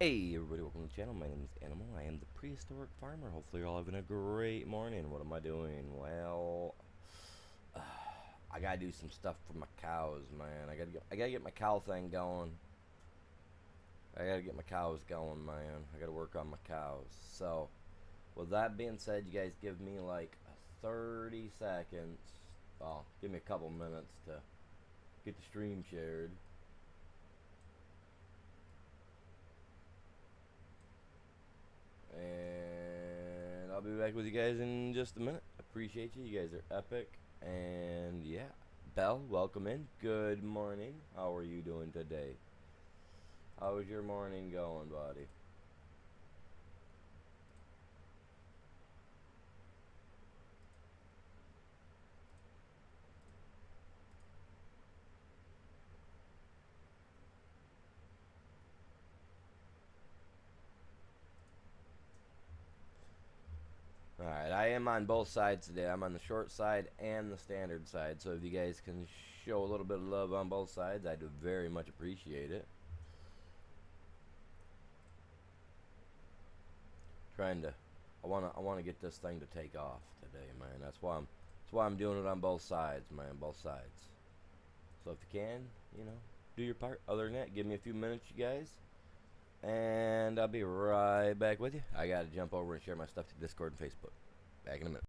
Hey everybody, welcome to the channel. My name is Animal. I am the prehistoric farmer. Hopefully you're all having a great morning. What am I doing? Well, I gotta do some stuff for my cows, man. I gotta get my cow thing going. I gotta get my cows going, man. I gotta work on my cows. So, with that being said, you guys give me like 30 seconds. Well, give me a couple minutes to get the stream shared. And I'll be back with you guys in just a minute. Appreciate you. You guys are epic. And yeah, Belle, welcome in. Good morning. How are you doing today? How's your morning going, buddy? Alright, I am on both sides today. I'm on the short side and the standard side. So if you guys can show a little bit of love on both sides, I'd very much appreciate it. Trying to I wanna get this thing to take off today, man. That's why I'm doing it on both sides, man, both sides. So if you can, do your part. Other than that, give me a few minutes, you guys, and I'll be right back with you. I gotta jump over and share my stuff to Discord and Facebook. Back in a minute.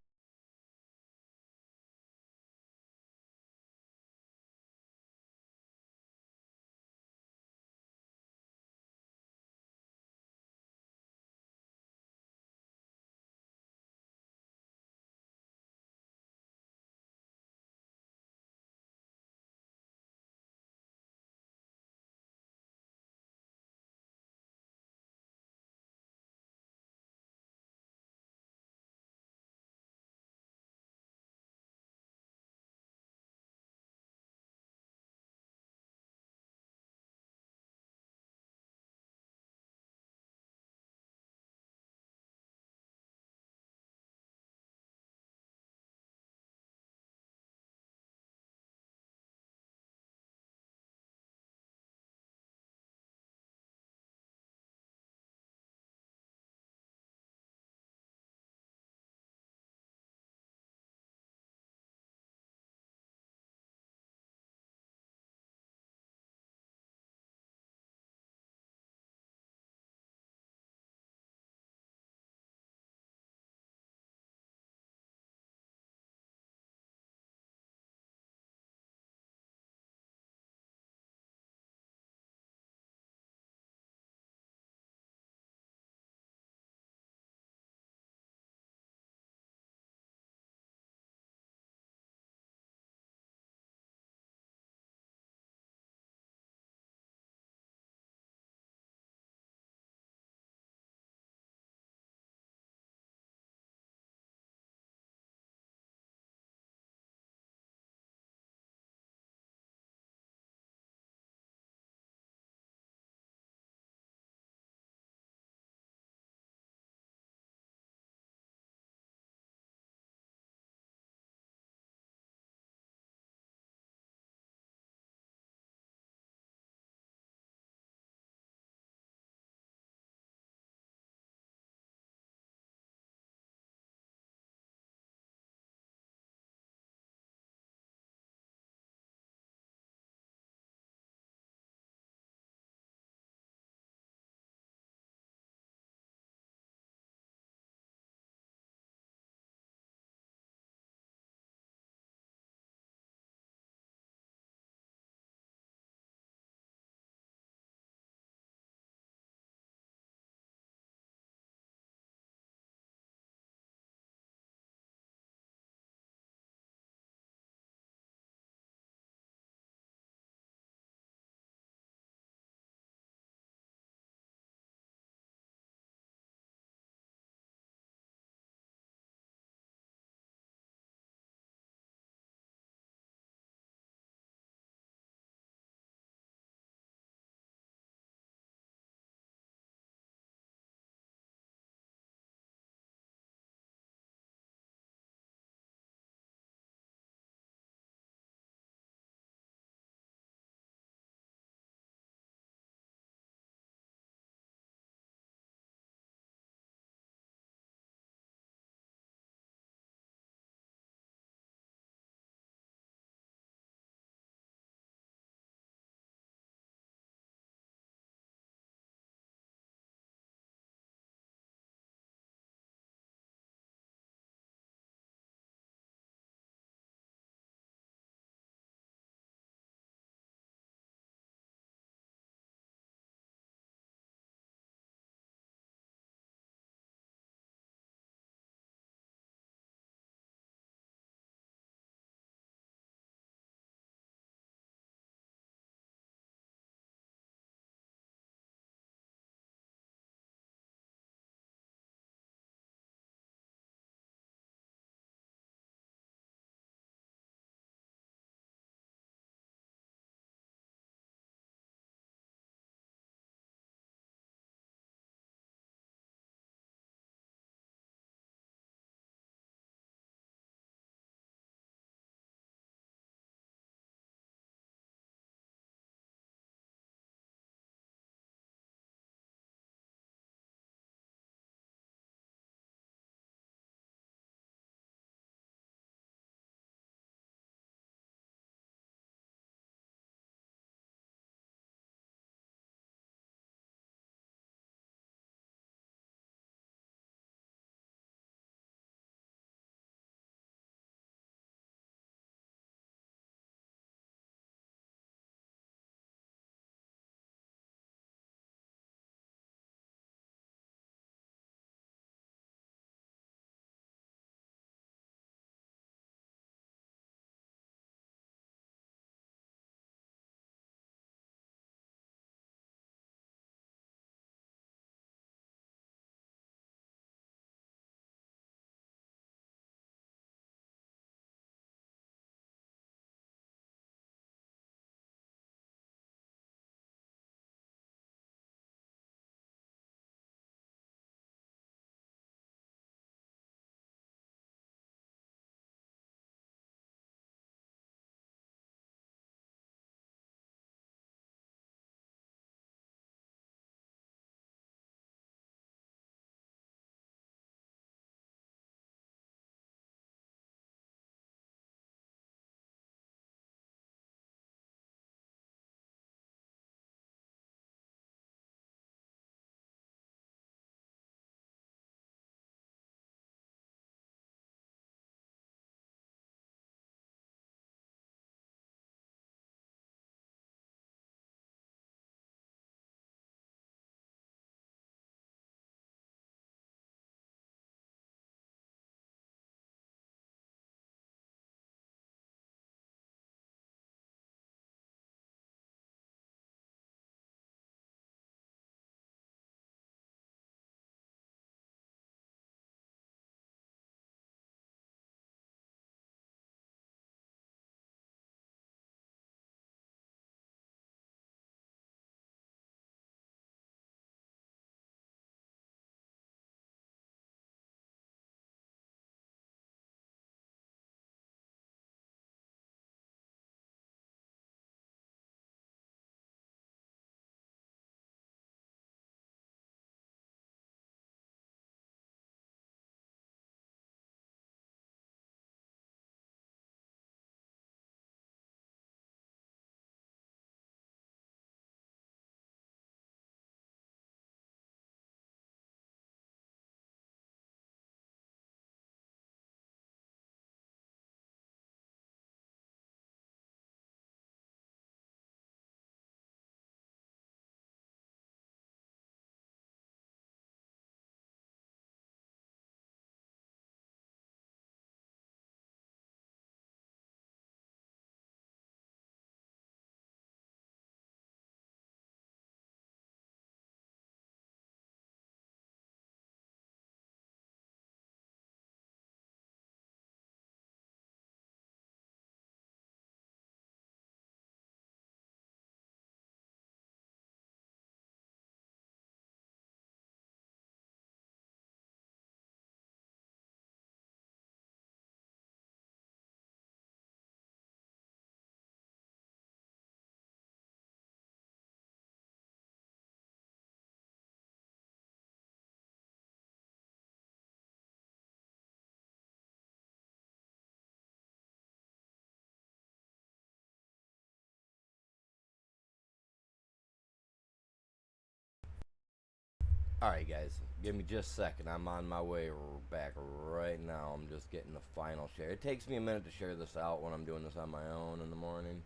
Alright, guys, give me just a second. I'm on my way back right now. I'm just getting the final share. It takes me a minute to share this out when I'm doing this on my own in the morning.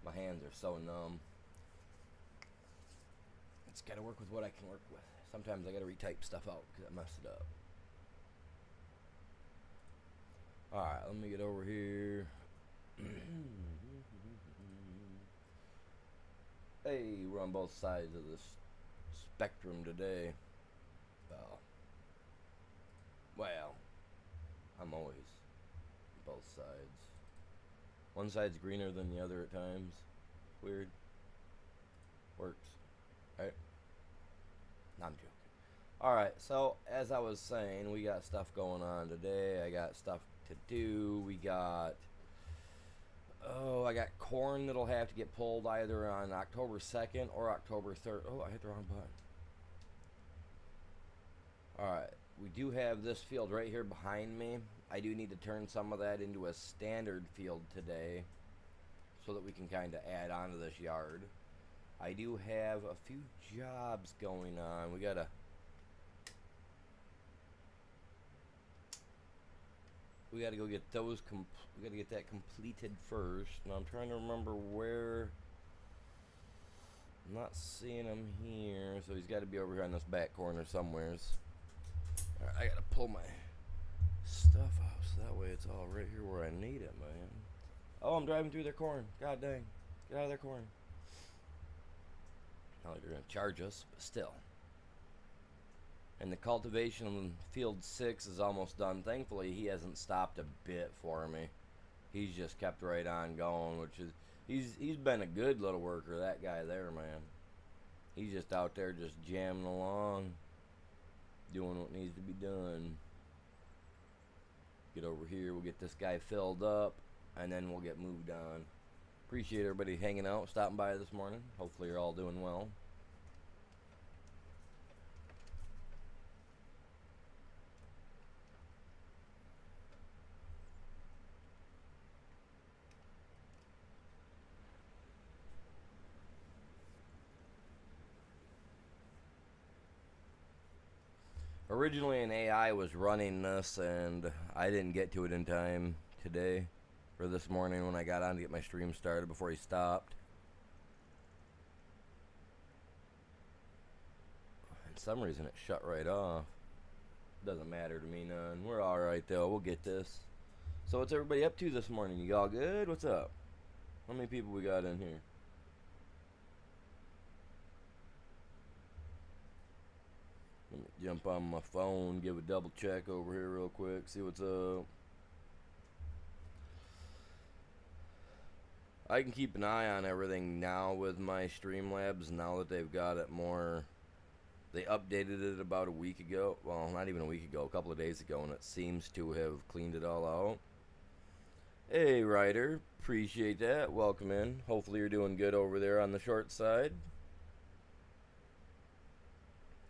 My hands are so numb. It's gotta work with what I can work with. Sometimes I gotta retype stuff out because I messed it up. Alright, let me get over here. Hey, we're on both sides of this spectrum today. Well, I'm always both sides. One side's greener than the other at times. Weird. Works. Right? No, I'm joking. Alright, so as I was saying, we got stuff going on today. I got stuff to do. We got... Oh, I got corn that'll have to get pulled either on October 2nd or October 3rd. Oh, I hit the wrong button. Alright, we do have this field right here behind me. I do need to turn some of that into a standard field today so that we can kind of add on to this yard. I do have a few jobs going on. We gotta go get those we gotta get that completed first. Now I'm trying to remember where. I'm not seeing him here, so he's got to be over here on this back corner somewheres. All right, I gotta pull my stuff out so that way it's all right here where I need it, man. Oh, I'm driving through their corn. God dang, get out of their corn. Not like they're gonna charge us, but still. And the cultivation on field 6 is almost done. Thankfully, he hasn't stopped a bit for me. He's just kept right on going, which is he's been a good little worker, that guy there, man. He's just out there just jamming along, doing what needs to be done. Get over here, we'll get this guy filled up, and then we'll get moved on. Appreciate everybody hanging out, stopping by this morning. Hopefully you're all doing well. Originally an AI was running this and I didn't get to it in time today or this morning when I got on to get my stream started before he stopped. For some reason it shut right off. Doesn't matter to me none. We're alright though, we'll get this. So what's everybody up to this morning? You all good? What's up? How many people we got in here? Let me jump on my phone, give a double check over here real quick, see what's up. I can keep an eye on everything now with my Streamlabs now that they've got it more. They updated it about a week ago. Well, not even a week ago, a couple of days ago, and it seems to have cleaned it all out. Hey, Ryder, appreciate that. Welcome in. Hopefully you're doing good over there on the short side.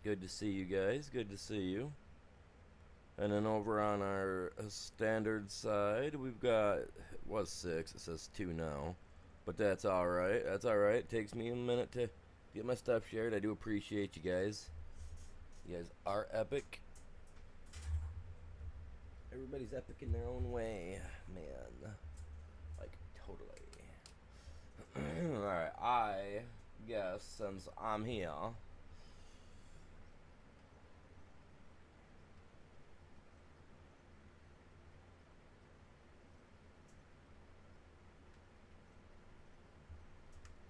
Good to see you guys. Good to see you. And then over on our standard side, we've got, it was 6. It says 2 now. But that's alright. That's alright. It takes me a minute to get my stuff shared. I do appreciate you guys. You guys are epic. Everybody's epic in their own way, man. Like, totally. Alright, I guess since I'm here,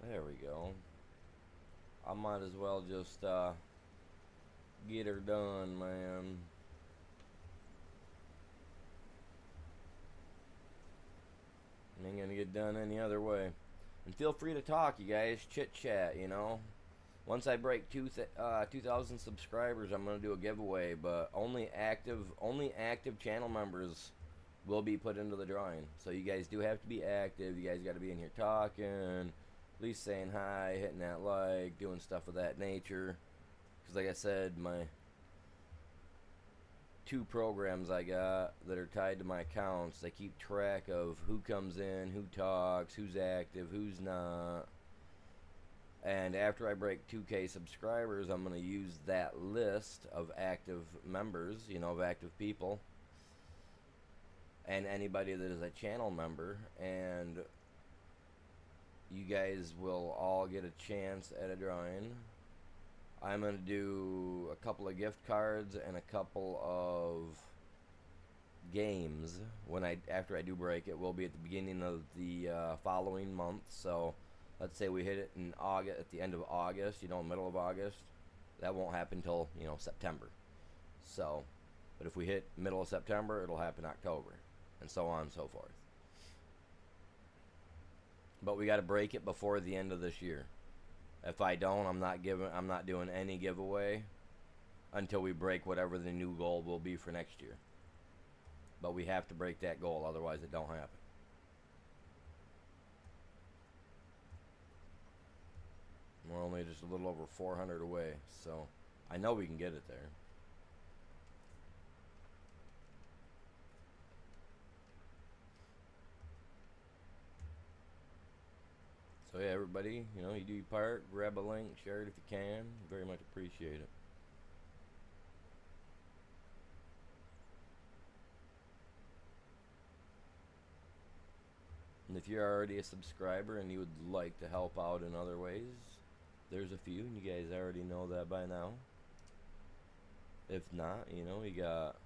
there we go. I might as well just get her done, man. Ain't gonna get done any other way. And feel free to talk, you guys. Chit chat, you know. Once I break 2,000 subscribers, I'm gonna do a giveaway, but only active channel members will be put into the drawing. So you guys do have to be active. You guys got to be in here talking, at least saying hi, hitting that like, doing stuff of that nature. Because like I said, my 2 programs I got that are tied to my accounts, they keep track of who comes in, who talks, who's active, who's not. And after I break 2K subscribers, I'm going to use that list of active members, you know, of active people, and anybody that is a channel member, and you guys will all get a chance at a drawing. I'm going to do a couple of gift cards and a couple of games after I do break. It will be at the beginning of the following month. So let's say we hit it in August, at the end of August, you know, middle of August. That won't happen until, you know, September. So, but if we hit middle of September, it'll happen October, and so on and so forth. But we got to break it before the end of this year. If I don't, I'm not doing any giveaway until we break whatever the new goal will be for next year. But we have to break that goal, otherwise it don't happen. We're only just a little over 400 away, so I know we can get it there. So yeah, everybody, you know, you do your part, grab a link, share it if you can. Very much appreciate it. And if you're already a subscriber and you would like to help out in other ways, there's a few, and you guys already know that by now. If not, you know, you got,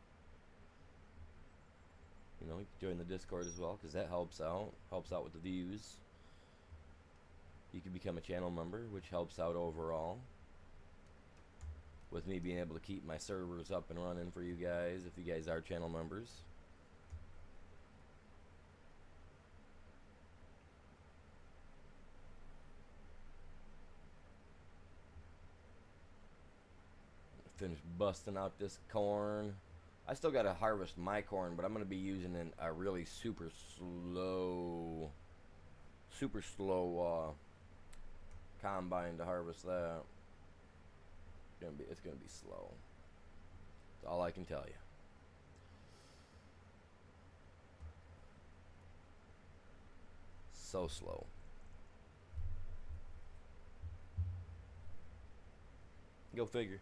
you know, you can join the Discord as well, because that helps out with the views. You can become a channel member, which helps out overall with me being able to keep my servers up and running for you guys, if you guys are channel members. Finish busting out this corn. I still got to harvest my corn, but I'm going to be using a really super slow combine to harvest that. It's gonna be slow. That's all I can tell you. So slow. Go figure.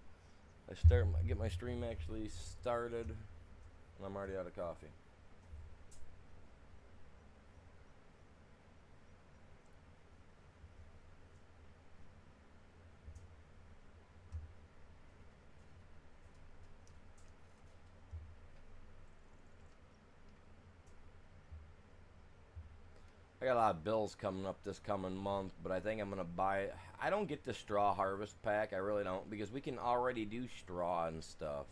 Get my stream actually started, and I'm already out of coffee. I got a lot of bills coming up this coming month, but I think I'm going to buy... I don't get the straw harvest pack. I really don't, because we can already do straw and stuff.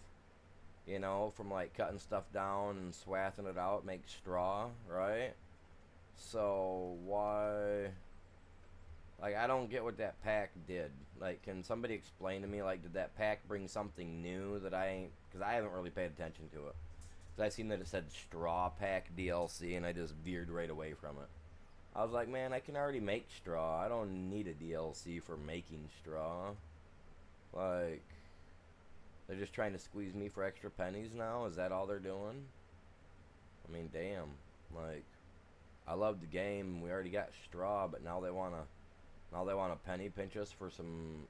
You know, from like cutting stuff down and swathing it out, make straw, right? So, why... Like, I don't get what that pack did. Like, can somebody explain to me, like, did that pack bring something new that I ain't... Because I haven't really paid attention to it. Because I seen that it said straw pack DLC, and I just veered right away from it. I was like, man, I can already make straw. I don't need a DLC for making straw. Like, they're just trying to squeeze me for extra pennies now? Is that all they're doing? I mean, damn. Like, I love the game. We already got straw, but now they wanna penny pinch us for some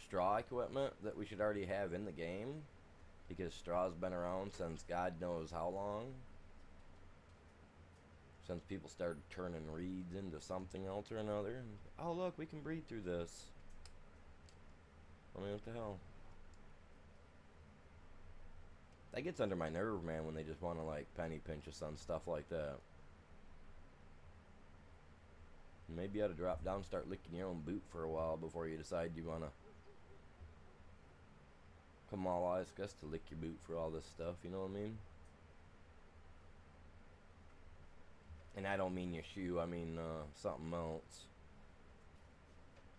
straw equipment that we should already have in the game, because straw's been around since God knows how long. Since people started turning reeds into something else or another. And, oh, look, we can breathe through this. I mean, what the hell? That gets under my nerve, man, when they just want to, like, penny pinch us on stuff like that. Maybe you ought to drop down and start licking your own boot for a while before you decide you want to come all ask us to lick your boot for all this stuff, you know what I mean? And I don't mean your shoe, I mean something else.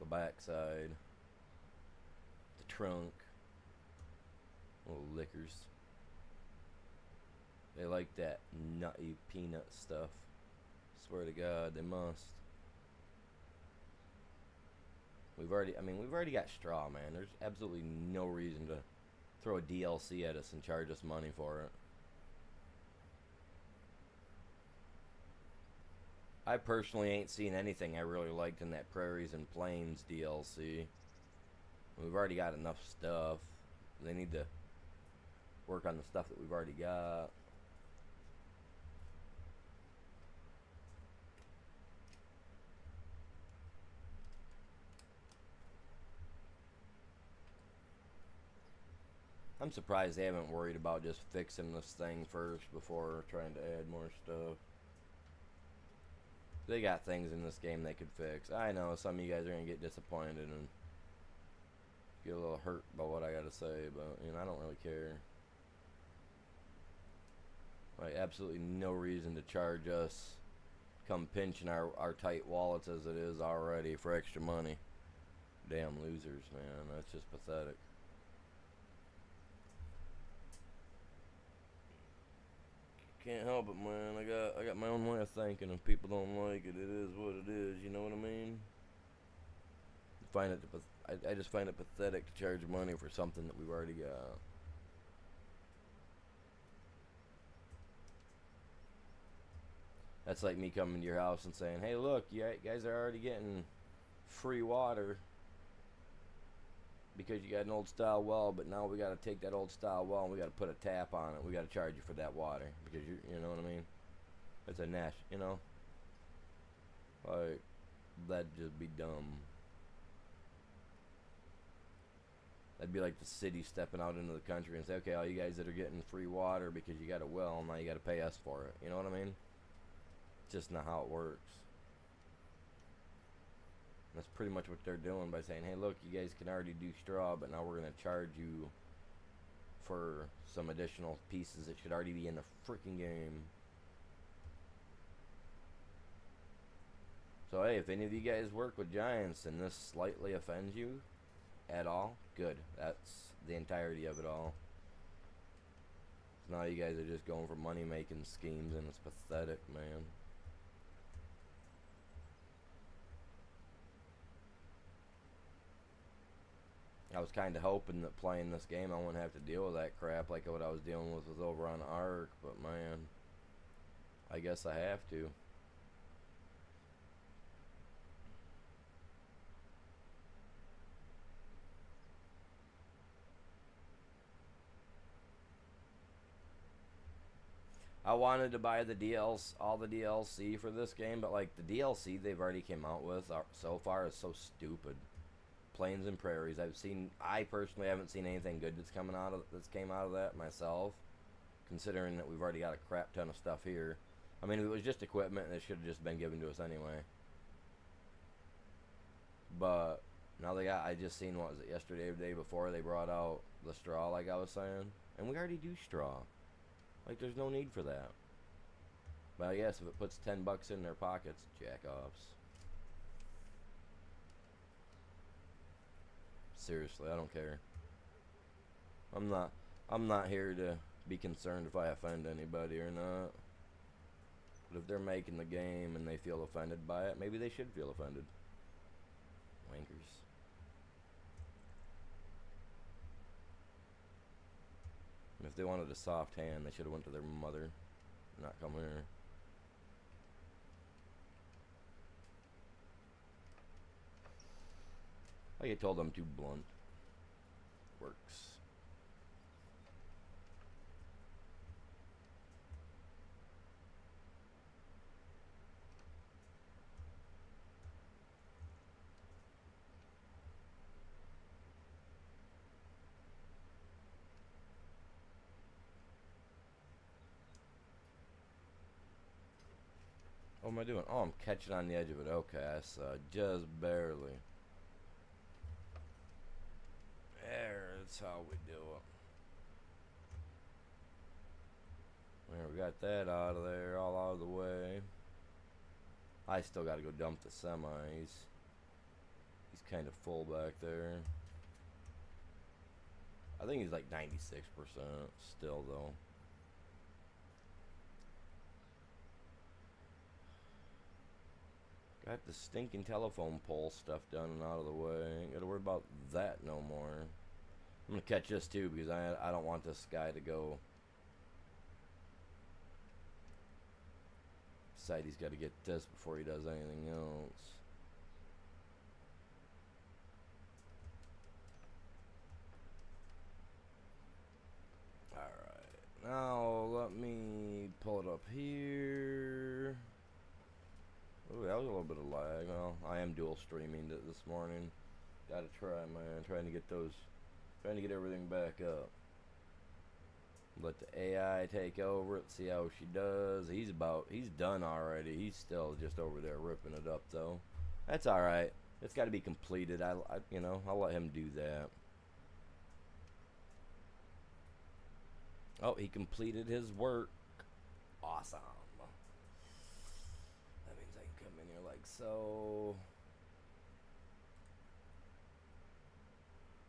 The backside. The trunk. Little lickers. They like that nutty peanut stuff. Swear to God, they must. We've already got straw, man. There's absolutely no reason to throw a DLC at us and charge us money for it. I personally ain't seen anything I really liked in that Prairies and Plains DLC. We've already got enough stuff. They need to work on the stuff that we've already got. I'm surprised they haven't worried about just fixing this thing first before trying to add more stuff. They got things in this game they could fix. I know some of you guys are going to get disappointed and get a little hurt by what I got to say, but you know, I don't really care. Like, absolutely no reason to charge us, come pinching our tight wallets as it is already for extra money. Damn losers, man. That's just pathetic. Can't help it, man. I got my own way of thinking. If people don't like it, it is what it is. You know what I mean? I just find it pathetic to charge money for something that we've already got. That's like me coming to your house and saying, "Hey, look, you guys are already getting free water because you got an old style well, but now we got to take that old style well and we got to put a tap on it. We got to charge you for that water because you know what I mean? It's a nash, you know? Like, that'd just be dumb. That'd be like the city stepping out into the country and say, okay, all you guys that are getting free water because you got a well, now you got to pay us for it. You know what I mean? It's just not how it works. That's pretty much what they're doing by saying, hey, look, you guys can already do straw, but now we're going to charge you for some additional pieces that should already be in the freaking game. So, hey, if any of you guys work with giants and this slightly offends you at all, good. That's the entirety of it all. So now you guys are just going for money-making schemes, and it's pathetic, man. I was kind of hoping that playing this game I wouldn't have to deal with that crap like what I was dealing with over on Ark, but man, I guess I have to. I wanted to buy the DLC, all the DLC for this game, but like the DLC they've already came out with so far is so stupid. Plains and Prairies. I personally haven't seen anything good that's came out of that myself, considering that we've already got a crap ton of stuff here. I mean, if it was just equipment, it should have just been given to us anyway. But now I just seen, what was it, yesterday or the day before, they brought out the straw, like I was saying, and we already do straw. Like, there's no need for that. But I guess if it puts $10 in their pockets, jack-offs. Seriously, I don't care. I'm not here to be concerned if I offend anybody or not. But if they're making the game and they feel offended by it, maybe they should feel offended. Wankers. And if they wanted a soft hand, they should have went to their mother, not come here. I get told I'm too blunt. Works. What am I doing? Oh, I'm catching on the edge of it. Okay, so just barely. That's how we do it. There, we got that out of there, all out of the way. I still got to go dump the semis. He's kind of full back there. I think he's like 96% still, though. Got the stinking telephone pole stuff done and out of the way. Ain't gotta worry about that no more. I'm gonna catch this too because I don't want this guy to go decide he's got to get this before he does anything else. Alright, now let me pull it up here. Ooh, that was a little bit of lag. Well, I am dual streaming it this morning. Gotta try, man. Trying to get everything back up. Let the AI take over it, see how she does. He's done already. He's still just over there ripping it up, though. That's alright. It's got to be completed. I'll let him do that. Oh, he completed his work. Awesome. That means I can come in here like so.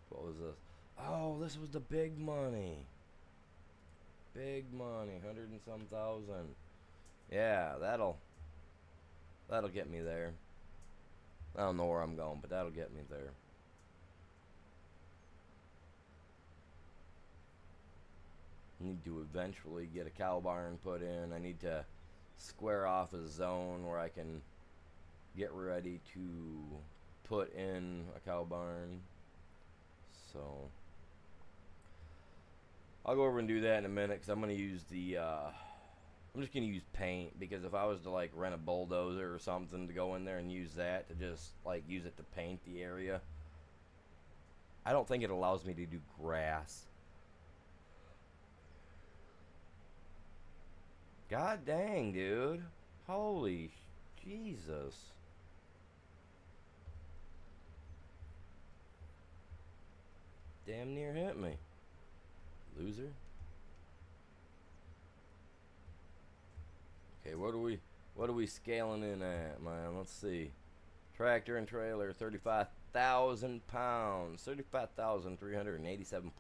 What was this? Oh, this was the big money. Big money, 100 and some thousand. Yeah, that'll get me there. I don't know where I'm going, but that'll get me there. I need to eventually get a cow barn put in. I need to square off a zone where I can get ready to put in a cow barn. So I'll go over and do that in a minute, because I'm going to use I'm just going to use paint, because if I was to like rent a bulldozer or something to go in there and use that to just like use it to paint the area, I don't think it allows me to do grass. God dang, dude. Holy Jesus. Damn near hit me. Loser. Okay, what are we scaling in at, man? Let's see. Tractor and trailer, 35,000 pounds. 35,387.9.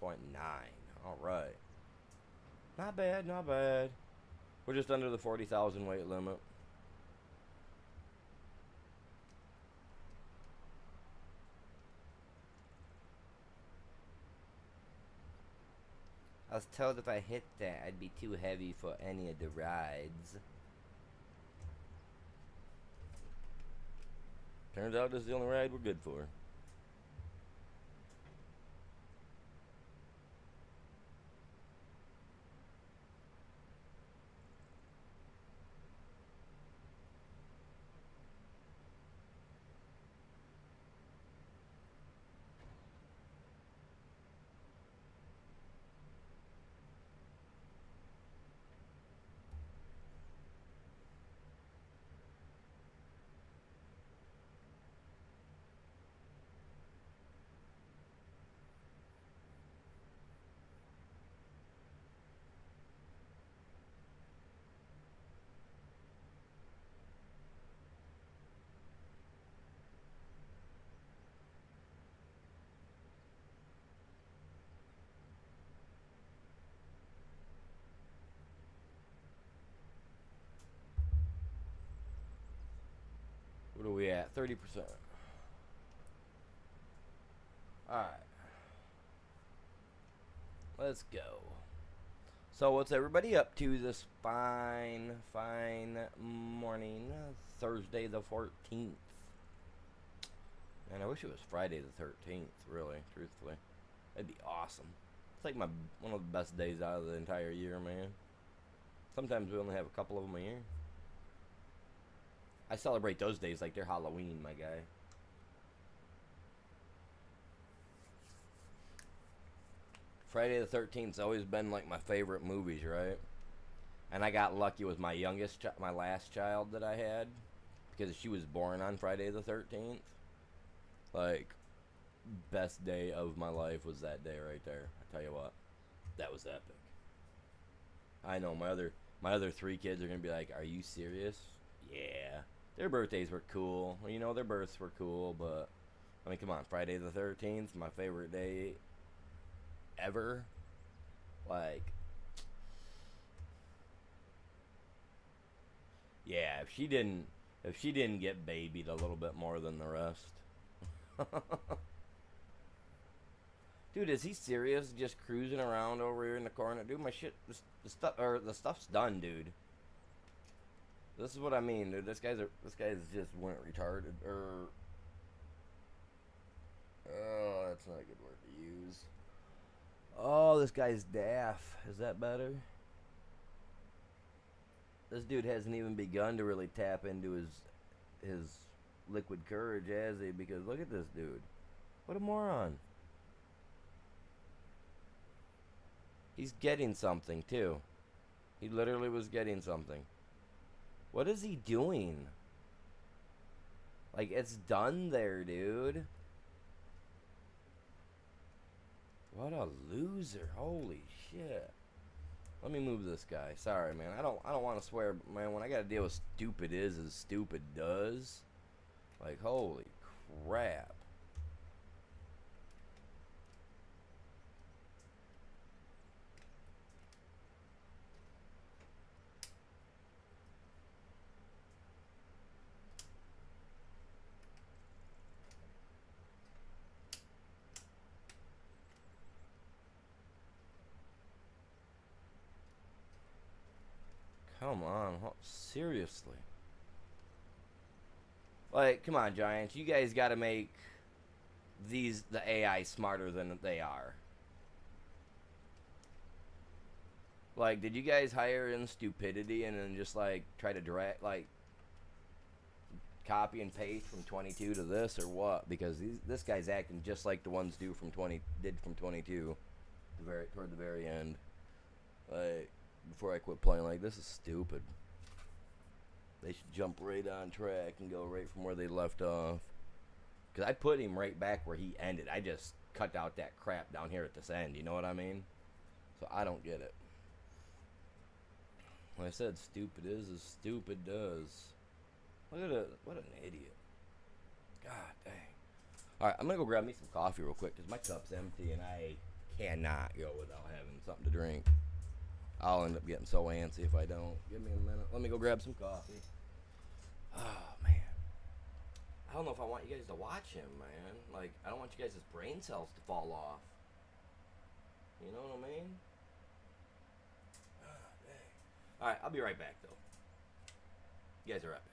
Alright. Not bad, not bad. We're just under the 40,000 weight limit. I was told if I hit that, I'd be too heavy for any of the rides. Turns out this is the only ride we're good for. What are we at? 30%. Alright. Let's go. So what's everybody up to this fine morning? Thursday the 14th. Man, I wish it was Friday the 13th, really, truthfully. That'd be awesome. It's like one of the best days out of the entire year, man. Sometimes we only have a couple of them a year. I celebrate those days like they're Halloween, my guy. Friday the 13th's always been like my favorite movies, right? And I got lucky with my my last child that I had, because she was born on Friday the 13th. Like, best day of my life was that day right there. I tell you what, that was epic. I know my other three kids are gonna be like, "Are you serious?" Yeah. Their birthdays were cool. You know, their births were cool, but I mean, come on, Friday the 13th, my favorite day ever. Like, yeah, if she didn't get babied a little bit more than the rest. Dude, is he serious? Just cruising around over here in the corner? Dude, my shit, the stuff's done, dude. This is what I mean, dude. This guy's just went retarded. Oh, that's not a good word to use. Oh, this guy's daft. Is that better? This dude hasn't even begun to really tap into his liquid courage, has he? Because look at this dude. What a moron. He's getting something too. He literally was getting something. What is he doing? Like, it's done there, dude. What a loser. Holy shit. Let me move this guy. Sorry, man. I don't want to swear, but man, when I gotta deal with stupid is as stupid does. Like, holy crap. Come on. Seriously. Like, come on, Giants. You guys gotta make the AI smarter than they are. Like, did you guys hire in stupidity and then just like try to drag like copy and paste from 22 to this or what? Because this guy's acting just like the ones do from 20 did from 22, toward the very end. Like before I quit playing, like this is stupid. They should jump right on track and go right from where they left off. Because I put him right back where he ended. I just cut out that crap down here at this end. You know what I mean? So I don't get it. When I said stupid is as stupid does. Look at it. What an idiot. God dang. Alright, I'm going to go grab me some coffee real quick because my cup's empty and I cannot go without having something to drink. I'll end up getting so antsy if I don't. Give me a minute. Let me go grab some coffee. Oh, man. I don't know if I want you guys to watch him, man. Like, I don't want you guys' brain cells to fall off. You know what I mean? Oh, dang. Alright, I'll be right back, though. You guys are epic.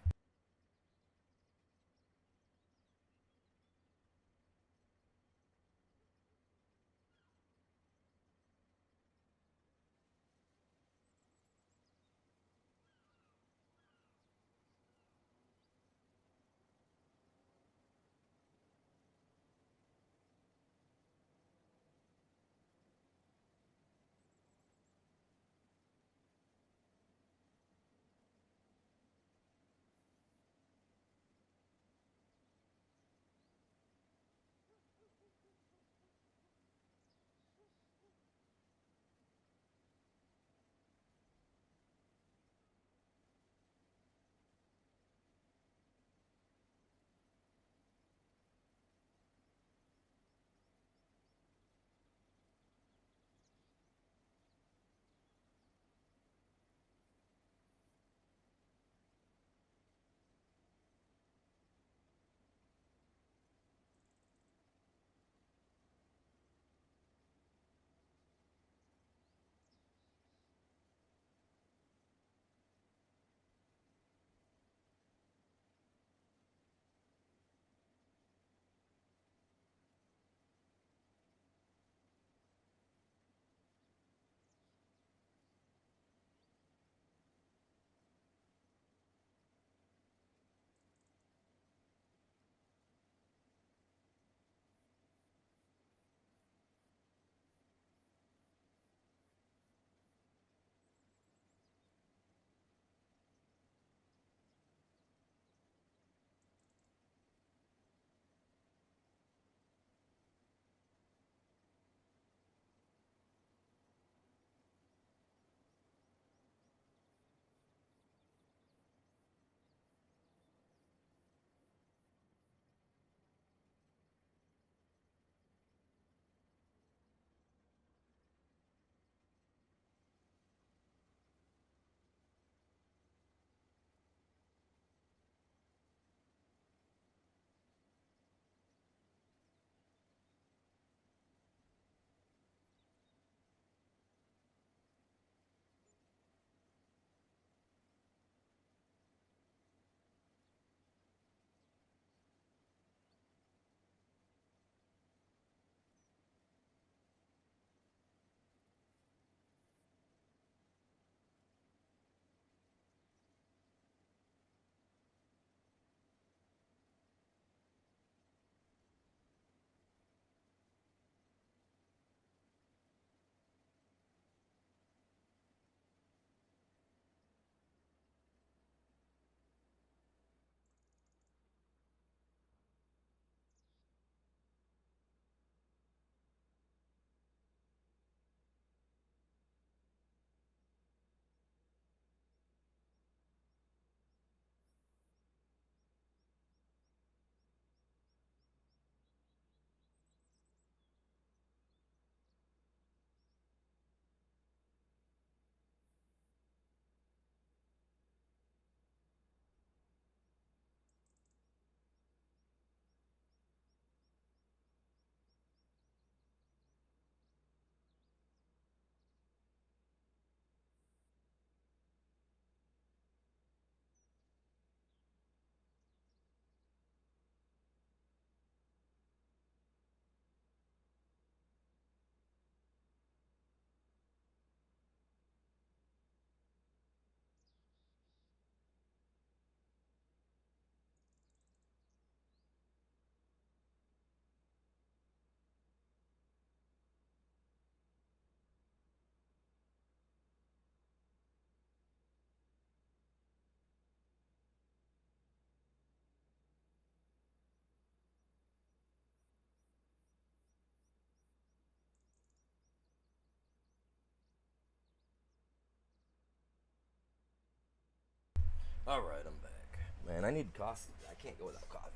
Alright, I'm back. Man, I need coffee. I can't go without coffee.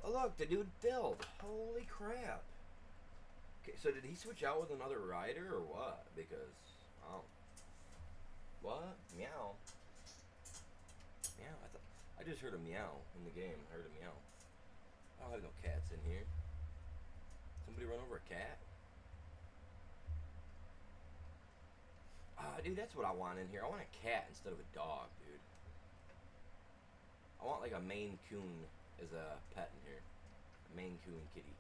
Oh, look, the dude filled. Holy crap. Okay, so did he switch out with another rider or what? Because, oh. What? Meow. Meow? I just heard a meow in the game. I heard a meow. I don't have no cats in here. Somebody run over a cat? Dude, that's what I want in here. I want a cat instead of a dog, dude. I want like a Maine Coon as a pet in here. A Maine Coon kitty.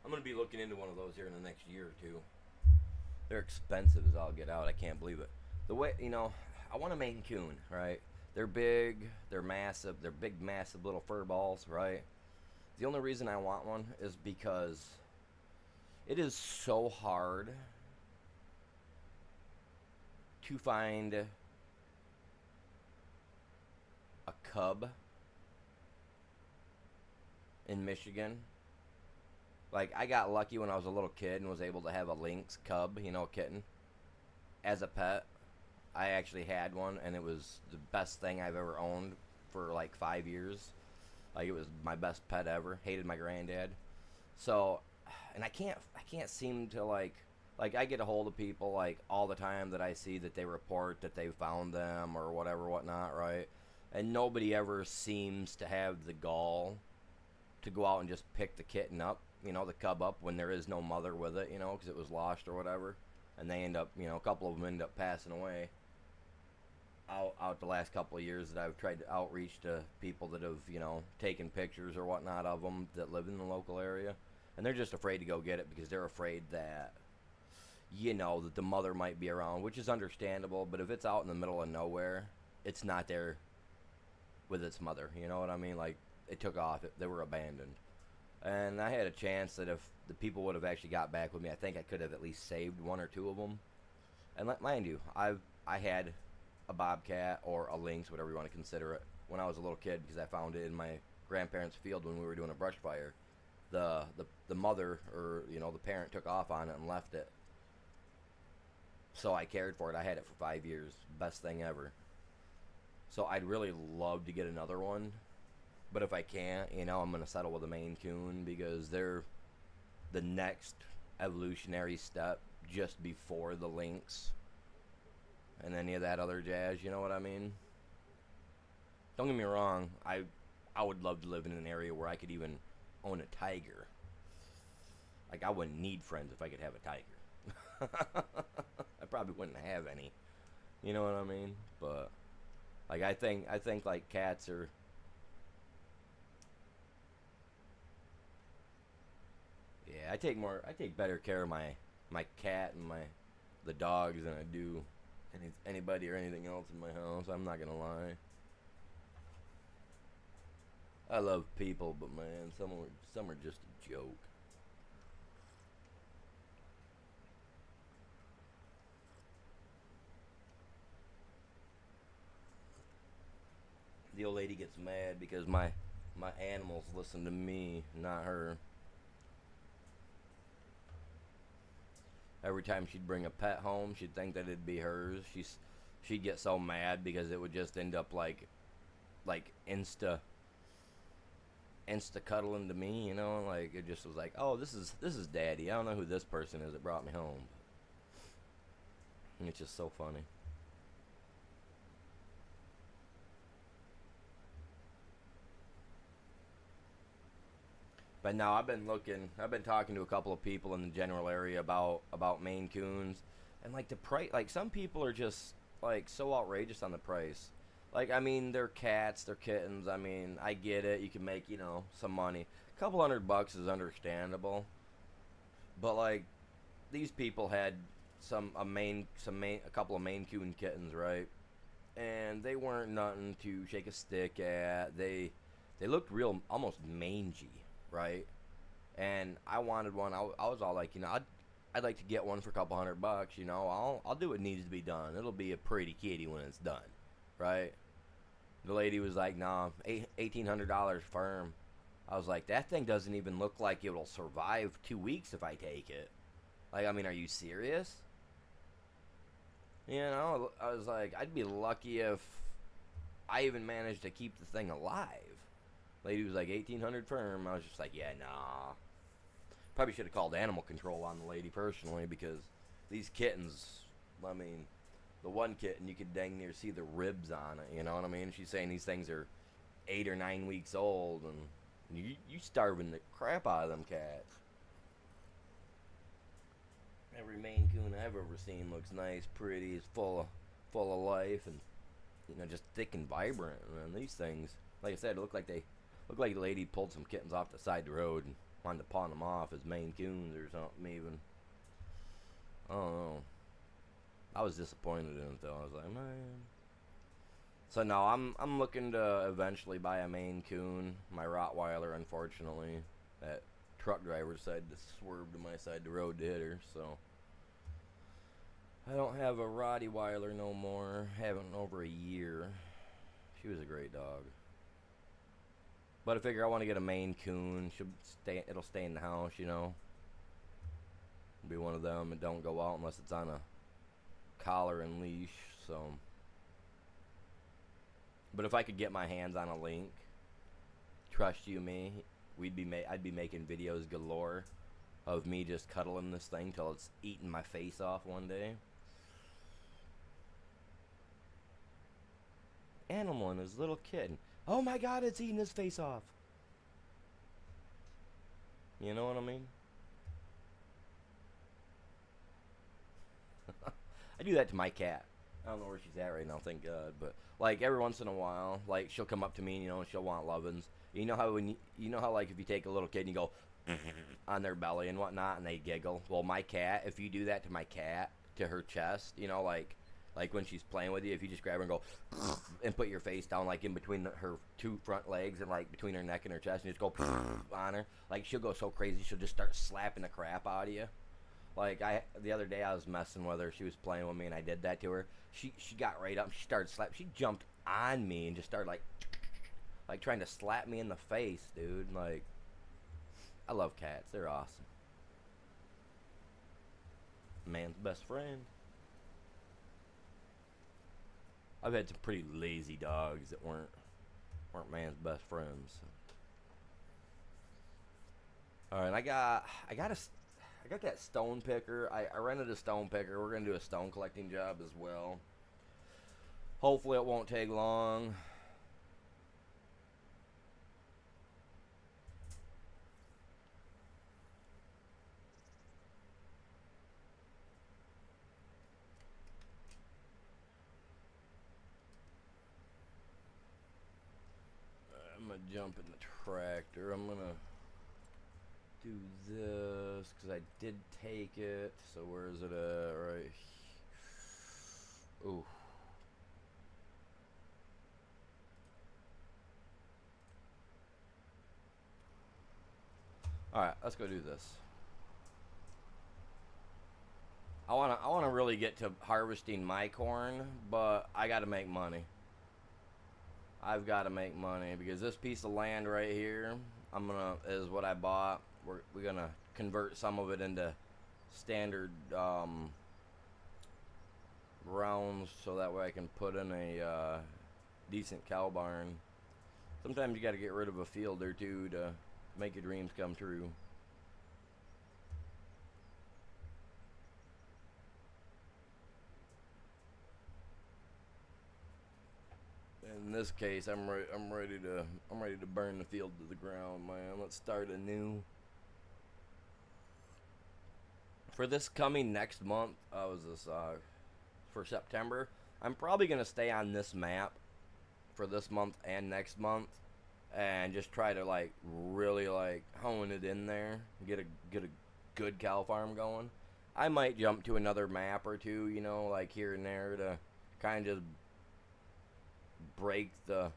I'm going to be looking into one of those here in the next year or two. They're expensive as all get out. I can't believe it. The way, I want a Maine Coon, right? They're big, they're massive, they're big, massive little fur balls, right? The only reason I want one is because it is so hard to find a cub in Michigan. Like, I got lucky when I was a little kid and was able to have a lynx cub, a kitten, as a pet. I actually had one, and it was the best thing I've ever owned for like 5 years. Like, it was my best pet ever. Hated my granddad. So, and I can't seem to like I get a hold of people like all the time that I see that they report that they found them or whatever, whatnot, right? And nobody ever seems to have the gall to go out and just pick the kitten up, the cub up when there is no mother with it, because it was lost or whatever. And they end up, a couple of them end up passing away out the last couple of years that I've tried to outreach to people that have, taken pictures or whatnot of them that live in the local area. And they're just afraid to go get it because they're afraid that, that the mother might be around, which is understandable. But if it's out in the middle of nowhere, it's not there with its mother. You know what I mean? Like, it took off. They were abandoned. And I had a chance that if the people would have actually got back with me, I think I could have at least saved one or two of them. And mind you, I had a bobcat or a lynx, whatever you want to consider it, when I was a little kid because I found it in my grandparents' field when we were doing a brush fire. The mother or the parent took off on it and left it. So I cared for it. I had it for 5 years. Best thing ever. So I'd really love to get another one. But if I can't, I'm going to settle with a Maine Coon because they're the next evolutionary step just before the lynx and any of that other jazz, you know what I mean? Don't get me wrong, I would love to live in an area where I could even own a tiger. Like, I wouldn't need friends if I could have a tiger. I probably wouldn't have any. You know what I mean? But like I think like cats are I take better care of my cat and the dogs than I do anybody or anything else in my house. I'm not gonna lie. I love people, but man, some are just a joke. The old lady gets mad because my animals listen to me, not her. Every time she'd bring a pet home, she'd think that it'd be hers. She'd get so mad because it would just end up like insta cuddling to me, like it just was like, oh, this is daddy. I don't know who this person is that brought me home. And it's just so funny. But now I've been talking to a couple of people in the general area about Maine Coons, and like the price, like some people are just like so outrageous on the price. Like, I mean, they're cats, they're kittens. I mean, I get it. You can make, some money. A couple $100 is understandable. But like, these people had a couple of Maine Coon kittens, right? And they weren't nothing to shake a stick at. They looked real, almost mangy, right? And I wanted one. I was all like, I'd like to get one for a couple $100. I'll do what needs to be done. It'll be a pretty kitty when it's done, right? The lady was like, nah, $1,800 firm. I was like, that thing doesn't even look like it'll survive 2 weeks if I take it. Like, I mean, are you serious? You know, I was like, I'd be lucky if I even managed to keep the thing alive. Lady was like 1,800 firm. I was just like, yeah, nah. Probably should have called animal control on the lady personally, because these kittens, I mean, the one kitten you could dang near see the ribs on it. You know what I mean? She's saying these things are 8 or 9 weeks old, and you starving the crap out of them cats. Every Maine Coon I've ever seen looks nice, pretty, is full of life, and just thick and vibrant. And these things, like I said, look like the lady pulled some kittens off the side of the road and wanted to pawn them off as Maine Coons or something. Even I don't know. I was disappointed in it though. I was like, man. So no, I'm looking to eventually buy a Maine Coon. My Rottweiler, unfortunately, that truck driver decided to swerve to my side of the road to hit her. So I don't have a Rottweiler no more. Haven't in over a year. She was a great dog. But I figure I want to get a Maine Coon. It'll stay in the house, It'll be one of them that don't go out unless it's on a collar and leash. So, but if I could get my hands on a Link, trust you me, I'd be making videos galore of me just cuddling this thing till it's eating my face off one day. Animal and his little kitten. Oh my God, it's eating his face off. You know what I mean? I do that to my cat. I don't know where she's at right now, thank God. But like every once in a while, like she'll come up to me, and she'll want lovin's. You know how like if you take a little kid and you go on their belly and whatnot, and they giggle. Well, my cat, if you do that to my cat, to her chest, like when she's playing with you, if you just grab her and go and put your face down like in between her two front legs and like between her neck and her chest and just go on her, like she'll go so crazy she'll just start slapping the crap out of you. Like the other day I was messing with her, she was playing with me and I did that to her. She got right up and she started slapping. She jumped on me and just started like trying to slap me in the face, dude. Like, I love cats. They're awesome. Man's best friend. I've had some pretty lazy dogs that weren't man's best friends. All right, I got that stone picker. I rented a stone picker. We're gonna do a stone collecting job as well. Hopefully, it won't take long. I'm gonna jump in the tractor. I'm gonna do this because I did take it. So where is it at? Right. Ooh. All right, let's go do this. I wanna really get to harvesting my corn, but I gotta make money. I've got to make money because this piece of land right here, is what I bought. We're gonna convert some of it into standard rounds so that way I can put in a decent cow barn. Sometimes you got to get rid of a field or two to make your dreams come true. In this case, I'm ready to burn the field to the ground, man. Let's start anew. For this coming next month, for September, I'm probably gonna stay on this map for this month and next month, and just try to like really like hone it in there, get a good cow farm going. I might jump to another map or two, like here and there to kind of break the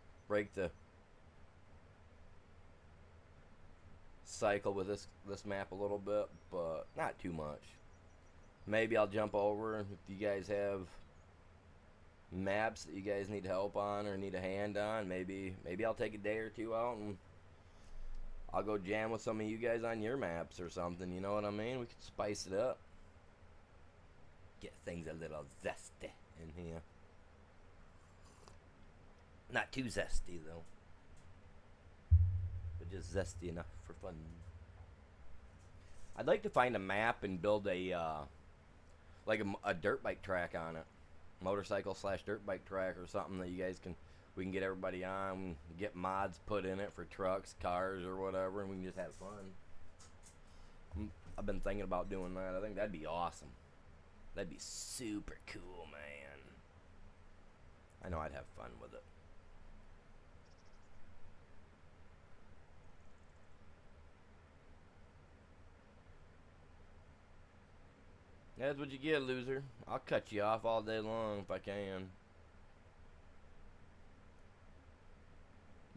cycle with this map a little bit, but not too much. Maybe I'll jump over if you guys have maps that you guys need help on or need a hand on. Maybe I'll take a day or two out and I'll go jam with some of you guys on your maps or something. You know what I mean? We could spice it up, get things a little zesty. in here. Not too zesty though, but just zesty enough for fun. I'd like to find a map and build a like a dirt bike track on it, motorcycle slash dirt bike track or something that you guys can. We can get everybody on, get mods put in it for trucks, cars, or whatever, and we can just have fun. I've been thinking about doing that. I think that'd be awesome. That'd be super cool, man. I know I'd have fun with it. That's what you get, loser. I'll cut you off all day long if I can.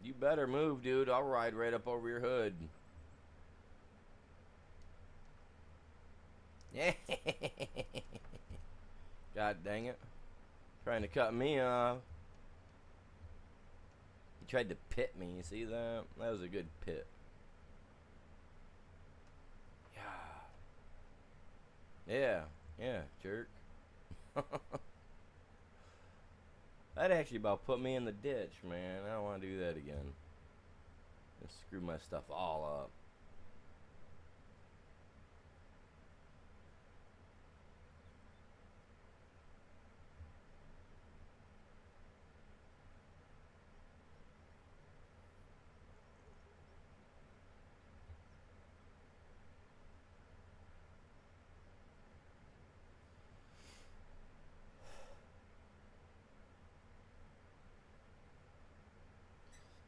You better move, dude. I'll ride right up over your hood. God dang it. Trying to cut me off. He tried to pit me. You see that? That was a good pit. Yeah. Yeah, jerk. That actually about put me in the ditch, man. I don't want to do that again. Just screw my stuff all up.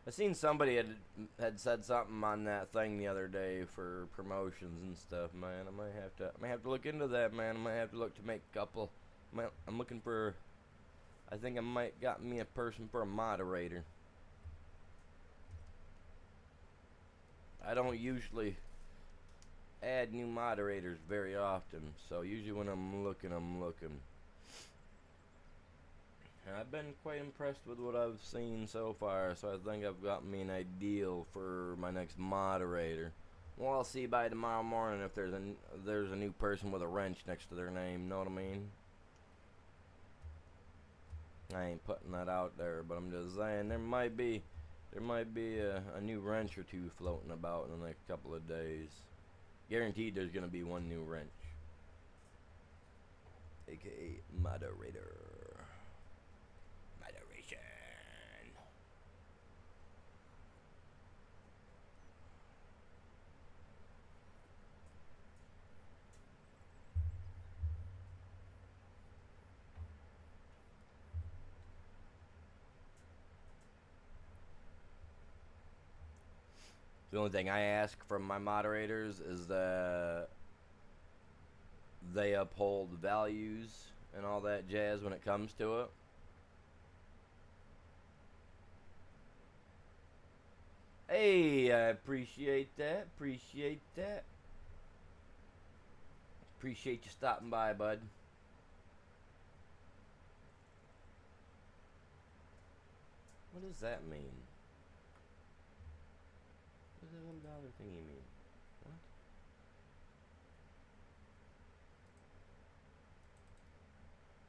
I seen somebody had said something on that thing the other day for promotions and stuff, man. I might have to look into that, man. I might have to look to make a couple. I'm looking for. I think I might got me a person for a moderator. I don't usually add new moderators very often, so usually when I'm looking. I've been quite impressed with what I've seen so far, so I think I've got me an ideal for my next moderator. Well, I'll see by tomorrow morning if there's a new person with a wrench next to their name. Know what I mean? I ain't putting that out there, but I'm just saying there might be a new wrench or two floating about in the next couple of days. Guaranteed, there's gonna be one new wrench, aka moderator. The only thing I ask from my moderators is that they uphold values and all that jazz when it comes to it. Hey, I appreciate that. Appreciate you stopping by, bud. What does that mean? What does the $1 thingy mean? What?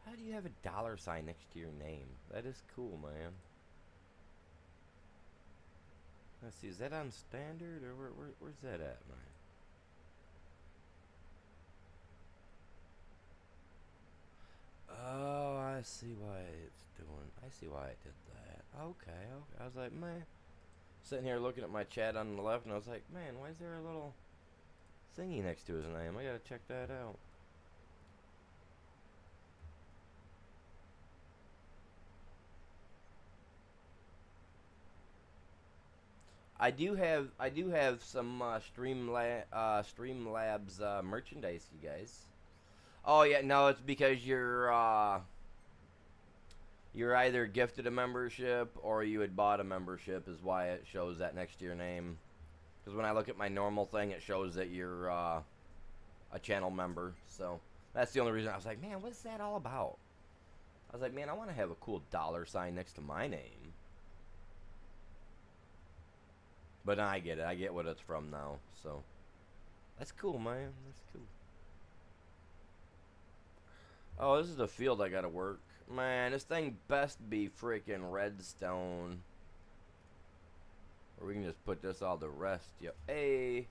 How do you have a $sign next to your name? That is cool, man. Let's see, is that on standard or where's that at, man? Oh, I see why it's doing. I see why it did that. Okay. I was like, man, sitting here looking at my chat on the left, and I was like, man, why is there a little thingy next to his name? I gotta check that out. I do have some Streamlabs merchandise, you guys. Oh yeah, no, it's because you're either gifted a membership or you had bought a membership is why it shows that next to your name. Because when I look at my normal thing, it shows that you're a channel member. So that's the only reason I was like, man, what's that all about? I was like, man, I want to have a cool $sign next to my name. But I get it. I get what it's from now. So that's cool, man. That's cool. Oh, this is the field I gotta work. Man, this thing best be freaking redstone. Or we can just put this all to rest. Yep. Hey,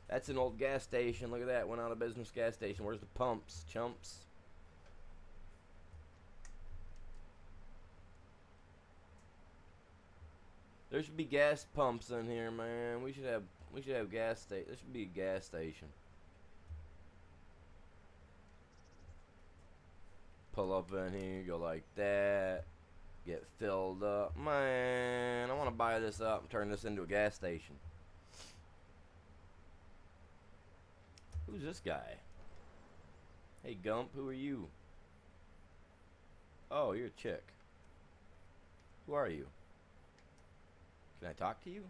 that's an old gas station. Look at that. Went out of business gas station. Where's the pumps, chumps? There should be gas pumps in here, man. We should have gas station. There should be a gas station. Pull up in here, go like that. Get filled up. Man, I want to buy this up and turn this into a gas station. Who's this guy? Hey, Gump, who are you? Oh, you're a chick. Who are you? Can I talk to you?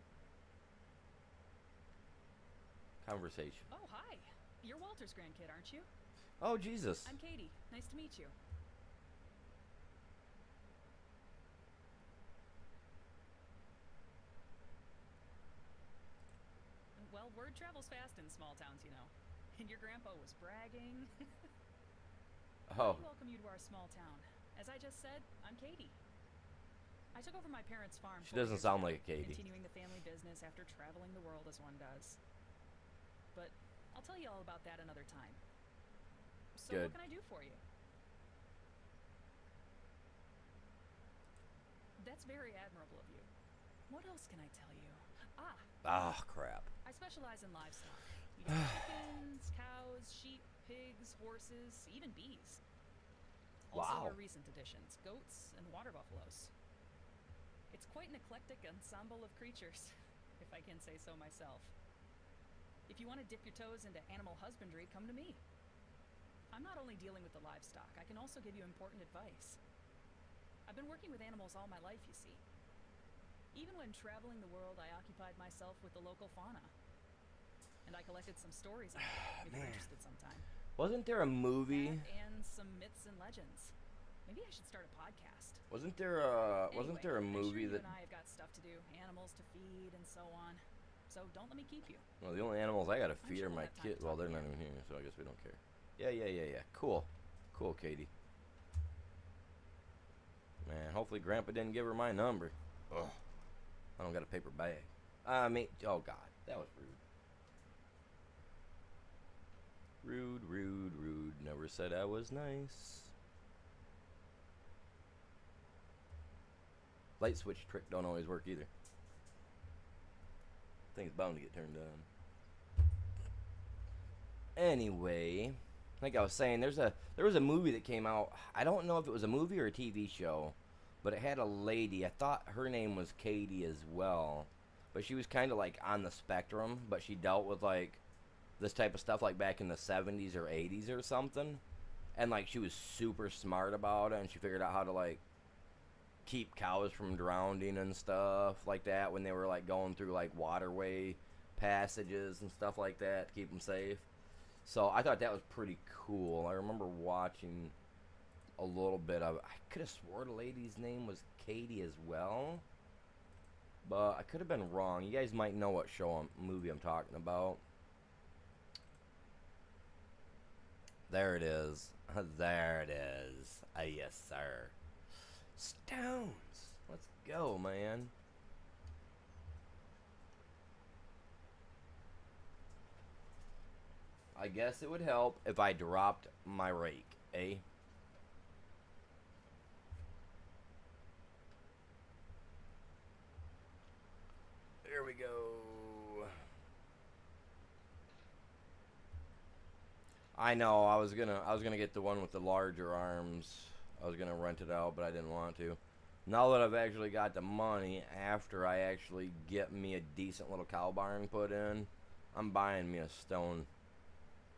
Conversation. Oh, hi. You're Walter's grandkid, aren't you? Oh, Jesus. I'm Katie. Nice to meet you. Well, word travels fast in small towns, you know. And your grandpa was bragging. Oh. I welcome you to our small town. As I just said, I'm Katie. I took over my parents' farm. She doesn't sound like a Katie. Continuing the family business after traveling the world as one does. But I'll tell you all about that another time. So Good. what can I do for you? That's very admirable of you. What else can I tell you? Ah, crap. I specialize in livestock. You know, chickens, cows, sheep, pigs, horses, even bees. Also Wow. our recent additions, goats and water buffaloes. It's quite an eclectic ensemble of creatures, if I can say so myself. If you want to dip your toes into animal husbandry, come to me. I'm not only dealing with the livestock, I can also give you important advice. I've been working with animals all my life, you see. Even when traveling the world, I occupied myself with the local fauna. And I collected some stories on it, if you're interested sometime. Wasn't there a movie? That and some myths and legends. Maybe I should start a podcast. Wasn't there a movie I'm sure that? you and I have got stuff to do, animals to feed and so on. So don't let me keep you. Well, the only animals I gotta feed sure are we'll my have time kids. to Well, talk they're not again. even here, so I guess we don't care. Yeah. Cool, Katie. Man, hopefully Grandpa didn't give her my number. Ugh. I don't got a paper bag. Oh God, that was rude. Rude. Never said I was nice. Light switch trick don't always work either. Thing's bound to get turned on. Anyway, like I was saying, there was a movie that came out. I don't know if it was a movie or a TV show, but it had a lady. I thought her name was Katie as well, but she was kind of like on the spectrum. But she dealt with like this type of stuff like back in the 70s or 80s or something, and like she was super smart about it, and she figured out how to like keep cows from drowning and stuff like that when they were like going through like waterway passages and stuff like that to keep them safe. So I thought that was pretty cool. I remember watching a little bit of it. I could have swore the lady's name was Katie as well, but I could have been wrong. You guys might know what movie I'm talking about. There it is. There it is. Yes, sir. Stones. Let's go, man. I guess it would help if I dropped my rake, eh? There we go. I know, I was gonna get the one with the larger arms. I was gonna rent it out, but I didn't want to. Now that I've actually got the money, after I actually get me a decent little cow barn put in, I'm buying me a stone,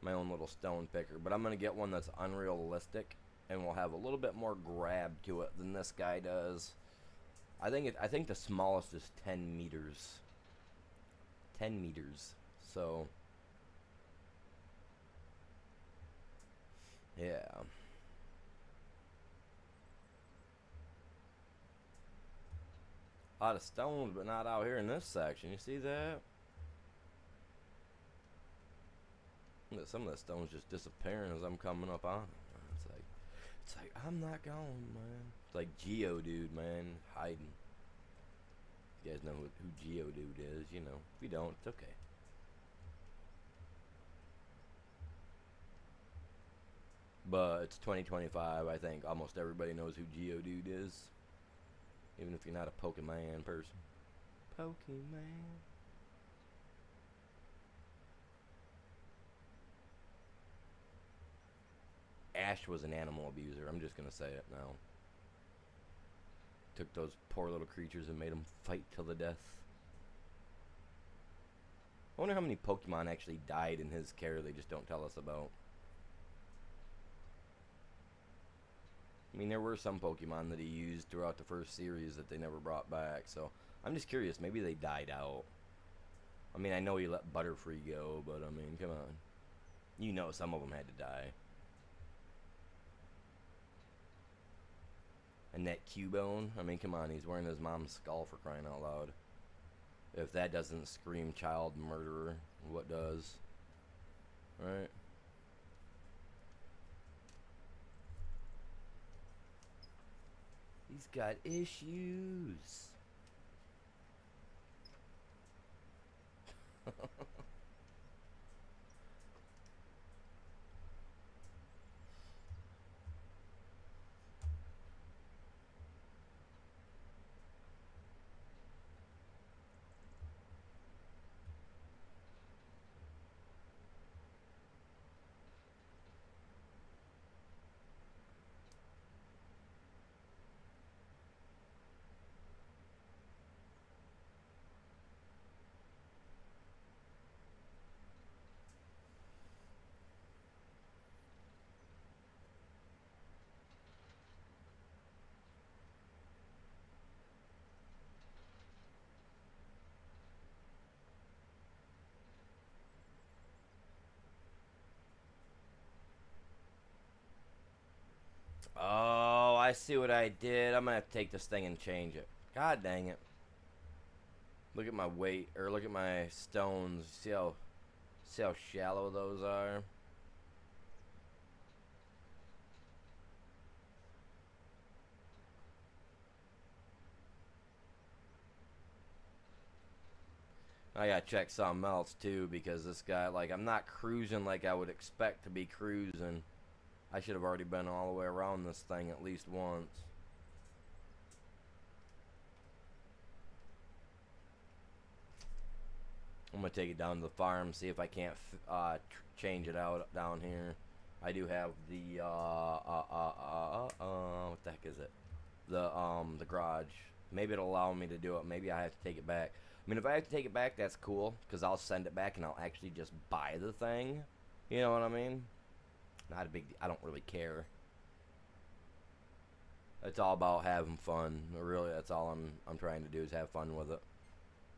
my own little stone picker. But I'm gonna get one that's unrealistic and will have a little bit more grab to it than this guy does. I think the smallest is 10 meters. 10 meters. So yeah. A lot of stones, but not out here in this section. You see that? Some of the stones just disappearing as I'm coming up on them. It's like, I'm not going, man. It's like Geodude, man, hiding. You guys know who Geodude is, you know. If you don't, it's okay. But it's 2025. I think almost everybody knows who Geodude is, even if you're not a Pokemon person. Pokemon. Ash was an animal abuser. I'm just gonna say it now. Took those poor little creatures and made them fight till the death. I wonder how many Pokemon actually died in his care they just don't tell us about. I mean, there were some Pokemon that he used throughout the first series that they never brought back, so I'm just curious. Maybe they died out. I mean, I know he let Butterfree go, but I mean, come on. You know some of them had to die. And that Cubone, I mean, come on, he's wearing his mom's skull for crying out loud. If that doesn't scream child murderer, what does? Right? He's got issues. Oh, I see what I did. I'm gonna have to take this thing and change it. God dang it. Look at my weight, or look at my stones. See how shallow those are? I gotta check something else too, because this guy, like, I'm not cruising like I would expect to be cruising. I should have already been all the way around this thing at least once. I'm gonna take it down to the farm, see if I can't change it out down here. I do have the what the heck is it? The garage. Maybe it'll allow me to do it. Maybe I have to take it back. I mean, if I have to take it back, that's cool, because I'll send it back and I'll actually just buy the thing. You know what I mean? Not a big. I don't really care. It's all about having fun. Really, that's all I'm trying to do is have fun with it.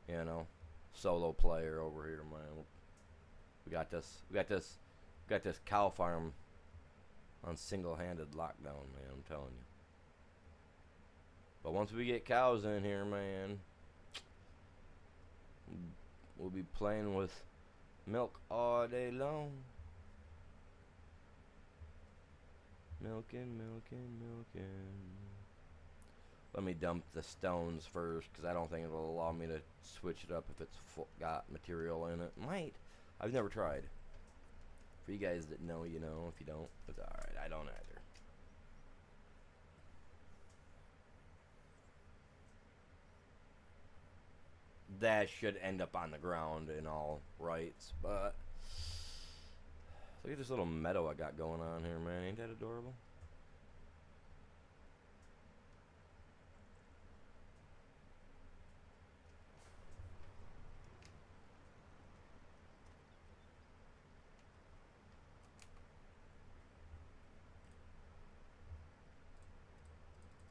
You know, solo player over here, man. We got this. We got this cow farm on single-handed lockdown, man. I'm telling you. But once we get cows in here, man, we'll be playing with milk all day long. Milking, milking, milking. Let me dump the stones first, because I don't think it will allow me to switch it up if it's got material in it. Might. I've never tried. For you guys that know, you know. If you don't, it's alright. I don't either. That should end up on the ground in all rights, but look at this little meadow I got going on here, man. Ain't that adorable?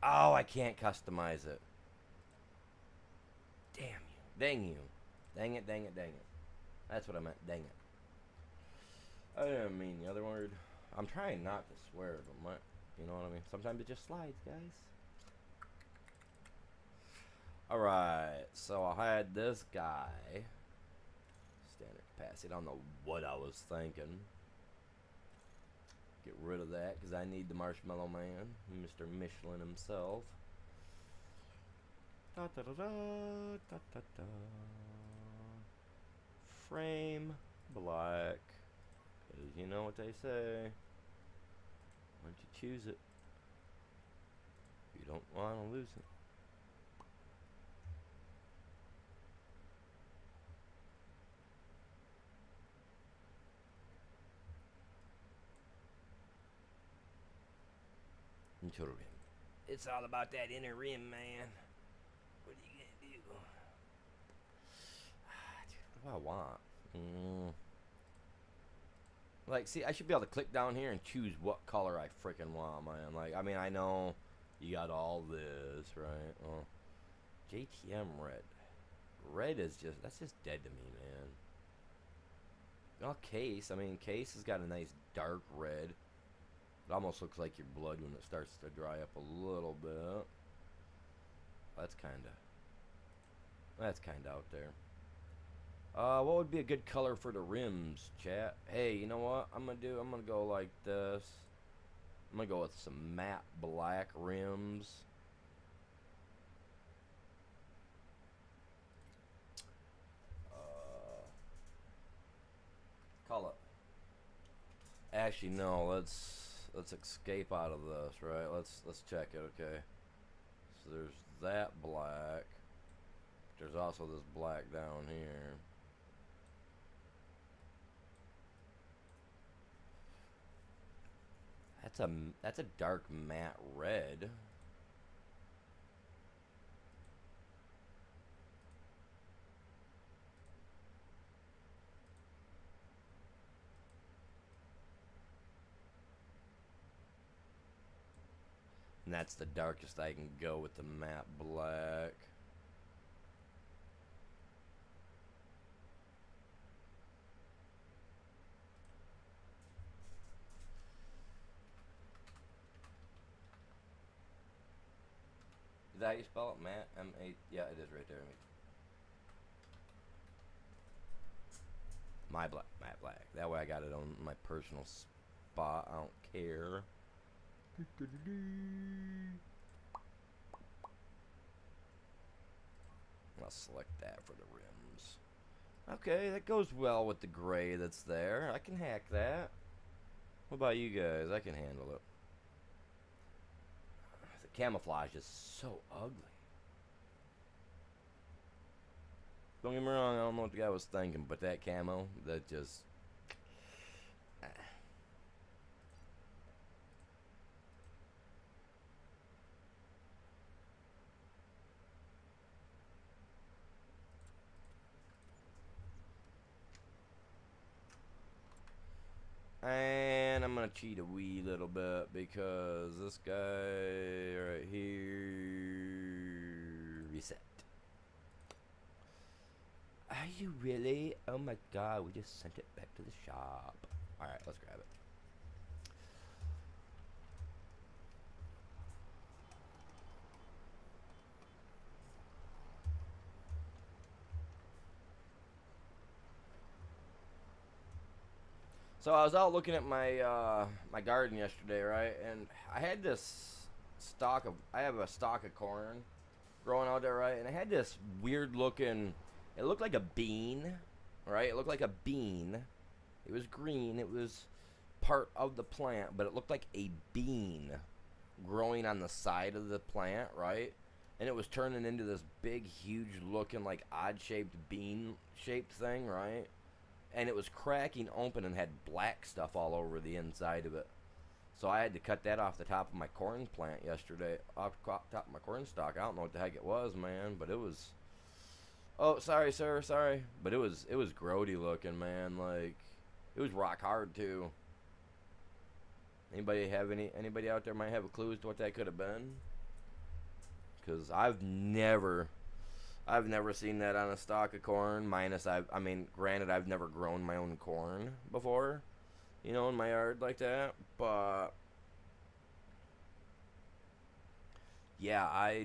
Oh, I can't customize it. Damn you. Dang you. Dang it, dang it, dang it. That's what I meant. Dang it. I didn't mean the other word. I'm trying not to swear, but you know what I mean? Sometimes it just slides, guys. Alright, so I had this guy. Standard capacity. I don't know what I was thinking. Get rid of that because I need the Marshmallow Man, Mr. Michelin himself. Da da da da da da da. Frame black. Because you know what they say. Once you choose it, you don't want to lose it. Into the rim. It's all about that inner rim, man. What are you gonna do? Dude, what do I want? Like, see, I should be able to click down here and choose what color I freaking want, man. Like, I mean, I know you got all this, right? Oh, JTM red. Red is just, that's just dead to me, man. Well, Case, I mean, Case has got a nice dark red. It almost looks like your blood when it starts to dry up a little bit. That's kind of out there. What would be a good color for the rims, chat? Hey, you know what I'm gonna go like this. I'm gonna go with some matte black rims. Call it. Actually, no. Let's escape out of this, right? Let's check it, okay? So there's that black. There's also this black down here. That's a dark matte red. And that's the darkest I can go with the matte black. Is that how you spell it? Matte? M-A... Yeah, it is right there. My black. Matte black. That way I got it on my personal spot. I don't care. I'll select that for the rims. Okay, that goes well with the gray that's there. I can hack that. What about you guys? I can handle it. The camouflage is so ugly. Don't get me wrong, I don't know what the guy was thinking, but that camo, that just... And I'm gonna cheat a wee little bit because this guy right here, reset. Are you really? Oh my god, we just sent it back to the shop. Alright, let's grab it. So I was out looking at my my garden yesterday, right? And I had this I have a stalk of corn growing out there, right? And I had this weird looking, it looked like a bean, right? It looked like a bean. It was green. It was part of the plant, but it looked like a bean growing on the side of the plant, right? And it was turning into this big, huge looking, like odd-shaped bean-shaped thing, right? And it was cracking open and had black stuff all over the inside of it. So I had to cut that off the top of my corn plant yesterday, off the top of my corn stalk. I don't know what the heck it was, man, but it was... Oh, sorry, sir, sorry. But it was grody looking, man. Like, it was rock hard, too. Anybody out there might have a clue as to what that could have been? Because I've never seen that on a stalk of corn. I mean, granted, I've never grown my own corn before, you know, in my yard like that. But yeah, I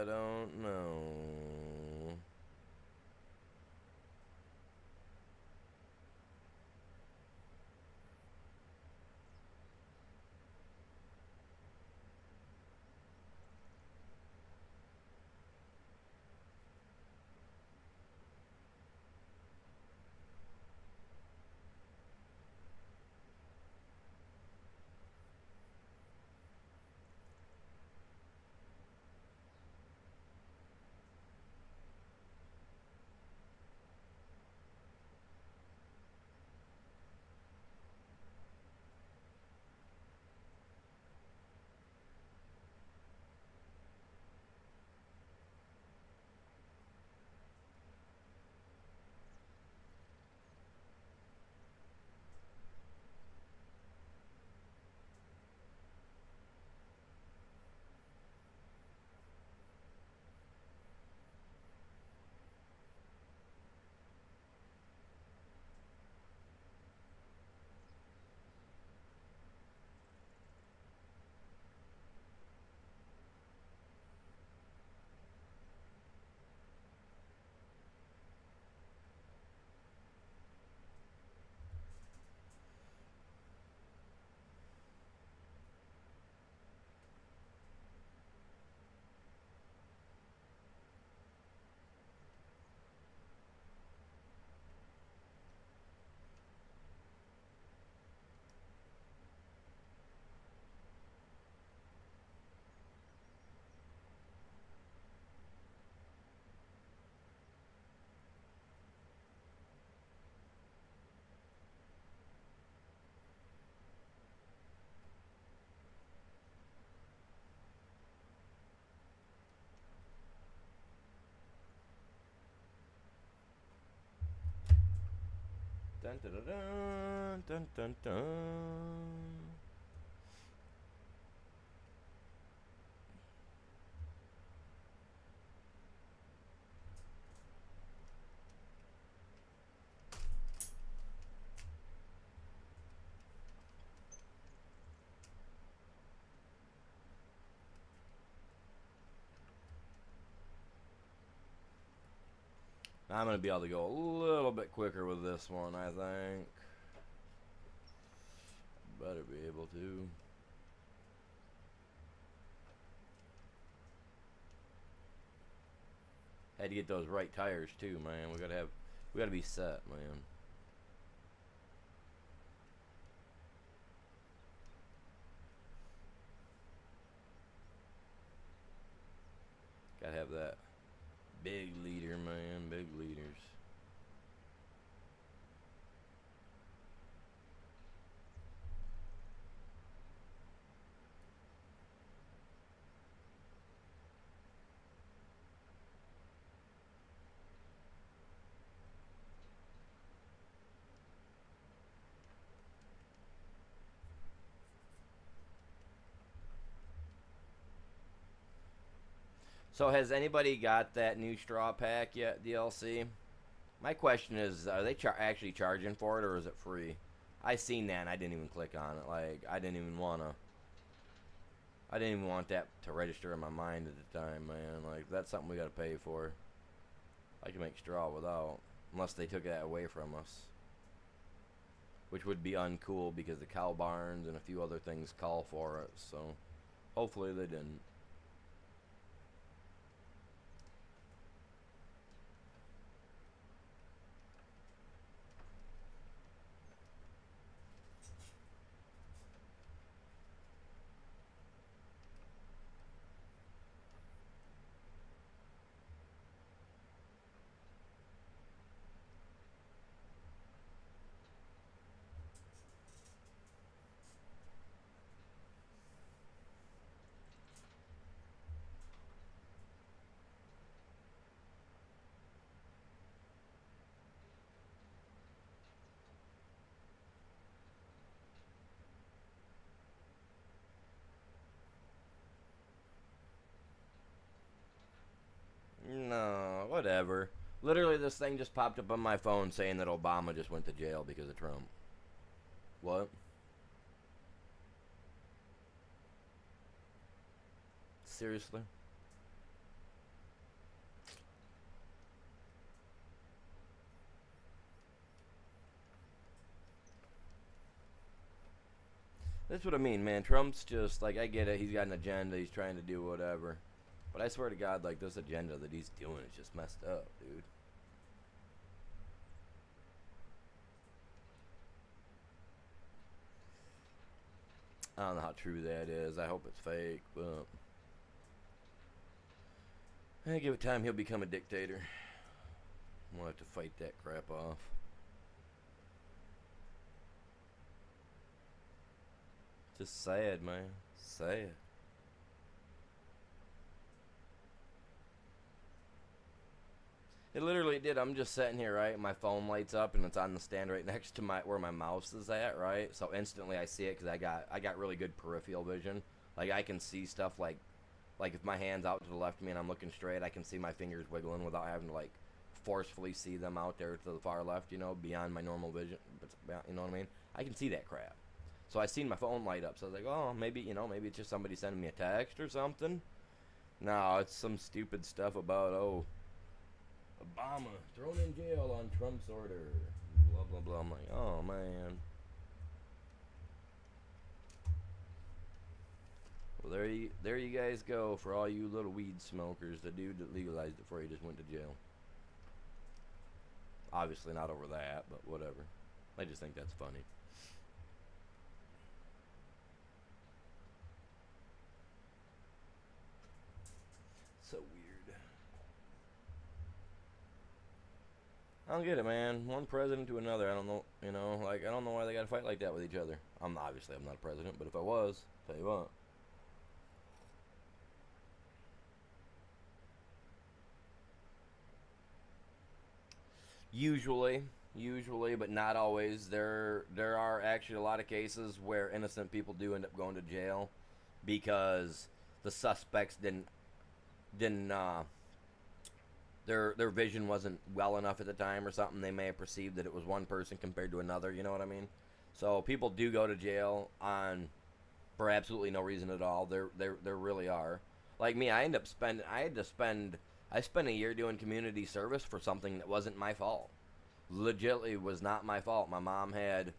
don't know. Dun dun dun dun dun dun dun. I'm gonna be able to go a little bit quicker with this one, I think. Better be able to. Had to get those right tires too, man. We gotta be set, man. Gotta have that big leader, man. Big leaders. So has anybody got that new straw pack yet, DLC? My question is, are they actually charging for it, or is it free? I seen that and I didn't even click on it. Like, I didn't even want that to register in my mind at the time, man. Like, that's something we gotta pay for. I can make straw without, unless they took that away from us. Which would be uncool because the cow barns and a few other things call for it, so hopefully they didn't. No, whatever. Literally, this thing just popped up on my phone saying that Obama just went to jail because of Trump. What? Seriously? That's what I mean, man. Trump's just, like, I get it. He's got an agenda. He's trying to do whatever. But I swear to God, like, this agenda that he's doing is just messed up, dude. I don't know how true that is. I hope it's fake, but I give it time, he'll become a dictator. We'll have to fight that crap off. Just sad, man. Sad. It literally did. I'm just sitting here, right? My phone lights up, and it's on the stand right next to my where my mouse is at, right? So instantly I see it because I got really good peripheral vision. Like I can see stuff like if my hand's out to the left of me and I'm looking straight, I can see my fingers wiggling without having to like forcefully see them out there to the far left, you know, beyond my normal vision. You know what I mean? I can see that crap. So I seen my phone light up, so I was like, oh, maybe, you know, maybe it's just somebody sending me a text or something. No, it's some stupid stuff about, oh, Obama thrown in jail on Trump's order. Blah, blah, blah. I'm like, oh, man. Well, there you guys go for all you little weed smokers. The dude that legalized it before he just went to jail. Obviously not over that, but whatever. I just think that's funny. So weird. I don't get it, man. One president to another. I don't know, you know, like I don't know why they got to fight like that with each other. I'm not a president, but if I was, tell you what. Usually, usually, but not always. There are actually a lot of cases where innocent people do end up going to jail because the suspects didn't their vision wasn't well enough at the time or something. They may have perceived that it was one person compared to another. You know what I mean? So people do go to jail on for absolutely no reason at all. There really are. Like me, I spent a year doing community service for something that wasn't my fault. Legitimately was not my fault. My mom had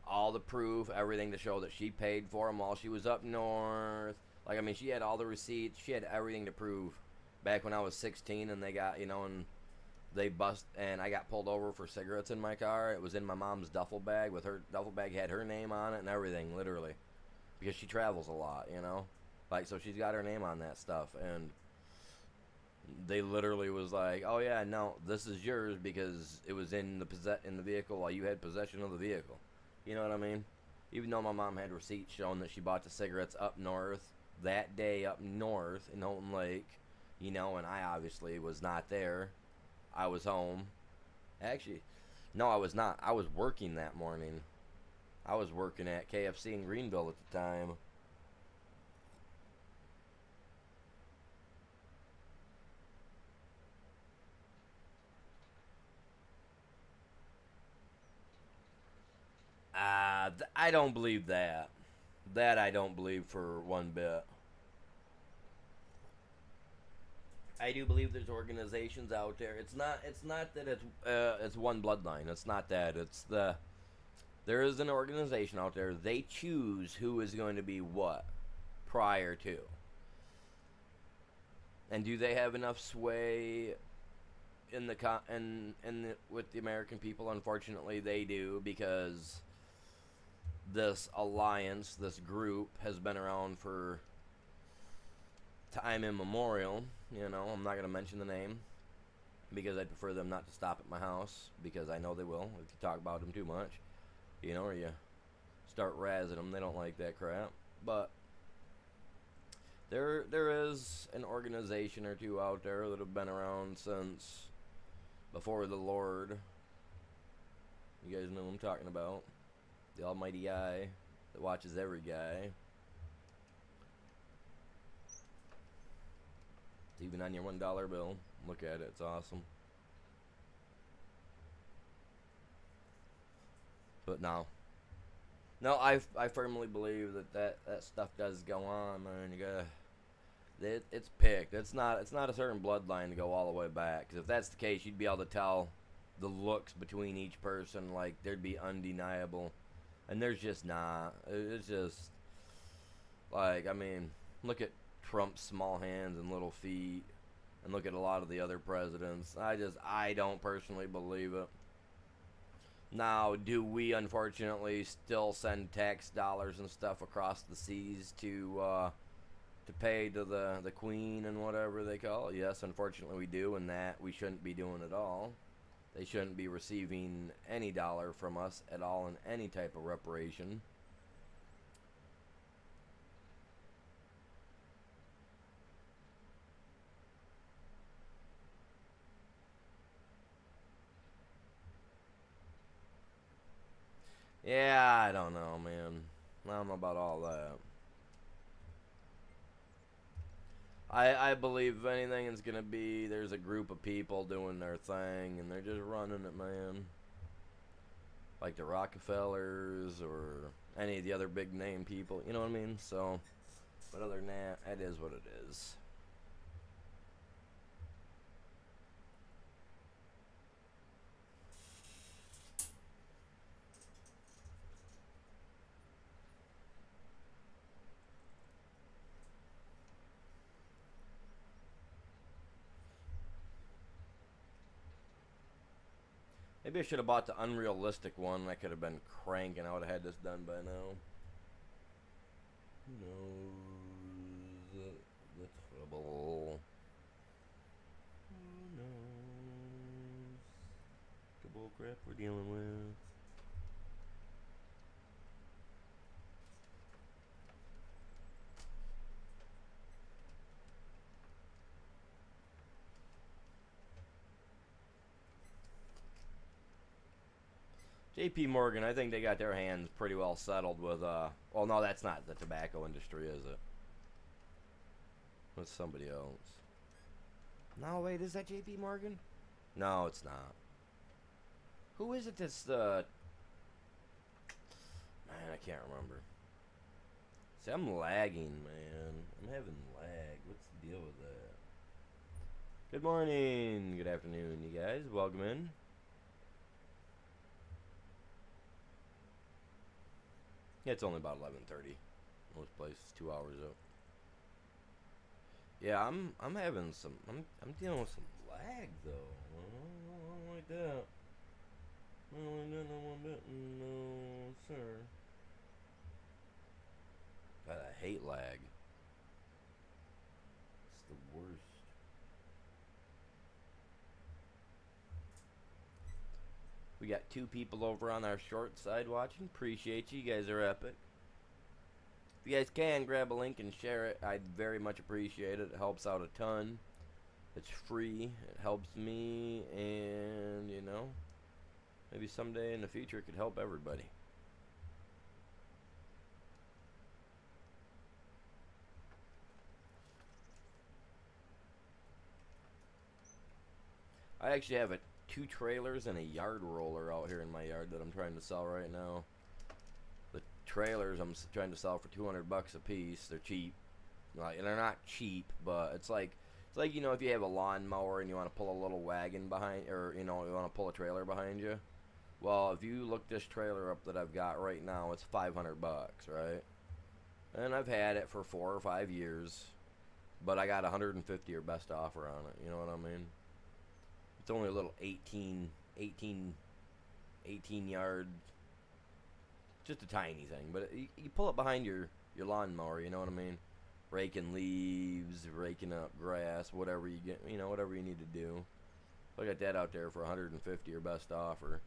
all the proof, everything to show that she paid for them while she was up north. Like, I mean, she had all the receipts. She had everything to prove. Back when I was 16 and they got, and they bust, and I got pulled over for cigarettes in my car. It was in my mom's duffel bag. With her duffel bag had her name on it and everything, literally, because she travels a lot. Like, so she's got her name on that stuff, and they literally was like, "Oh yeah, no, this is yours because it was in the vehicle while you had possession of the vehicle." You know what I mean? Even though my mom had receipts showing that she bought the cigarettes up north that day up north in Houghton Lake, and I obviously was not there. I was home. Actually, no, I was not. I was working that morning. I was working at KFC in Greenville at the time. I don't believe that. That I don't believe for one bit. I do believe there's organizations out there. It's not that it's one bloodline. It's not that. There is an organization out there. They choose who is going to be what prior to. And do they have enough sway in with the American people? Unfortunately, they do, because this alliance, this group, has been around for time immemorial. I'm not going to mention the name because I'd prefer them not to stop at my house, because I know they will if you talk about them too much, or you start razzing them. They don't like that crap. But there is an organization or two out there that have been around since before the Lord. You guys know who I'm talking about. The Almighty Eye that watches every guy. It's even on your $1 bill. Look at it. It's awesome. But no. No, I firmly believe that stuff does go on, man. You gotta... It's picked. It's not a certain bloodline to go all the way back. Because if that's the case, you'd be able to tell the looks between each person. Like, there'd be undeniable. And there's just not. It's just... Like, I mean, look at Trump's small hands and little feet, and look at a lot of the other presidents. I don't personally believe it. Now, do we unfortunately still send tax dollars and stuff across the seas to pay to the Queen and whatever they call it? Yes, unfortunately we do, and that we shouldn't be doing at all. They shouldn't be receiving any dollar from us at all in any type of reparation. Yeah, I don't know, man. I don't know about all that. I believe if anything it's gonna be, there's a group of people doing their thing and they're just running it, man. Like the Rockefellers or any of the other big name people, you know what I mean? So, but other than that, it is what it is. Maybe I should have bought the unrealistic one. I could have been cranking. I would have had this done by now. Who knows the trouble? Who knows the bull crap we're dealing with? JP Morgan, I think they got their hands pretty well settled with, well, no, that's not the tobacco industry, is it? That's somebody else. No, wait, is that JP Morgan? No, it's not. Who is it that's the... Man, I can't remember. See, I'm lagging, man. I'm having lag. What's the deal with that? Good morning. Good afternoon, you guys. Welcome in. Yeah, it's only about 11:30. Most places 2 hours up. Yeah, I'm having some I'm dealing with some lag though. I don't like that. I don't like that no one bit. No, sir. God, I hate lag. It's the worst. We got 2 people over on our short side watching. Appreciate you. You guys are epic. If you guys can, grab a link and share it. I'd very much appreciate it. It helps out a ton. It's free. It helps me. And, you know, maybe someday in the future it could help everybody. I actually have 2 trailers and a yard roller out here in my yard that I'm trying to sell right now. The trailers I'm trying to sell for $200 a piece. They're cheap. Like, they're not cheap, but it's like you know, if you have a lawnmower and you want to pull a little wagon behind, or you know, you want to pull a trailer behind you. Well, if you look this trailer up that I've got right now, it's $500, right? And I've had it for 4 or 5 years, but I got 150 or best offer on it. You know what I mean? It's only a little 18 yard, just a tiny thing, but you pull it behind your lawnmower, you know what I mean? Raking leaves, raking up grass, whatever you get, you know, whatever you need to do. So I got that out there for 150 or best offer.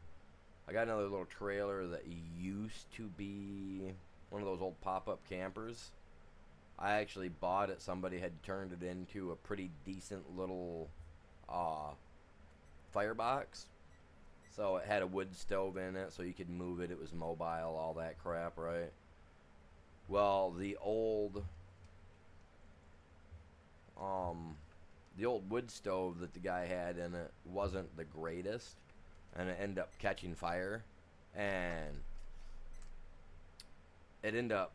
I got another little trailer that used to be one of those old pop-up campers. I actually bought it. Somebody had turned it into a pretty decent little firebox. So it had a wood stove in it, so you could move it. It was mobile, all that crap, right? Well, the old wood stove that the guy had in it wasn't the greatest, and it ended up catching fire, and it ended up,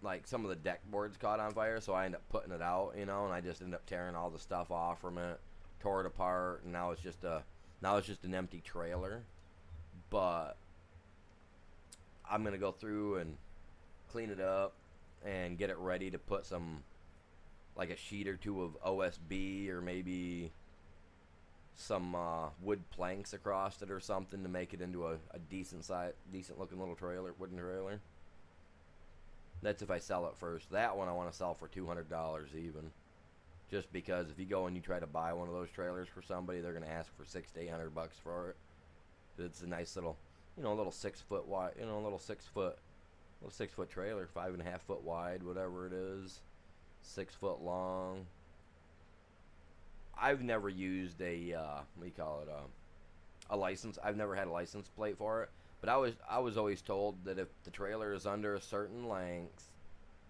like, some of the deck boards caught on fire, so I ended up putting it out, you know, and I just ended up tearing all the stuff off from it, tore it apart, and now it's just an empty trailer. But I'm gonna go through and clean it up and get it ready to put some, like, a sheet or 2 of OSB, or maybe some wood planks across it or something to make it into a decent looking little trailer, wooden trailer. That's if I sell it first. That one I want to sell for $200 even. Just because if you go and you try to buy one of those trailers for somebody, they're gonna ask for $600 to $800 for it. It's a nice little, you know, a little 6 foot wide, you know, a little 6 foot trailer, 5.5 foot wide, whatever it is, 6 foot long. I've never used a what do you call it, a license. I've never had a license plate for it, but I was always told that if the trailer is under a certain length,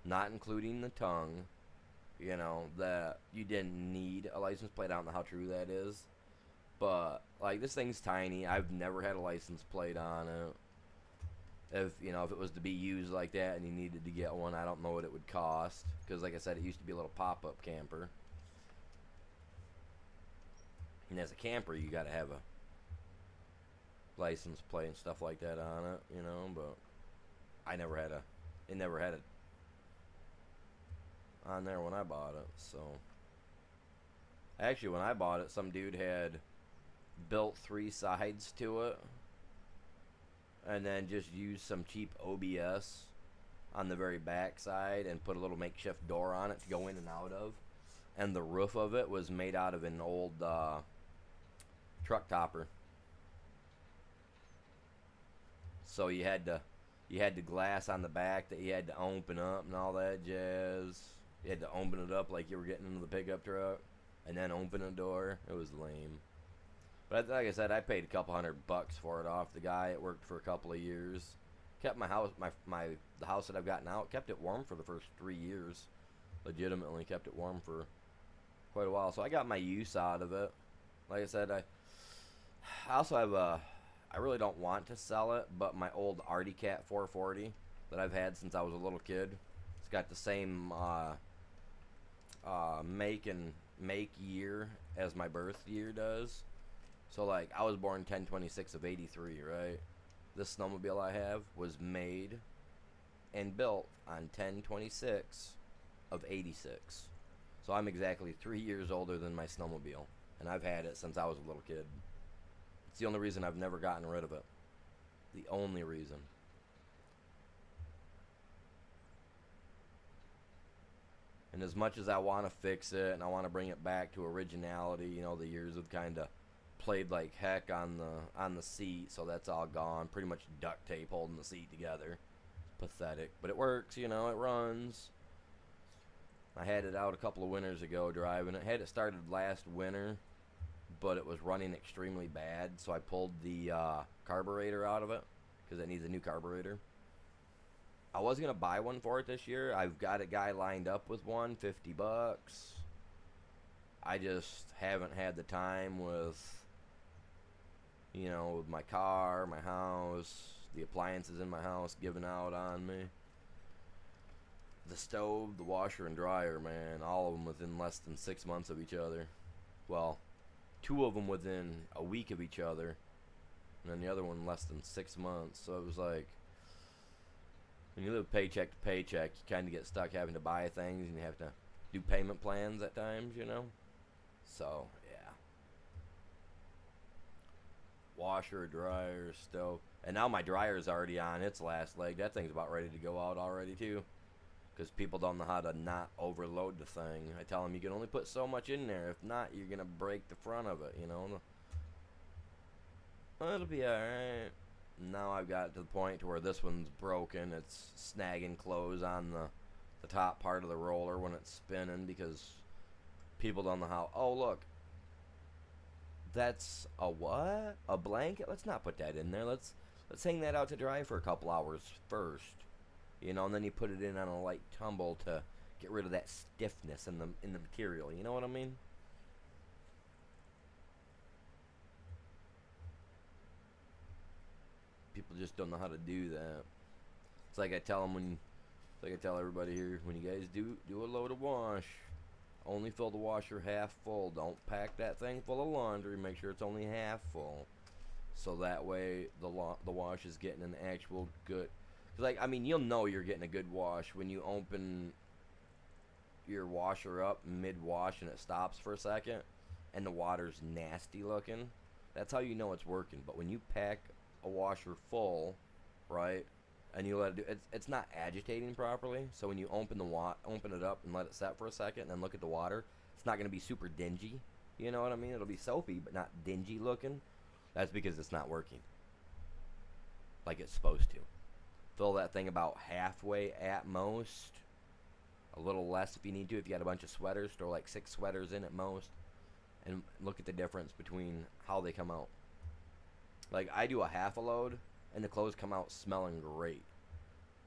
not including the tongue, you know, that you didn't need a license plate. I don't know how true that is, but, like, this thing's tiny. I've never had a license plate on it. If, you know, if it was to be used like that and you needed to get one, I don't know what it would cost, because, like I said, it used to be a little pop-up camper. And as a camper, you gotta have a license plate and stuff like that on it, you know, but it never had it on there when I bought it. So actually, when I bought it, some dude had built 3 sides to it and then just used some cheap OBS on the very back side and put a little makeshift door on it to go in and out of, and the roof of it was made out of an old truck topper. So you had the glass on the back that you had to open up and all that jazz. You had to open it up like you were getting into the pickup truck, and then open the door. It was lame. But like I said, I paid a couple $100 for it off the guy. It worked for a couple of years. Kept my house, the house that I've got now, kept it warm for the first 3 years. Legitimately kept it warm for quite a while. So I got my use out of it. Like I said, I also have a, I really don't want to sell it, but my old Artie Cat 440 that I've had since I was a little kid. It's got the same make year as my birth year does. So like I was born 10/26 of '83, right? This snowmobile I have was made and built on 10/26 of '86. So I'm exactly 3 years older than my snowmobile, and I've had it since I was a little kid. It's the only reason I've never gotten rid of it. The only reason. And as much as I want to fix it and I want to bring it back to originality, you know, the years have kind of played like heck on the seat, so that's all gone. Pretty much duct tape holding the seat together. It's pathetic, but it works, you know, it runs. I had it out a couple of winters ago driving it. Had it started last winter, but it was running extremely bad, so I pulled the carburetor out of it because it needs a new carburetor. I was gonna buy one for it this year. I've got a guy lined up with one, $50. I just haven't had the time with, you know, with my car, my house, the appliances in my house giving out on me. The stove, the washer and dryer, man, all of them within less than 6 months of each other. Well, 2 of them within a week of each other, and then the other one less than 6 months. So it was like, when you live paycheck to paycheck, you kind of get stuck having to buy things, and you have to do payment plans at times, you know? So, yeah. Washer, dryer, stove. And now my dryer's already on its last leg. That thing's about ready to go out already, too. Because people don't know how to not overload the thing. I tell them you can only put so much in there. If not, you're going to break the front of it, you know? Well, it'll be alright. Now I've got to the point to where this one's broken. It's snagging clothes on the top part of the roller when it's spinning because people don't know how. Oh, look. That's a what? A blanket? Let's not put that in there. Let's hang that out to dry for a couple hours first. You know, and then you put it in on a light tumble to get rid of that stiffness in the material. You know what I mean? People just don't know how to do that. It's like I tell them it's like I tell everybody here, when you guys do a load of wash, only fill the washer half full. Don't pack that thing full of laundry. Make sure it's only half full, so that way the wash is getting an actual good. Cause like, I mean, you'll know you're getting a good wash when you open your washer up mid-wash and it stops for a second, and the water's nasty looking. That's how you know it's working. But when you pack a washer full, right, and you let it do, it's not agitating properly. So when you open it up and let it set for a second, and then look at the water, it's not gonna be super dingy. You know what I mean? It'll be soapy, but not dingy looking. That's because it's not working like it's supposed to. Fill that thing about halfway at most. A little less if you need to. If you got a bunch of sweaters, throw like 6 sweaters in at most. And look at the difference between how they come out. Like, I do a half a load, and the clothes come out smelling great.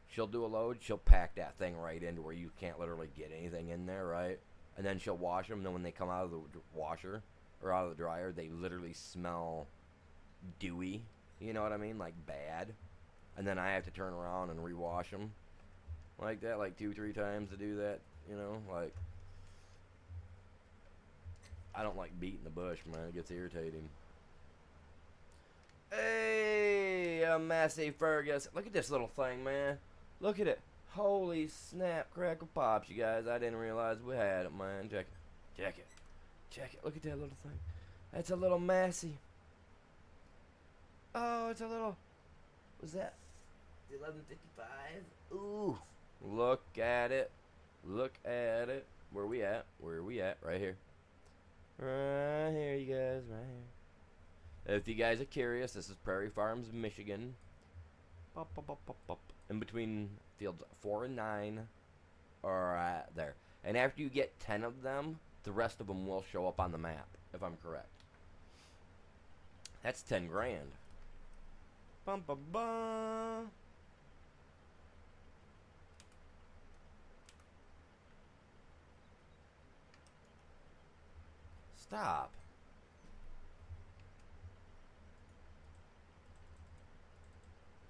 She'll do a load, she'll pack that thing right into where you can't literally get anything in there, right? And then she'll wash them, and then when they come out of the washer, or out of the dryer, they literally smell dewy. You know what I mean? Like, bad. And then I have to turn around and rewash them like that, like 2-3 times to do that, you know? Like, I don't like beating the bush, man. It gets irritating. Hey, a Massey Fergus. Look at this little thing, man. Look at it. Holy snap, crackle pops, you guys. I didn't realize we had it, man. Check it. Check it. Check it. Look at that little thing. That's a little Massey. Oh, it's a little... What's that? 1155. Ooh. Look at it. Look at it. Where we at? Where we at? Right here. Right here, you guys. Right here. If you guys are curious, this is Prairie Farms, Michigan. Pop, pop, pop, pop, pop. In between fields 4 and 9 are there. And after you get 10 of them, the rest of them will show up on the map, if I'm correct. That's 10 grand. Bum bum bum. Stop.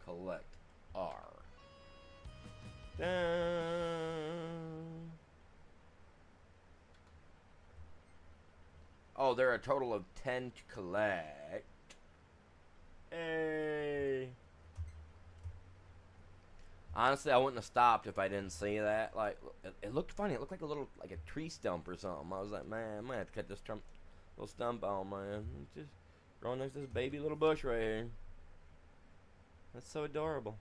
Collect R. Dun. Oh, there are a total of 10 to collect. Hey. Honestly, I wouldn't have stopped if I didn't see that. Like, it looked funny. It looked like a tree stump or something. I was like, man, I might have to cut this little stump out, man. It's just growing next to this baby little bush right here. That's so adorable.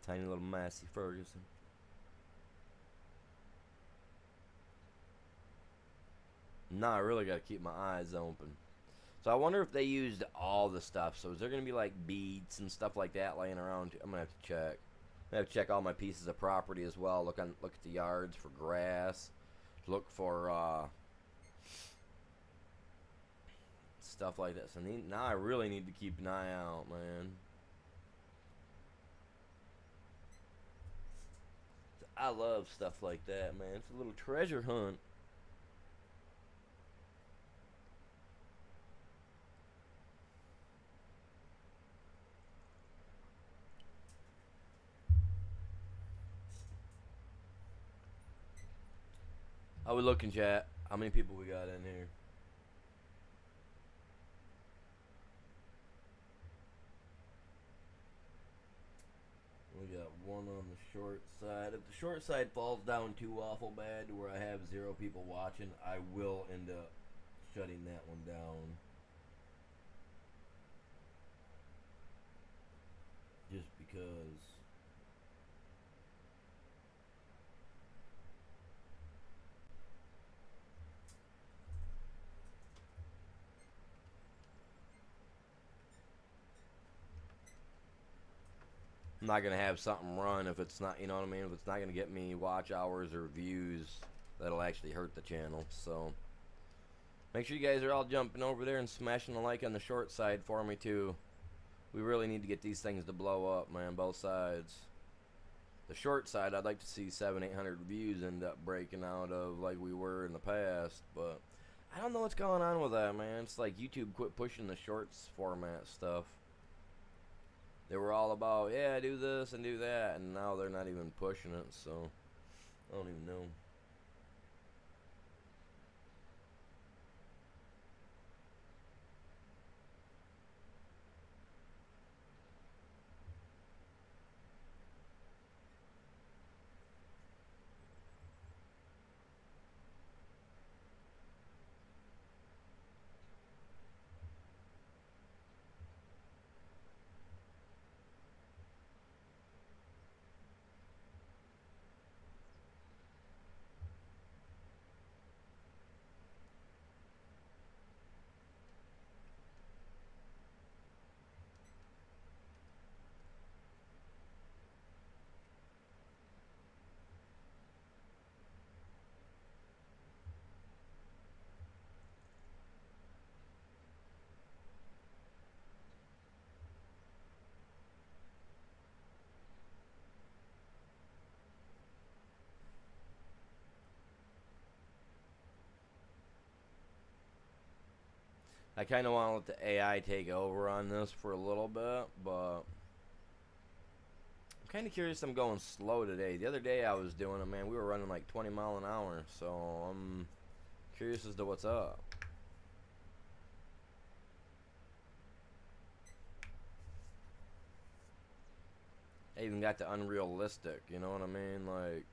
Tiny little Massey Ferguson. Now I really got to keep my eyes open. So I wonder if they used all the stuff. So is there going to be like beads and stuff like that laying around? I'm going to have to check. I have to check all my pieces of property as well. Look at the yards for grass. Look for stuff like this. And now I really need to keep an eye out, man. I love stuff like that, man. It's a little treasure hunt. How we looking, chat? How many people we got in here? We got one on the short side. If the short side falls down too awful bad to where I have 0 people watching, I will end up shutting that one down. Just because. I'm not gonna have something run if it's not, you know what I mean? If it's not gonna get me watch hours or views, that'll actually hurt the channel. So make sure you guys are all jumping over there and smashing the like on the short side for me too. We really need to get these things to blow up, man. Both sides. The short side, I'd like to see 700-800 views end up breaking out of like we were in the past, but I don't know what's going on with that, man. It's like YouTube quit pushing the shorts format stuff. They were all about, yeah, do this and do that, and now they're not even pushing it, so I don't even know. I kind of want to let the AI take over on this for a little bit, but I'm kind of curious. I'm going slow today. The other day I was doing it, man. We were running like 20 mile an hour, so I'm curious as to what's up. I even got the unrealistic, you know what I mean? Like,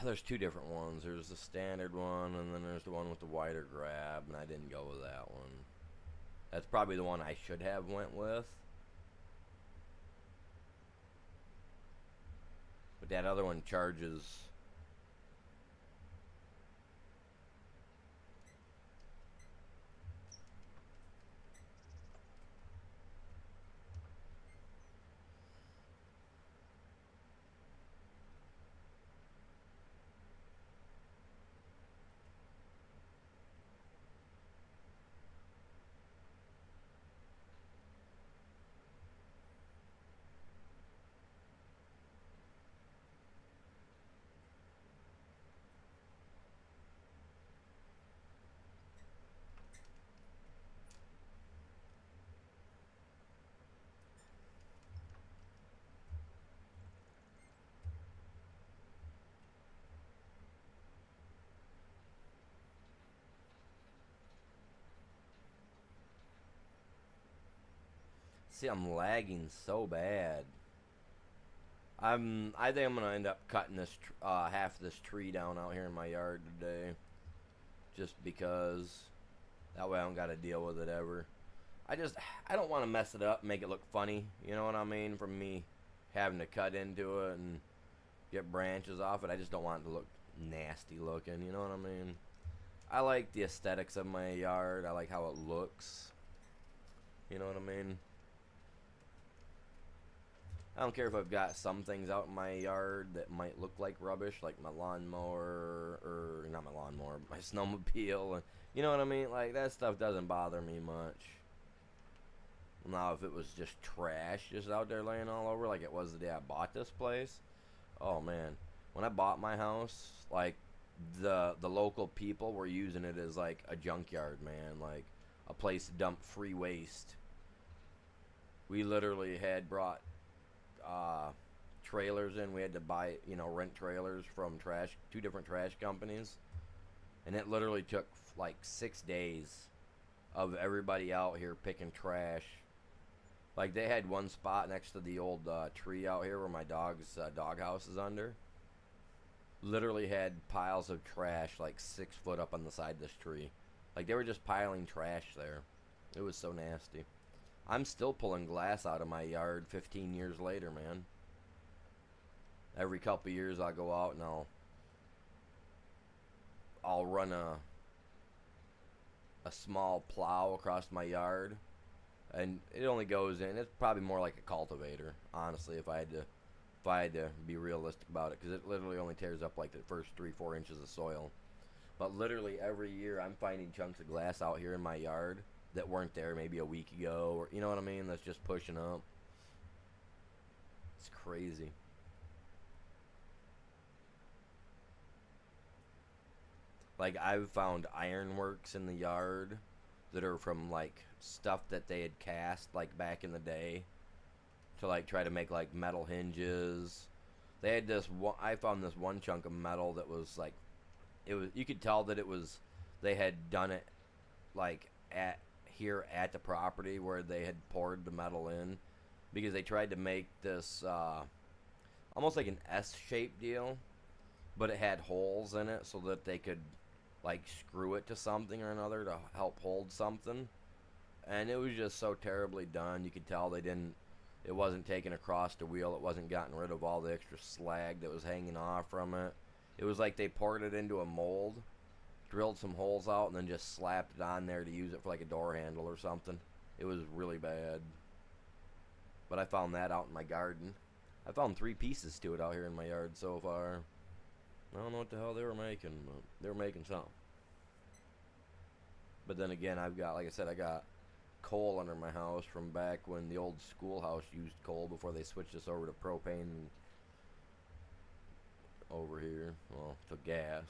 there's 2 different ones. There's the standard one, and then there's the one with the wider grab, and I didn't go with that one. That's probably the one I should have went with. But that other one charges. See, I'm lagging so bad. I think I'm gonna end up cutting this half of this tree down out here in my yard today, just because that way I don't got to deal with it ever. I don't want to mess it up, and make it look funny. You know what I mean? From me having to cut into it and get branches off it, I just don't want it to look nasty looking. You know what I mean? I like the aesthetics of my yard. I like how it looks. You know what I mean? I don't care if I've got some things out in my yard that might look like rubbish, like my lawnmower, or not my lawnmower, but my snowmobile. And you know what I mean? Like, that stuff doesn't bother me much. Now, if it was just trash just out there laying all over, like it was the day I bought this place, oh man. When I bought my house, like, the local people were using it as like a junkyard, man, like a place to dump free waste. We literally had brought trailers in. We had to buy, rent trailers from two different trash companies, and it literally took like 6 days of everybody out here picking trash. Like, they had one spot next to the old tree out here where my dog's doghouse is under. Literally had piles of trash like 6 foot up on the side of this tree. Like, they were just piling trash there. It was so nasty. I'm still pulling glass out of my yard 15 years later, man. Every couple years I'll go out and I'll run a small plow across my yard, and it only goes in. It's probably more like a cultivator, honestly, if I had to be realistic about it, because it literally only tears up like the first 3-4 inches of soil. But literally every year I'm finding chunks of glass out here in my yard that weren't there maybe a week ago, or you know what I mean, that's just pushing up. It's crazy. Like, I've found ironworks in the yard that are from like stuff that they had cast like back in the day to like try to make like metal hinges. They had I found this one chunk of metal that was like, you could tell that they had done it like at the property where they had poured the metal in, because they tried to make this almost like an S-shaped deal, but it had holes in it so that they could like screw it to something or another to help hold something. And it was just so terribly done. You could tell it wasn't taken across the wheel. It wasn't gotten rid of all the extra slag that was hanging off from it. It was like they poured it into a mold, drilled some holes out, and then just slapped it on there to use it for like a door handle or something. It was really bad. But I found that out in my garden. I found 3 pieces to it out here in my yard so far. I don't know what the hell they were making, but they were making something. But then again, I got coal under my house from back when the old schoolhouse used coal before they switched us over to propane over here. Well, to gas.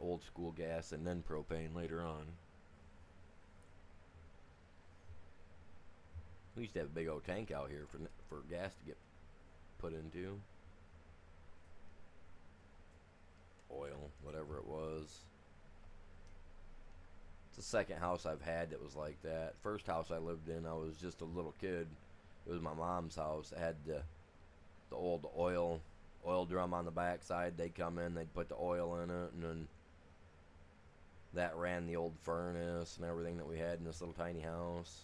Old school gas and then propane later on. We used to have a big old tank out here for gas to get put into. Oil, whatever it was. It's the second house I've had that was like that. First house I lived in, I was just a little kid. It was my mom's house. It had the old oil drum on the backside. They'd come in, they'd put the oil in it, and then that ran the old furnace and everything that we had in this little tiny house.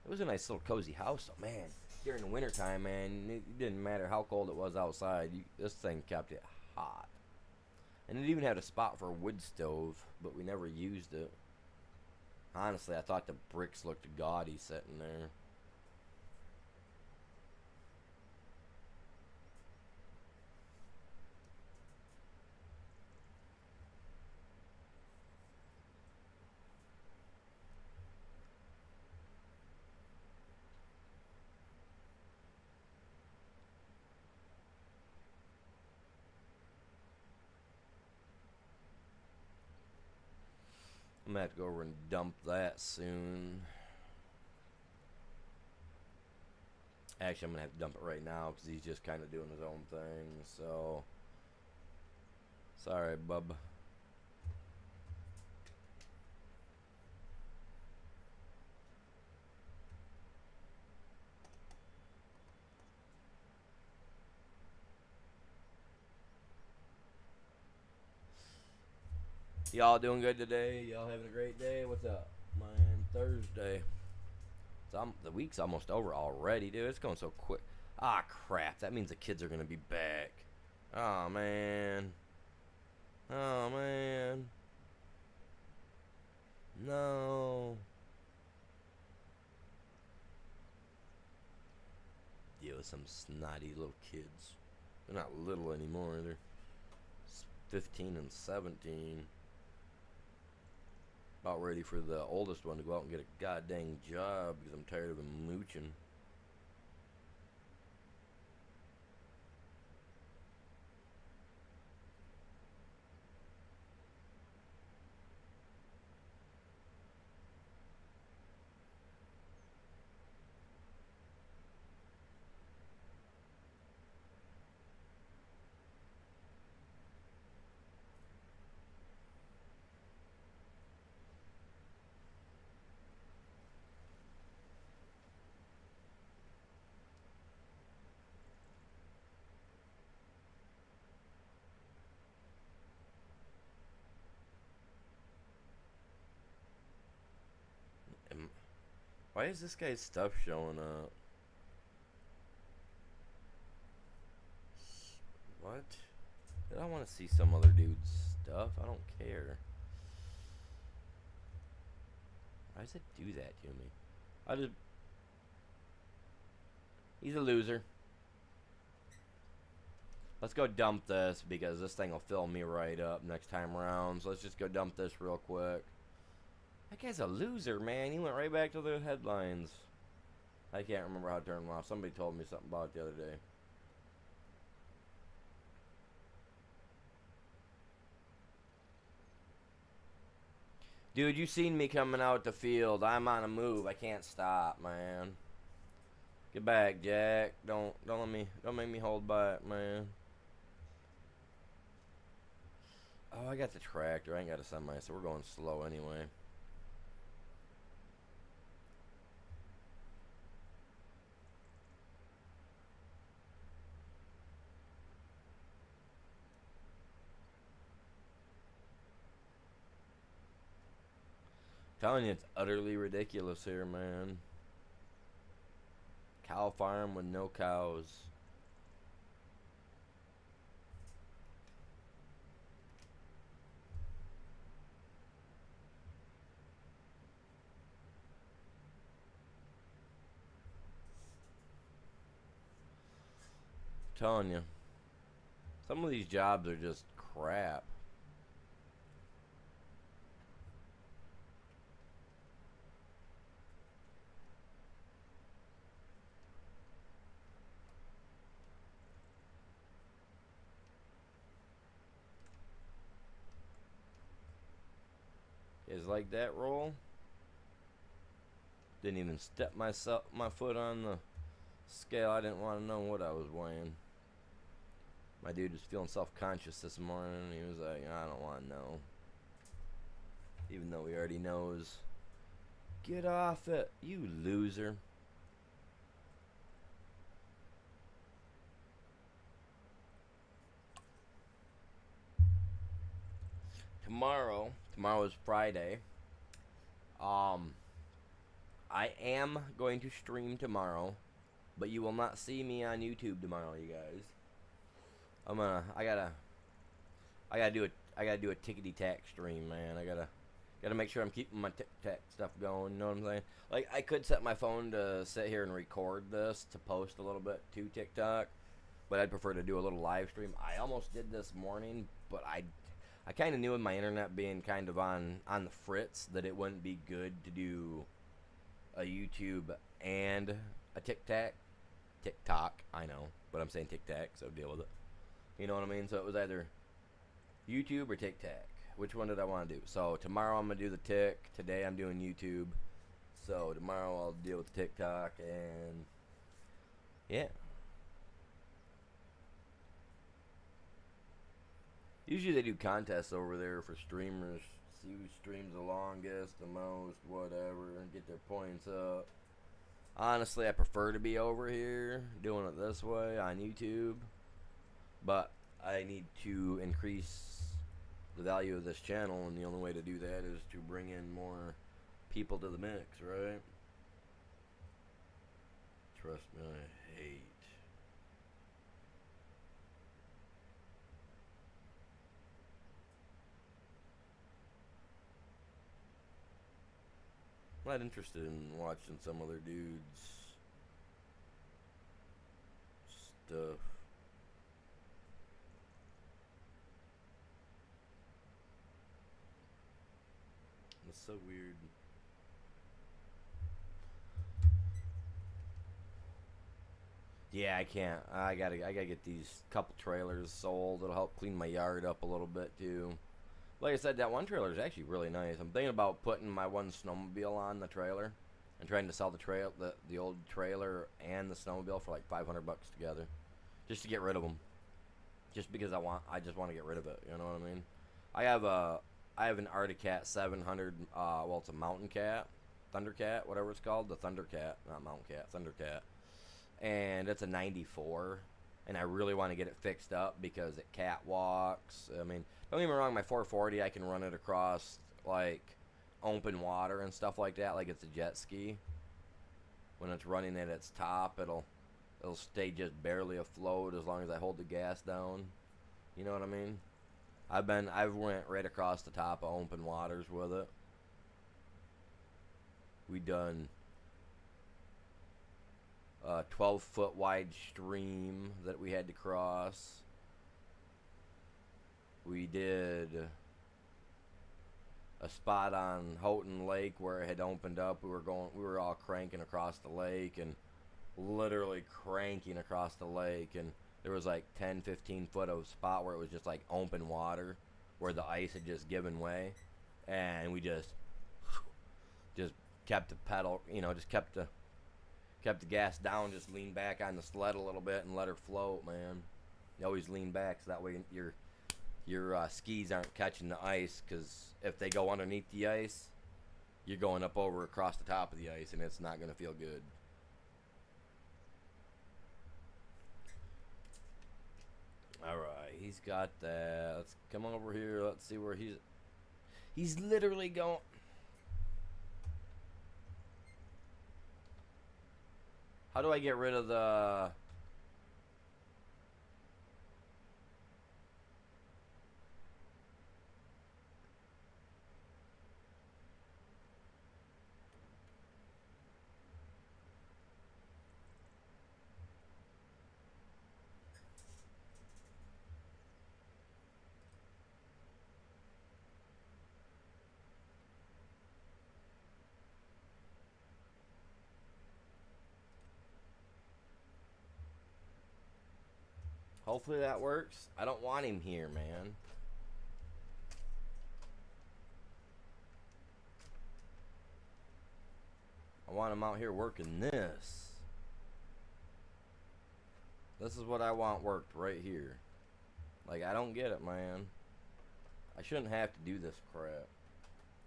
It was a nice little cozy house, though, man. During the wintertime, man, it didn't matter how cold it was outside. This thing kept it hot. And it even had a spot for a wood stove, but we never used it. Honestly, I thought the bricks looked gaudy sitting there. I'm gonna have to go over and dump that soon. Actually, I'm gonna have to dump it right now because he's just kind of doing his own thing. So, sorry, bub. Y'all doing good today? Y'all having a great day? What's up? Man, Thursday. The week's almost over already, dude. It's going so quick. Ah, crap. That means the kids are going to be back. Oh, man. Oh, man. No. Deal with some snotty little kids. They're not little anymore. They're 15 and 17. About ready for the oldest one to go out and get a goddamn job because I'm tired of him mooching. Why is this guy's stuff showing up? What? I don't want to see some other dude's stuff. I don't care. Why does it do that to me? He's a loser. Let's go dump this because this thing will fill me right up next time around. So let's just go dump this real quick. That guy's a loser, man. He went right back to the headlines. I can't remember how to turn them off. Somebody told me something about it the other day. Dude, you seen me coming out the field. I'm on a move. I can't stop, man. Get back, Jack. Don't make me hold back, man. Oh, I got the tractor. I ain't got a semi, so we're going slow anyway. Telling you, it's utterly ridiculous here, man. Cow farm with no cows. Telling you, some of these jobs are just crap. Is like that roll? Didn't even step my foot on the scale. I didn't want to know what I was weighing. My dude was feeling self-conscious this morning. He was like, I don't want to know. Even though he already knows. Get off it, you loser. Tomorrow is Friday. I am going to stream tomorrow, but you will not see me on YouTube tomorrow, you guys. I gotta do a tickety tack stream, man. I gotta make sure I'm keeping my tic tac stuff going. You know what I'm saying? Like, I could set my phone to sit here and record this to post a little bit to TikTok, but I'd prefer to do a little live stream. I almost did this morning, but I kind of knew with my internet being kind of on the fritz that it wouldn't be good to do a YouTube and a TikTok, I know, but I'm saying TikTok, so deal with it. You know what I mean? So it was either YouTube or TikTok. Which one did I want to do? So tomorrow I'm going to do the Tik. Today I'm doing YouTube. So tomorrow I'll deal with the TikTok and yeah. Usually they do contests over there for streamers. See who streams the longest, the most, whatever, and get their points up. Honestly, I prefer to be over here doing it this way on YouTube. But I need to increase the value of this channel, and the only way to do that is to bring in more people to the mix, right? Trust me, I hate. I'm not interested in watching some other dudes' stuff. It's so weird. Yeah, I can't. I gotta get these couple trailers sold. It'll help clean my yard up a little bit too. Like I said, that one trailer is actually really nice. I'm thinking about putting my one snowmobile on the trailer and trying to sell the old trailer and the snowmobile for like 500 bucks together, just to get rid of them. Just because I just want to get rid of it. You know what I mean? I have an Arctic Cat 700. Well, it's a Mountain Cat, Thundercat, whatever it's called, the Thundercat, not Mountain Cat, Thundercat, and it's a '94. And I really want to get it fixed up because it catwalks. I mean, don't get me wrong, my 440, I can run it across like open water and stuff like that, like it's a jet ski. When it's running at its top, it'll stay just barely afloat as long as I hold the gas down. You know what I mean? I've went right across the top of open waters with it. We done a 12-foot wide stream that we had to cross. We did a spot on Houghton Lake where it had opened up. We were all cranking across the lake and literally cranking across the lake, and there was like 10-15 foot of spot where it was just like open water where the ice had just given way, and we just kept the pedal, just kept the gas down, just lean back on the sled a little bit and let her float, man. You always lean back so that way your skis aren't catching the ice, because if they go underneath the ice, you're going up over across the top of the ice, and it's not going to feel good. Alright, he's got that. Let's come over here. Let's see where he's literally going. How do I get rid of the... Hopefully that works. I don't want him here, man. I want him out here working this. This is what I want worked right here. Like, I don't get it, man. I shouldn't have to do this crap.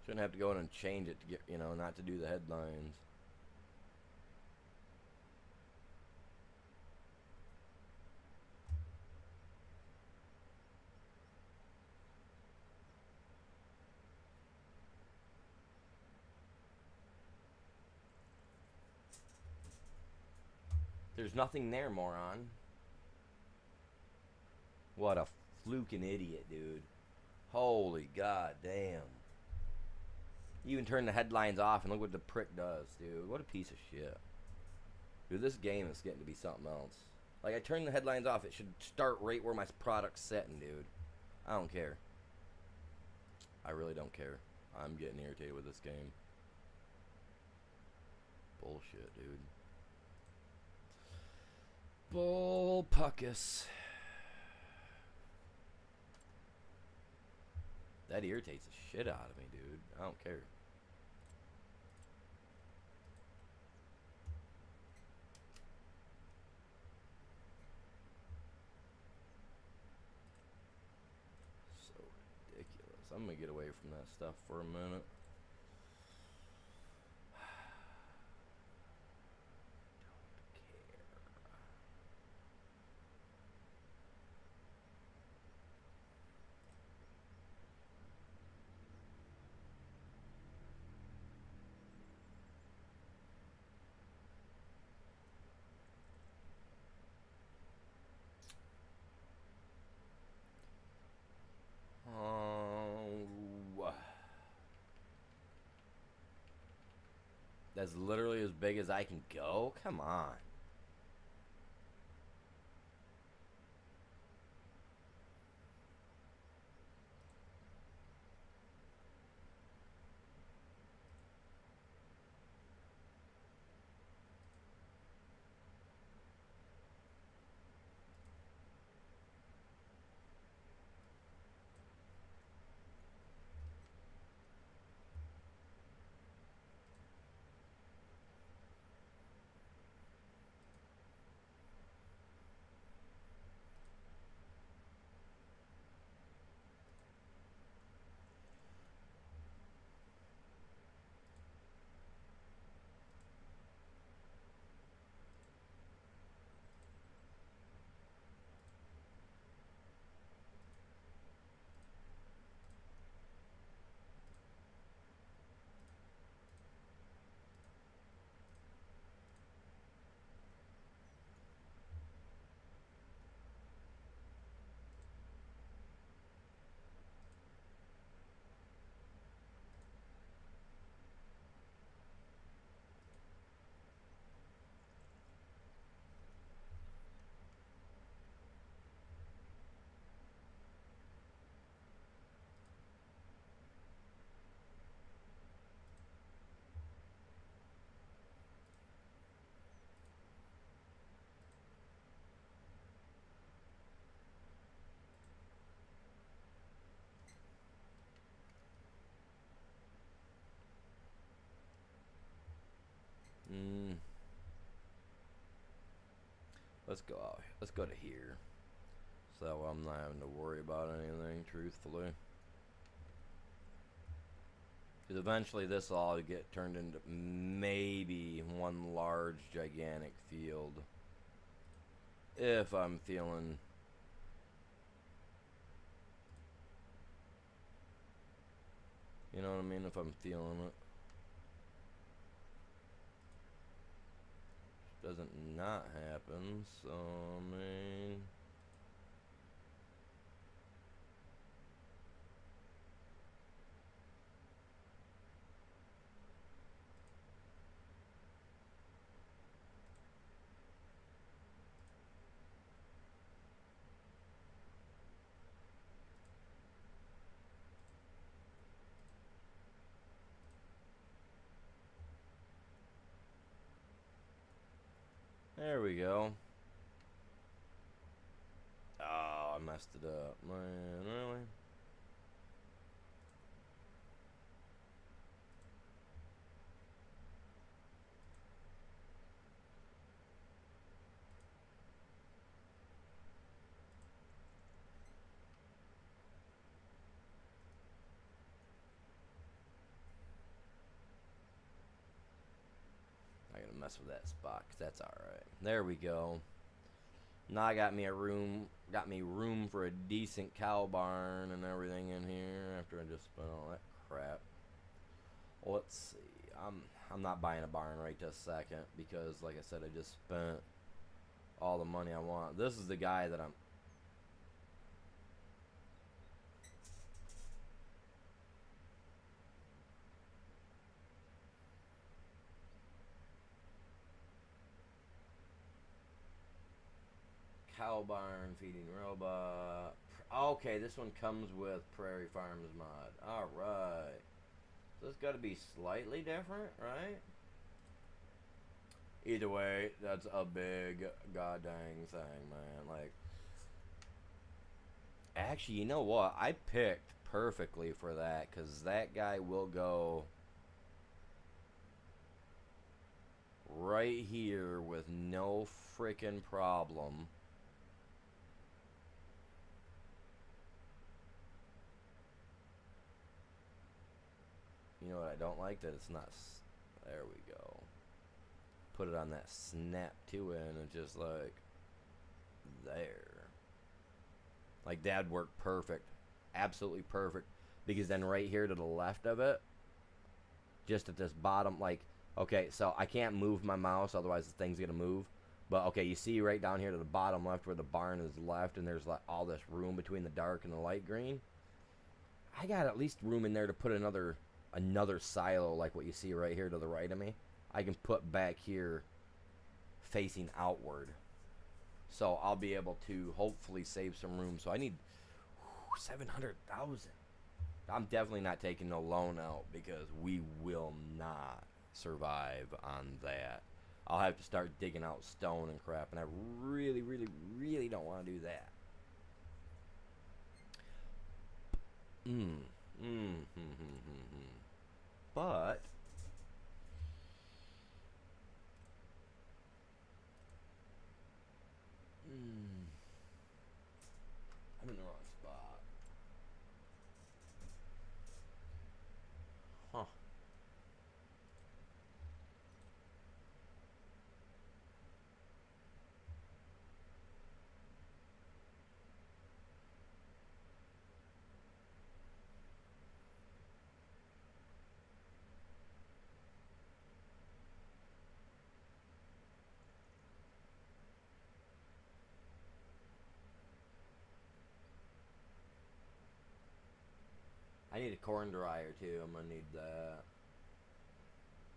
Shouldn't have to go in and change it to get, not to do the headlines. There's nothing there, moron. What a fluking idiot, dude. Holy god damn. You even turn the headlines off and look what the prick does, dude. What a piece of shit. Dude, this game is getting to be something else. Like, I turn the headlines off. It should start right where my product's setting, dude. I don't care. I really don't care. I'm getting irritated with this game. Bullshit, dude. Bullpuckus. That irritates the shit out of me, dude. I don't care. So ridiculous. I'm gonna get away from that stuff for a minute. That's literally as big as I can go? Come on. Mm, let's go out. Let's go to here. So I'm not having to worry about anything, truthfully. Because eventually this will all get turned into maybe one large, gigantic field. If I'm feeling... You know what I mean? If I'm feeling it. Doesn't not happen, so I mean... There we go. Oh, I messed it up. Man, really? I gotta mess with that spot, 'cause that's alright. There we go. Now I got me room for a decent cow barn and everything in here after I just spent all that crap. Well, let's see. I'm not buying a barn right this second because, like I said, I just spent all the money I want. This is the guy that I'm... Cow barn, feeding robot. Okay, this one comes with Prairie Farms mod. Alright. So it's got to be slightly different, right? Either way, that's a big goddamn thing, man. Like, actually, you know what? I picked perfectly for that, because that guy will go right here with no freaking problem. You know what I don't like? That it's not... There we go. Put it on that snap to it, and it's just like... There. Like, that'd work perfect. Absolutely perfect. Because then right here to the left of it, just at this bottom, like... Okay, so I can't move my mouse, otherwise the thing's gonna move. But, okay, you see right down here to the bottom left where the barn is left, and there's like all this room between the dark and the light green. I got at least room in there to put another silo like what you see right here to the right of me. I can put back here facing outward. So I'll be able to hopefully save some room. So I need 700,000. I'm definitely not taking no loan out because we will not survive on that. I'll have to start digging out stone and crap, and I really, really, really don't want to do that. But I'm in the wrong spot. Huh. I need a corn dryer too. I'm gonna need that.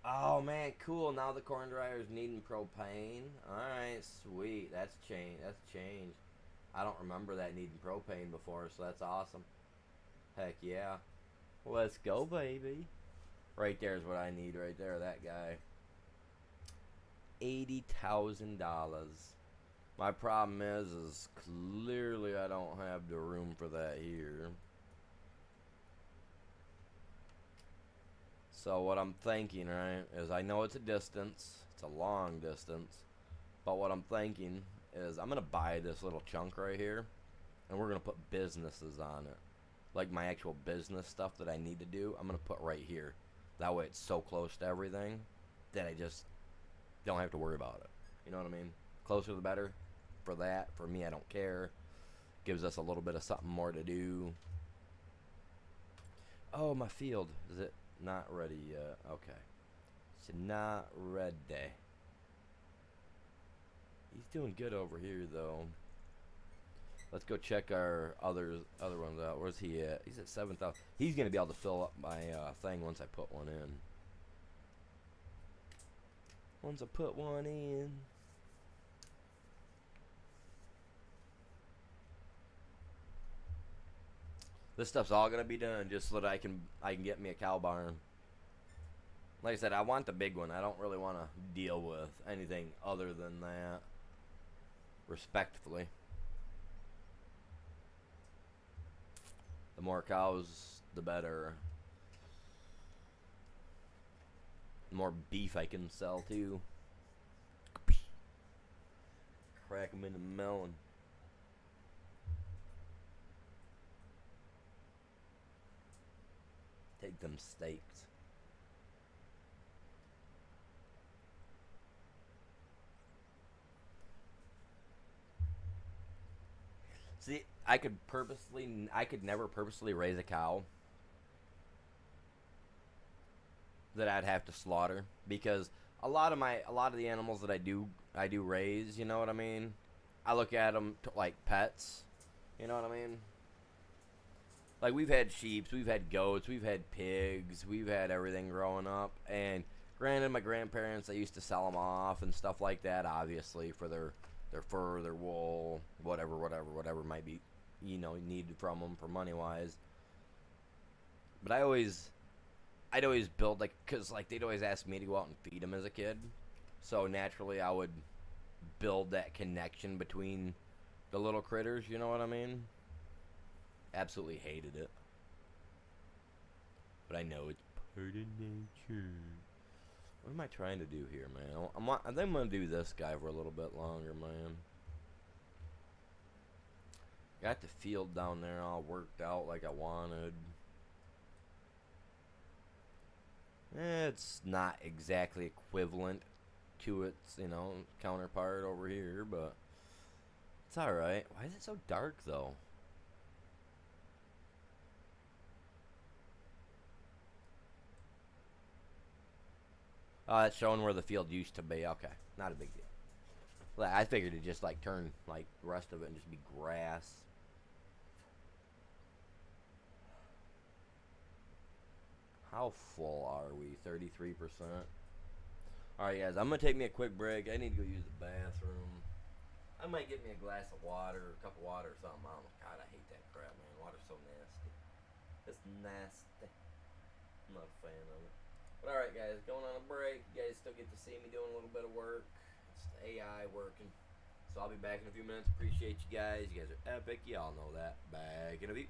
Oh man, cool. Now the corn dryer is needing propane. Alright, sweet. That's change. That's changed. I don't remember that needing propane before, so that's awesome. Heck yeah. Let's go, baby. Right there's what I need right there, that guy. $80,000. My problem is clearly I don't have the room for that here. So what I'm thinking, right, is I know it's a distance. It's a long distance. But what I'm thinking is I'm going to buy this little chunk right here, and we're going to put businesses on it. Like my actual business stuff that I need to do, I'm going to put right here. That way it's so close to everything that I just don't have to worry about it. You know what I mean? Closer the better. For that, for me, I don't care. Gives us a little bit of something more to do. Oh, my field. Is it not ready yet? Okay. It's not ready. He's doing good over here, though. Let's go check our other ones out. Where's he at? He's at 7,000. He's going to be able to fill up my thing once I put one in. Once I put one in. This stuff's all going to be done just so that I can get me a cow barn. Like I said, I want the big one. I don't really want to deal with anything other than that. Respectfully. The more cows, the better. The more beef I can sell, too. Crack them in the melon. Take them steaks. See, I could never purposely raise a cow that I'd have to slaughter because a lot of the animals that I do raise, you know what I mean? I look at them like pets, you know what I mean? Like we've had sheep, we've had goats, we've had pigs, we've had everything growing up, and granted, my grandparents, they used to sell them off and stuff like that, obviously for their fur, their wool, whatever might be, you know, needed from them for money wise. But I'd always build like, cause like they'd always ask me to go out and feed them as a kid, so naturally I would build that connection between the little critters. You know what I mean? Absolutely hated it, but I know it's part of nature. What am I trying to do here, man? I think I'm gonna do this guy for a little bit longer, man. Got the field down there all worked out like I wanted. It's not exactly equivalent to its, you know, counterpart over here, but it's alright. Why is it so dark, though? Oh, it's showing where the field used to be. Okay, not a big deal. Like, I figured it'd just, like, turn, like, the rest of it and just be grass. How full are we? 33%? Alright, guys, I'm gonna take me a quick break. I need to go use the bathroom. I might get me a glass of water, or a cup of water, or something. I don't know. God, I hate that crap, man. Water's so nasty. It's nasty. I'm not a fan of it. But alright, guys, going on a break. You guys still get to see me doing a little bit of work. It's the AI working. So I'll be back in a few minutes. Appreciate you guys. You guys are epic. Y'all know that. Back in a few.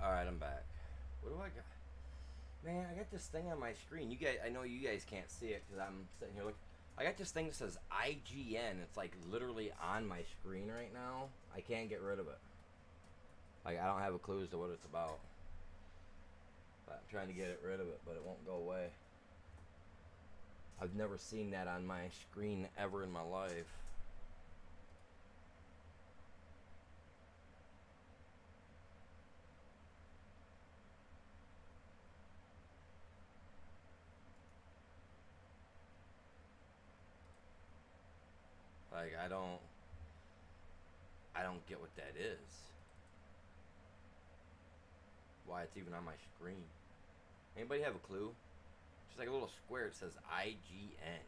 Alright, I'm back. What do I got? Man, I got this thing on my screen. You guys, I know you guys can't see it because I'm sitting here looking. I got this thing that says IGN. It's like literally on my screen right now. I can't get rid of it. Like, I don't have a clue as to what it's about. But I'm trying to get rid of it, but it won't go away. I've never seen that on my screen ever in my life. Like, I don't get what that is. Why it's even on my screen. Anybody have a clue? Just like a little square, it says IGN.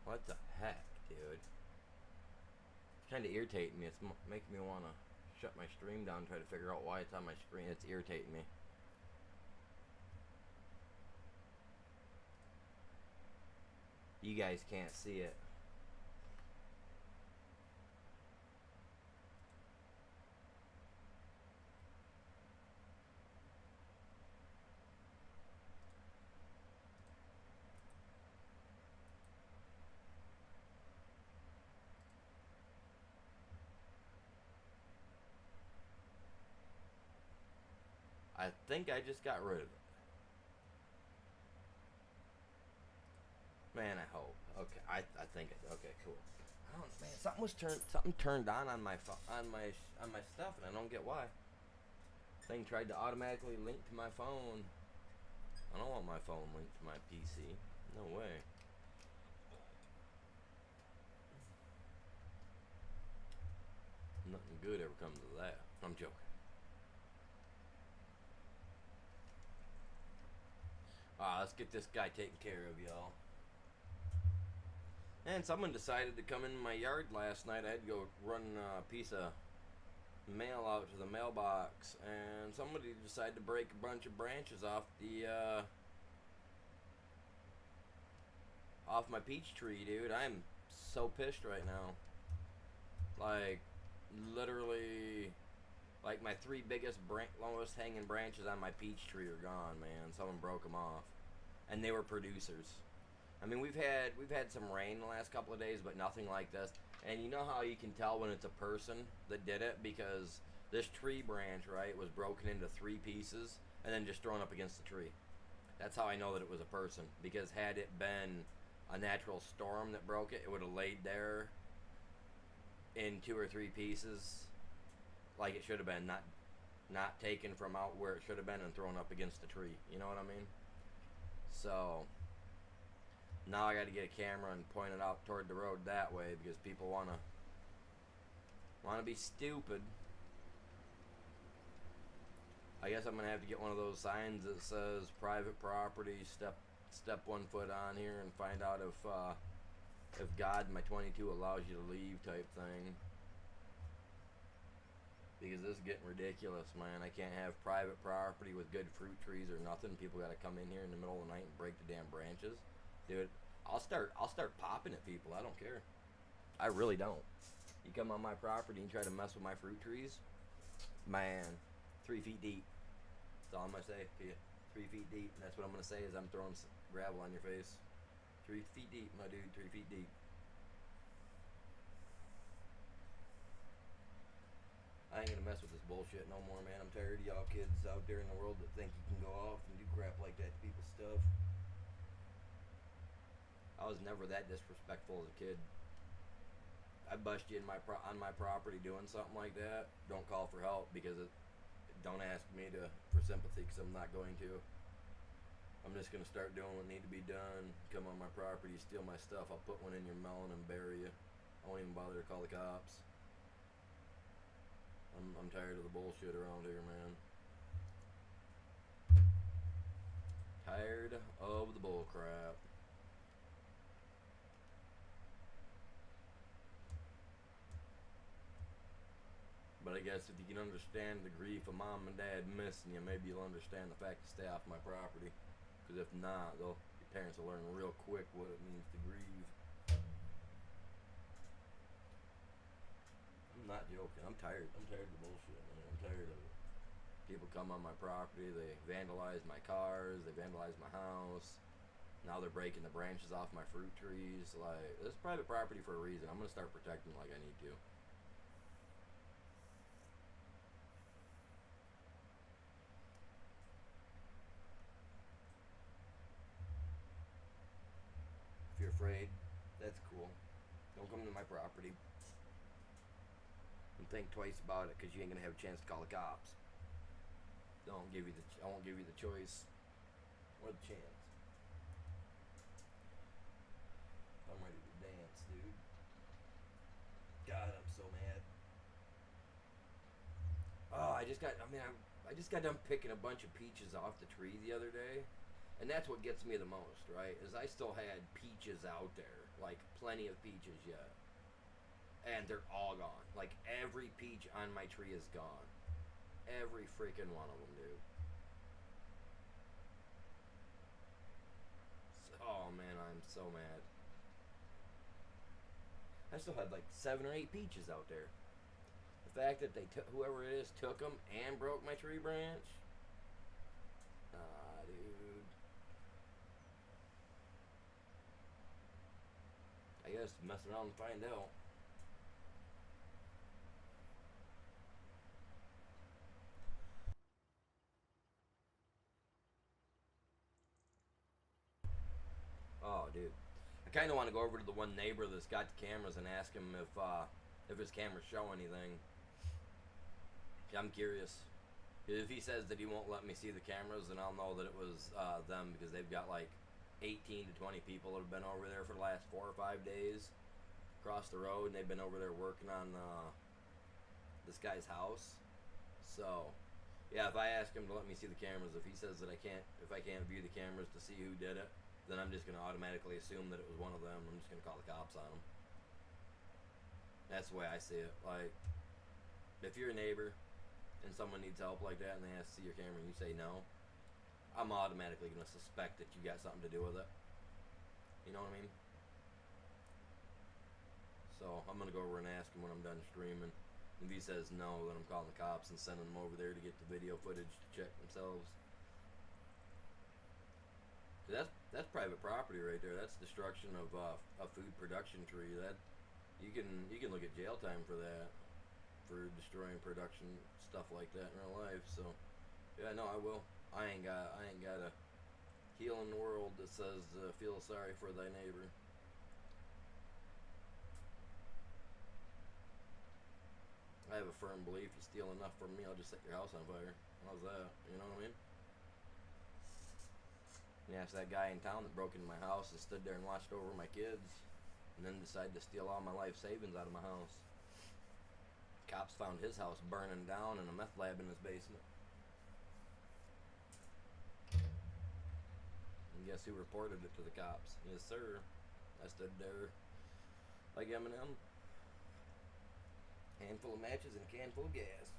What the heck, dude? It's kind of irritating me. It's making me want to shut my stream down and try to figure out why it's on my screen. It's irritating me. You guys can't see it. I think I just got rid of it. Man, I hope. Okay, I think it. Okay, cool. I don't, man, something turned on my stuff, and I don't get why. Thing tried to automatically link to my phone. I don't want my phone linked to my PC. No way. Nothing good ever comes of that. I'm joking. Let's get this guy taken care of, y'all. And someone decided to come in my yard last night. I had to go run a piece of mail out to the mailbox, and somebody decided to break a bunch of branches off off my peach tree, dude. I'm so pissed right now. Like, literally, like my three biggest lowest hanging branches on my peach tree are gone, man. Someone broke them off, and they were producers. I mean, we've had some rain the last couple of days, but nothing like this. And you know how you can tell when it's a person that did it? Because this tree branch, right, was broken into 3 pieces and then just thrown up against the tree. That's how I know that it was a person. Because had it been a natural storm that broke it, it would have laid there in 2 or 3 pieces like it should have been, not taken from out where it should have been and thrown up against the tree. You know what I mean? So now I got to get a camera and point it out toward the road that way because people want to be stupid. I guess I'm gonna have to get one of those signs that says private property. Step 1 foot on here and find out if God in my 22 allows you to leave type thing. Because this is getting ridiculous, man. I can't have private property with good fruit trees or nothing. People got to come in here in the middle of the night and break the damn branches. Dude, I'll start popping at people. I don't care. I really don't. You come on my property and try to mess with my fruit trees, man, 3 feet deep. That's all I'm gonna say to you. 3 feet deep. And that's what I'm gonna say is I'm throwing gravel on your face. 3 feet deep, my dude. 3 feet deep. I ain't gonna mess with this bullshit no more, man. I'm tired of y'all kids out there in the world that think you can go off and do crap like that to people's stuff. I was never that disrespectful as a kid. I bust you on my property doing something like that. Don't call for help because don't ask me for sympathy because I'm not going to. I'm just gonna start doing what need to be done. Come on my property, steal my stuff. I'll put one in your melon and bury you. I won't even bother to call the cops. I'm tired of the bullshit around here, man. Tired of the bull crap. But I guess if you can understand the grief of mom and dad missing you, maybe you'll understand the fact to stay off my property. Because if not, your parents will learn real quick what it means to grieve. I'm not joking. I'm tired. I'm tired of the bullshit, man. I'm tired of it. People come on my property. They vandalize my cars. They vandalize my house. Now they're breaking the branches off my fruit trees. Like, this is private property for a reason. I'm gonna start protecting it like I need to. If you're afraid, that's cool. Don't come to my property. And think twice about it, because you ain't gonna have a chance to call the cops. I won't give you the choice or the chance. I'm ready to dance, dude. God, I'm so mad. Oh, I just got done picking a bunch of peaches off the tree the other day. And that's what gets me the most, right? Is I still had peaches out there. Like, plenty of peaches yet. And they're all gone. Like, every peach on my tree is gone. Every freaking one of them, dude. Oh, man, I'm so mad. I still had like 7 or 8 peaches out there. The fact that they took, whoever it is, took them and broke my tree branch. Ah, dude. I guess mess around and find out. Oh, dude. I kind of want to go over to the one neighbor that's got the cameras and ask him if his cameras show anything. I'm curious. If he says that he won't let me see the cameras, then I'll know that it was them, because they've got like 18 to 20 people that have been over there for the last 4 or 5 days across the road, and they've been over there working on this guy's house. So, yeah, if I ask him to let me see the cameras, if he says that if I can't view the cameras to see who did it, then I'm just going to automatically assume that it was one of them. I'm just going to call the cops on them. That's the way I see it. Like, if you're a neighbor and someone needs help like that and they ask to see your camera and you say no, I'm automatically going to suspect that you got something to do with it. You know what I mean? So I'm going to go over and ask him when I'm done streaming. If he says no, then I'm calling the cops and sending them over there to get the video footage to check themselves. That's private property right there. That's destruction of a food production tree. That you can look at jail time for that, for destroying production stuff like that in real life. So yeah, no, I will. I ain't got a heel in the world that says feel sorry for thy neighbor. I have a firm belief you steal enough from me, I'll just set your house on fire. How's that? You know what I mean? And ask that guy in town that broke into my house and stood there and watched over my kids, and then decided to steal all my life savings out of my house. Cops found his house burning down and a meth lab in his basement. And guess who reported it to the cops? Yes, sir. I stood there like Eminem. Handful of matches and a can full of gas.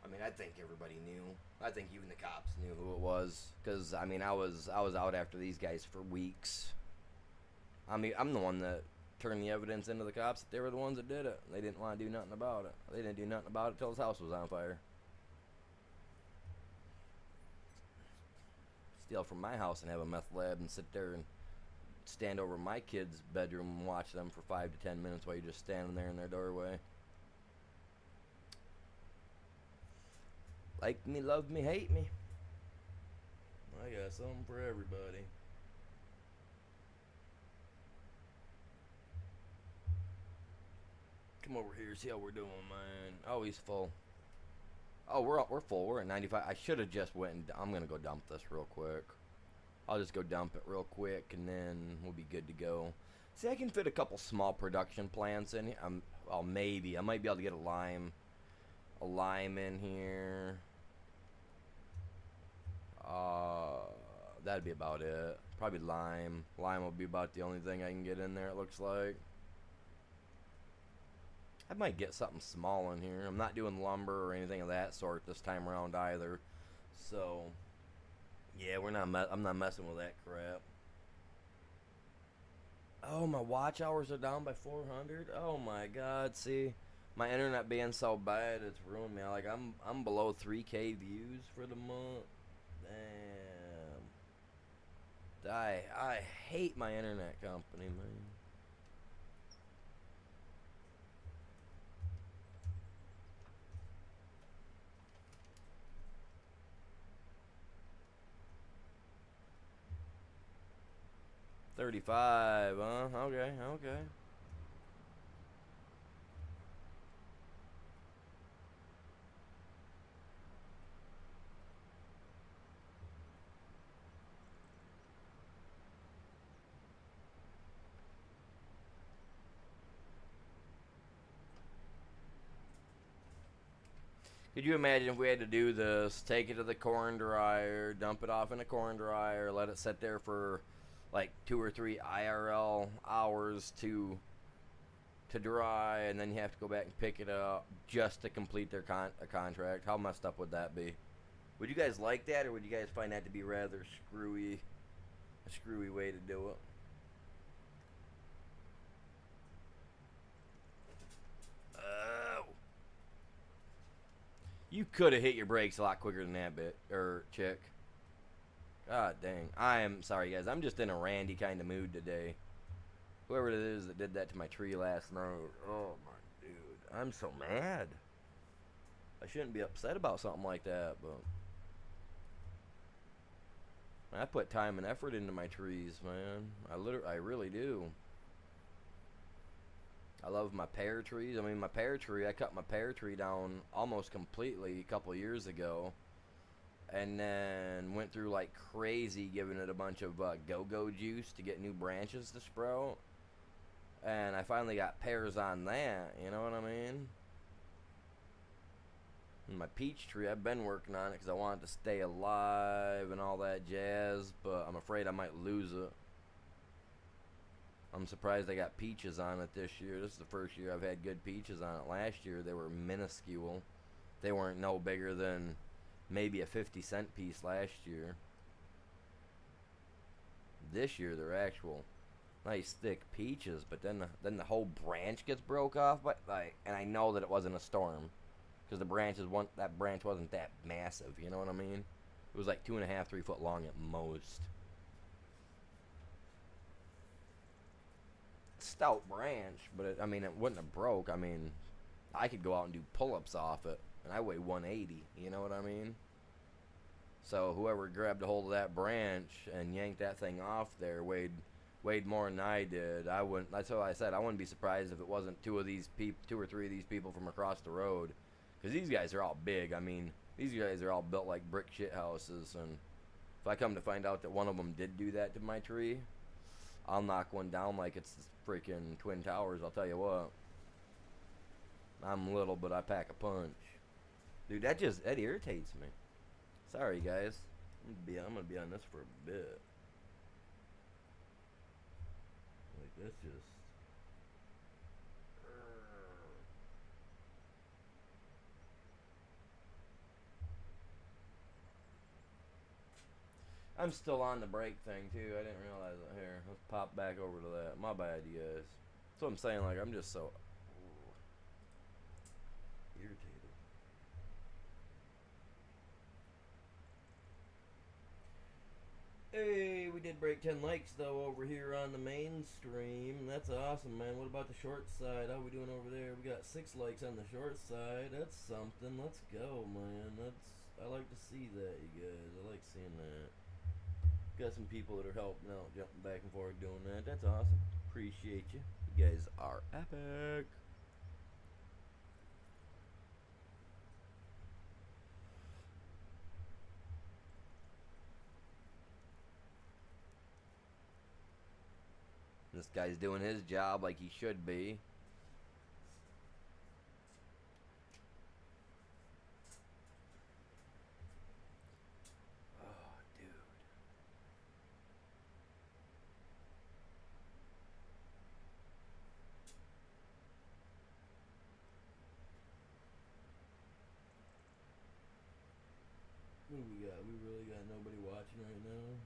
I mean, I think everybody knew. I think even the cops knew who it was. Because, I mean, I was out after these guys for weeks. I mean, I'm the one that turned the evidence into the cops that they were the ones that did it. They didn't want to do nothing about it. They didn't do nothing about it till his house was on fire. Steal from my house and have a meth lab and sit there and stand over my kid's bedroom and watch them for 5 to 10 minutes while you're just standing there in their doorway. Like me, love me, hate me. I got something for everybody. Come over here, see how we're doing, man. Oh, he's full. Oh, we're full. We're at 95. I should have just went and I'm gonna go dump this real quick. I'll just go dump it real quick and then we'll be good to go. See, I can fit a couple small production plants in here. Well, maybe. I might be able to get a lime in here. That'd be about it. Probably lime. Lime will be about the only thing I can get in there, it looks like. I might get something small in here. I'm not doing lumber or anything of that sort this time around either. So, yeah, I'm not messing with that crap. Oh, my watch hours are down by 400. Oh my God! See, my internet being so bad, it's ruined me. Like I'm below 3K views for the month. Damn. I hate my internet company, man. $35, huh? Okay, okay. Could you imagine if we had to do this? Take it to the corn dryer, dump it off in a corn dryer, let it sit there for like 2 or 3 IRL hours to dry, and then you have to go back and pick it up just to complete their a contract. How messed up would that be? Would you guys like that, or would you guys find that to be rather a screwy way to do it? Oh, you could have hit your brakes a lot quicker than that, bit or chick. God dang. I am sorry, guys. I'm just in a randy kind of mood today. Whoever it is that did that to my tree last night. Oh my dude, I'm so mad. I shouldn't be upset about something like that, but I put time and effort into my trees, man. I really do. I love my pear trees. I mean, my pear tree, I cut my pear tree down almost completely a couple years ago, and then went through like crazy giving it a bunch of go-go juice to get new branches to sprout. And I finally got pears on that, you know what I mean? And my peach tree, I've been working on it because I want it to stay alive and all that jazz, but I'm afraid I might lose it. I'm surprised I got peaches on it this year. This is the first year I've had good peaches on it. Last year they were minuscule. They weren't no bigger than maybe a 50-cent piece last year. This year they're actual nice thick peaches, but then the whole branch gets broke off. But like, and I know that it wasn't a storm because that branch wasn't that massive. You know what I mean? It was like 2.5, 3 foot long at most. Stout branch, but I mean, it wouldn't have broke. I mean, I could go out and do pull-ups off it, and I weigh 180. You know what I mean? So whoever grabbed a hold of that branch and yanked that thing off there weighed more than I did. I wouldn't. That's what I said. I wouldn't be surprised if it wasn't two or three of these people from across the road, because these guys are all big. I mean, these guys are all built like brick shit houses, and if I come to find out that one of them did do that to my tree, I'll knock one down like it's freaking Twin Towers. I'll tell you what. I'm little, but I pack a punch. Dude, that irritates me. Sorry, guys. I'm gonna be on this for a bit. Like that's just. I'm still on the brake thing too. I didn't realize it. Here, let's pop back over to that. My bad, you guys. That's what I'm saying. Like I'm just so irritated. Hey, we did break 10 likes though over here on the main stream. That's awesome, man. What about the short side? How we doing over there? We got 6 likes on the short side. That's something. Let's go, man. I like to see that, you guys. I like seeing that. Got some people that are helping out, jumping back and forth doing that. That's awesome. Appreciate you. You guys are epic. This guy's doing his job like he should be. Oh, dude. What do we got? We really got nobody watching right now.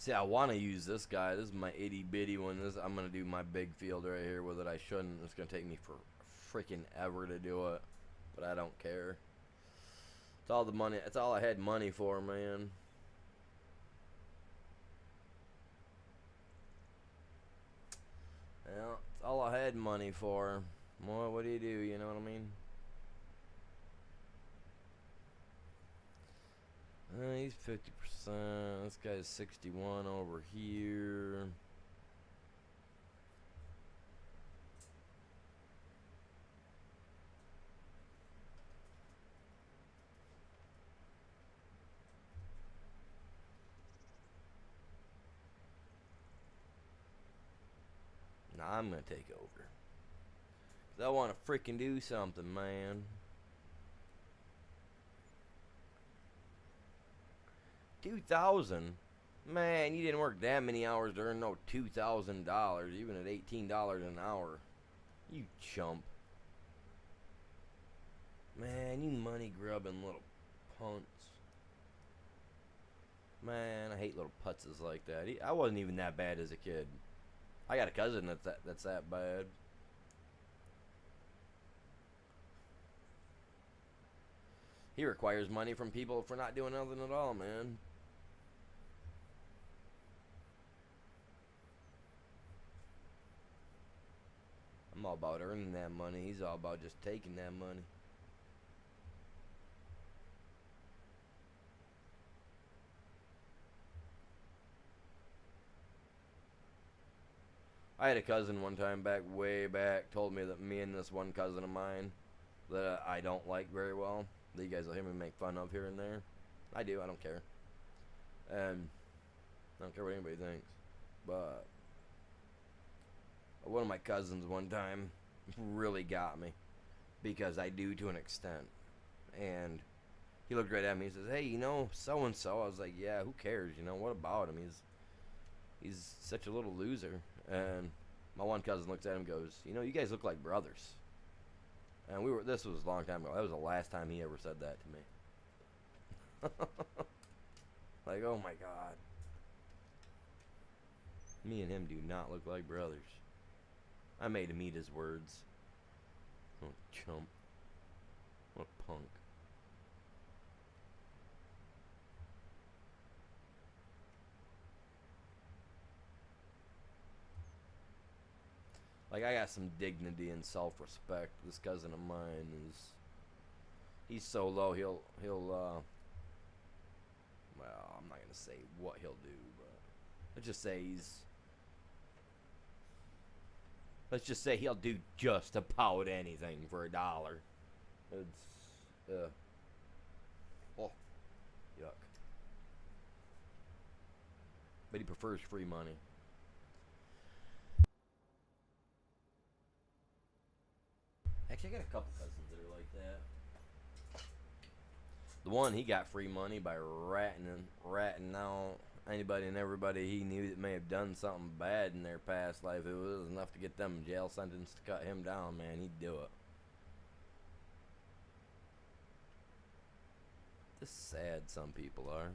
See, I want to use this guy. This is my itty bitty one. I'm gonna do my big field right here with it. I shouldn't. It's gonna take me for freaking ever to do it, but I don't care. It's all the money. It's all I had money for, man. Yeah, it's all I had money for. Well, what do? You know what I mean? He's 50%. This guy's 61 over here. Nah, I'm gonna take over. 'Cause I want to freaking do something, man. 2,000? Man, you didn't work that many hours to earn no $2,000, even at $18 an hour. You chump. Man, you money grubbing little punts. Man, I hate little putzes like that. I wasn't even that bad as a kid. I got a cousin that's that bad. He requires money from people for not doing nothing at all, man. I'm all about earning that money. He's all about just taking that money. I had a cousin one time way back, told me that me and this one cousin of mine that I don't like very well, that you guys will hear me make fun of here and there. I do, I don't care. And I don't care what anybody thinks. But one of my cousins one time really got me, because I do to an extent. And he looked right at me, he says, "Hey, you know, so-and-so." I was like, "Yeah, who cares, you know, what about him? He's such a little loser." And my one cousin looks at him and goes, "You know, you guys look like brothers." And this was a long time ago. That was the last time he ever said that to me. Like, oh my God. Me and him do not look like brothers. I made him eat his words. Oh, chump. What a punk. Like, I got some dignity and self-respect. This cousin of mine he's so low, he'll well, I'm not gonna say what he'll do, but let's just say he'll do just about anything for $1. It's oh, yuck. But he prefers free money. Actually, I got a couple cousins that are like that. The one, he got free money by ratting out anybody and everybody he knew that may have done something bad in their past life. It was enough to get them jail sentence to cut him down, man. He'd do it. Just sad some people are.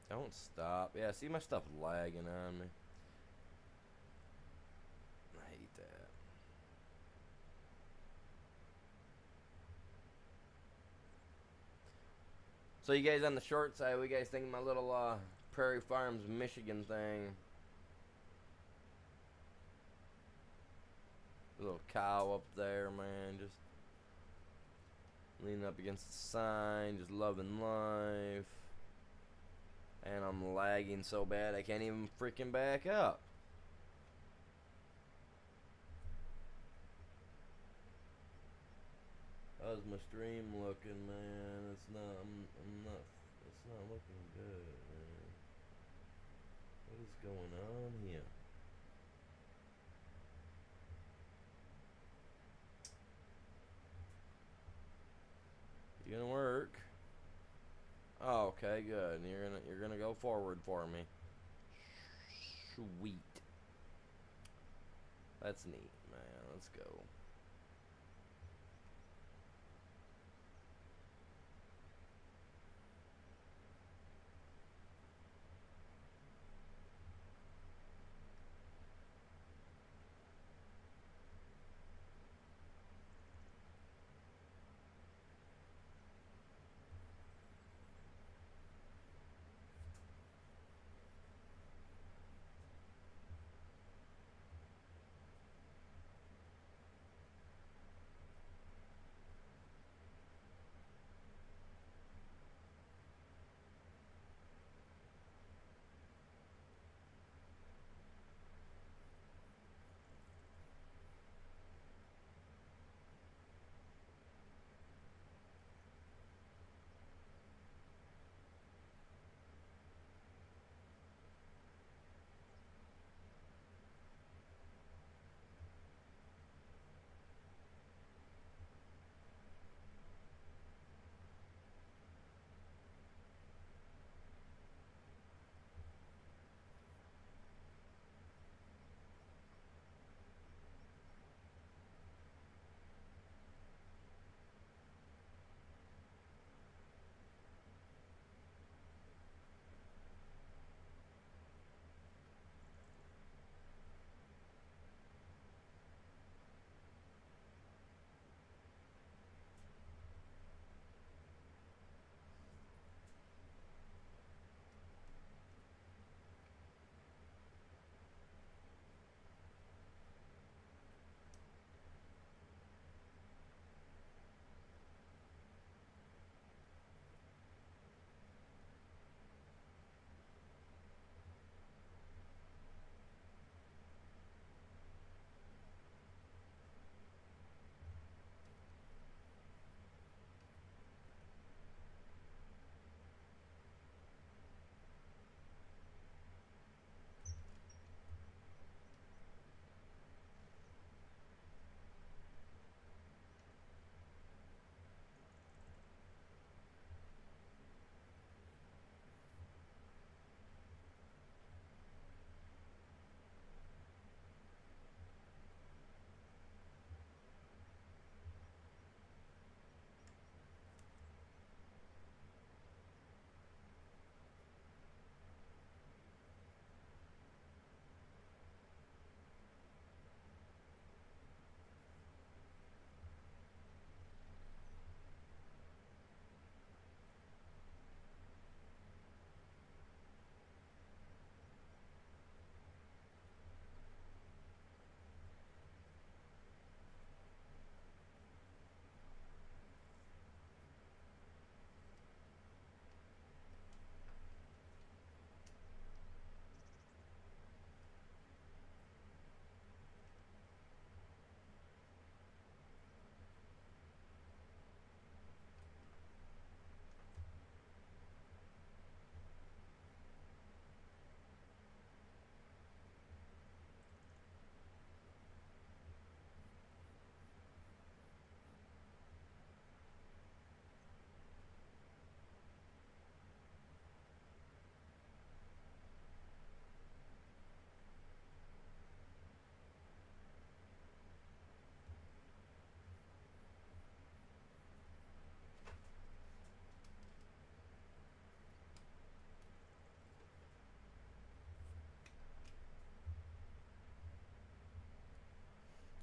Don't stop. Yeah, see, my stuff lagging on me. I hate that. So you guys on the short side, what you guys think of my little Prairie Farms Michigan thing? A little cow up there, man, just leaning up against the sign, just loving life. And I'm lagging so bad I can't even freaking back up. How's my stream looking, man? It's not looking good, man. What is going on here? Oh, okay, good. You're gonna go forward for me. Sweet. That's neat, man. Let's go.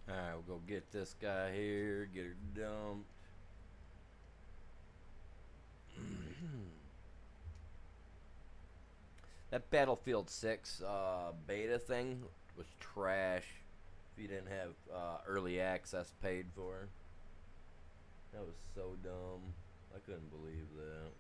Alright, we'll go get this guy here, get her dumped. That Battlefield 6 beta thing was trash if you didn't have early access paid for. That was so dumb. I couldn't believe that.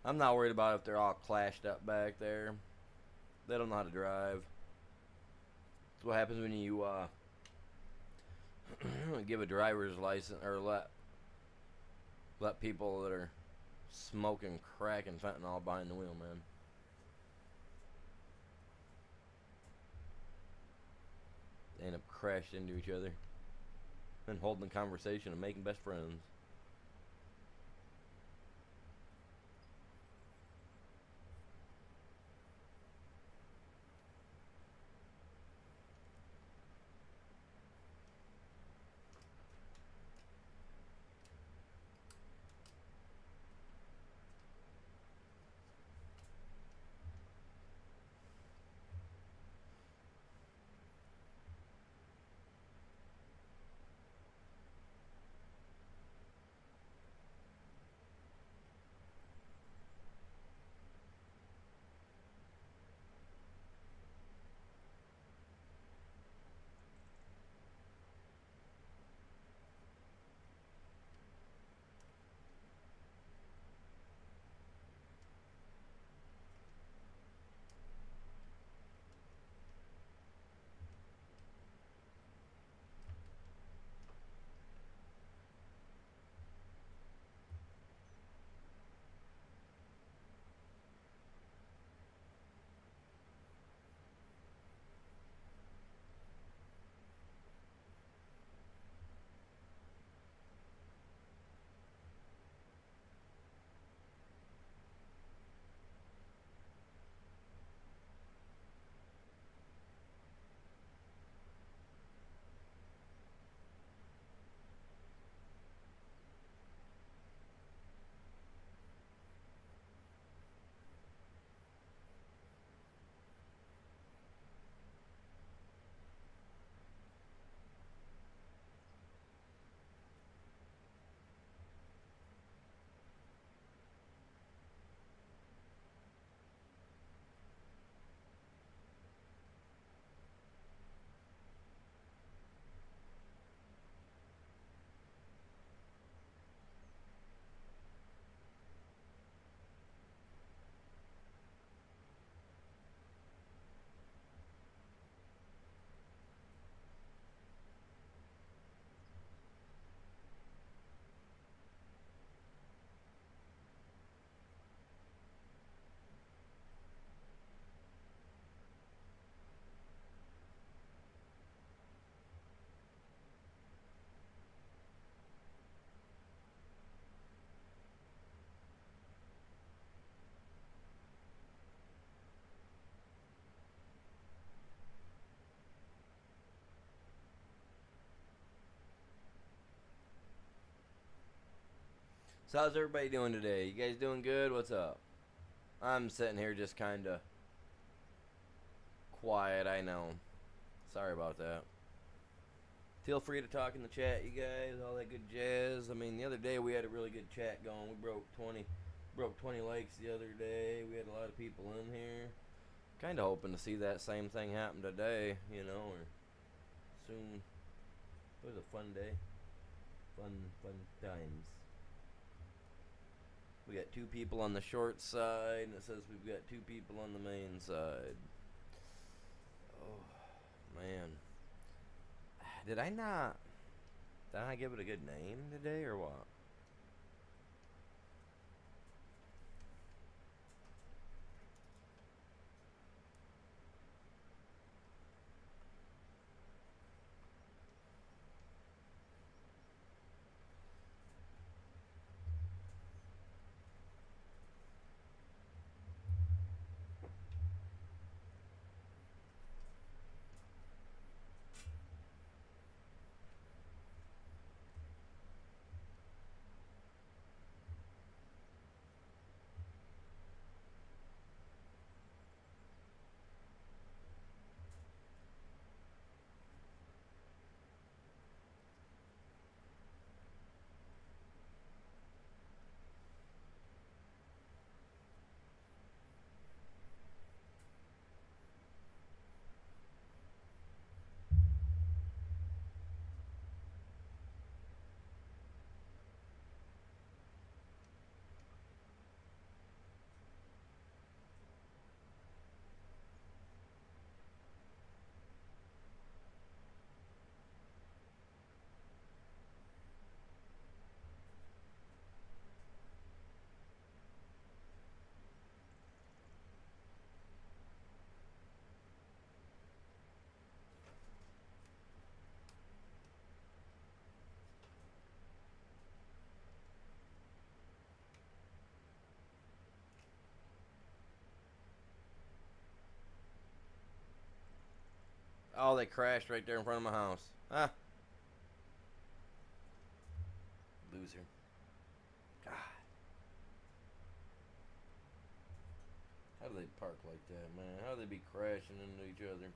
I'm not worried about if they're all clashed up back there. They don't know how to drive. That's what happens when you give a driver's license or let people that are smoking crack and fentanyl behind the wheel, man. They end up crashing into each other and holding a conversation and making best friends. So how's everybody doing today? You guys doing good? What's up? I'm sitting here just kind of quiet, I know. Sorry about that. Feel free to talk in the chat, you guys, all that good jazz. I mean, the other day we had a really good chat going. We broke 20 likes the other day. We had a lot of people in here. Kind of hoping to see that same thing happen today, you know, or soon. It was a fun day. Fun times. We got 2 people on the short side, and it says we've got 2 people on the main side. Oh, man. Did I not give it a good name today, or what? Oh, they crashed right there in front of my house. Ah, loser. God, how do they park like that, man? How do they be crashing into each other?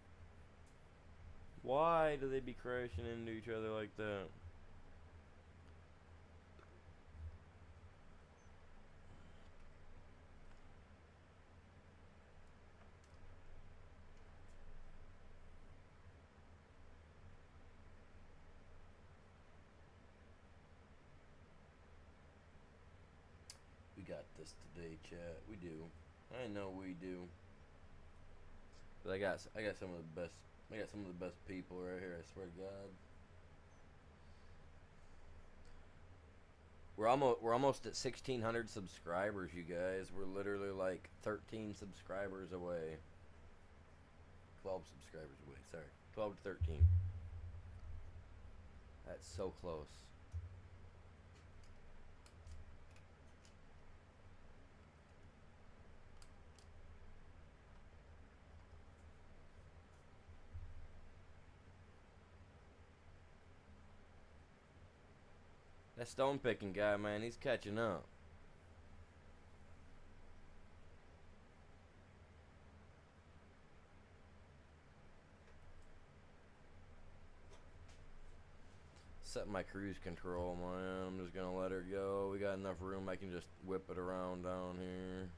Why do they be crashing into each other like that? We got this today, chat. We do. I know we do. But I got some of the best. I got some of the best people right here. I swear to God. We're almost at 1,600 subscribers, you guys. We're literally like 13 subscribers away. 12 subscribers away. Sorry, 12 to 13. That's so close. That stone picking guy, man, he's catching up. Set my cruise control, man. I'm just gonna let her go. We got enough room. I can just whip it around down here.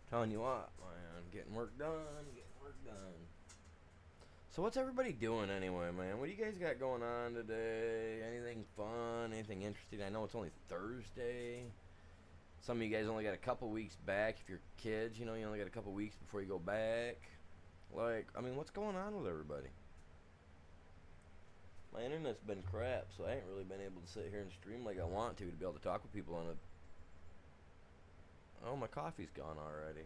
Telling you what, man, getting work done, getting work done. So what's everybody doing anyway, man? What do you guys got going on today? Anything fun? Anything interesting? I know it's only Thursday. Some of you guys only got a couple weeks back. If you're kids, you know, you only got a couple weeks before you go back. Like, I mean, what's going on with everybody? My internet's been crap, so I ain't really been able to sit here and stream like I want to be able to talk with people on it. Oh, my coffee's gone already.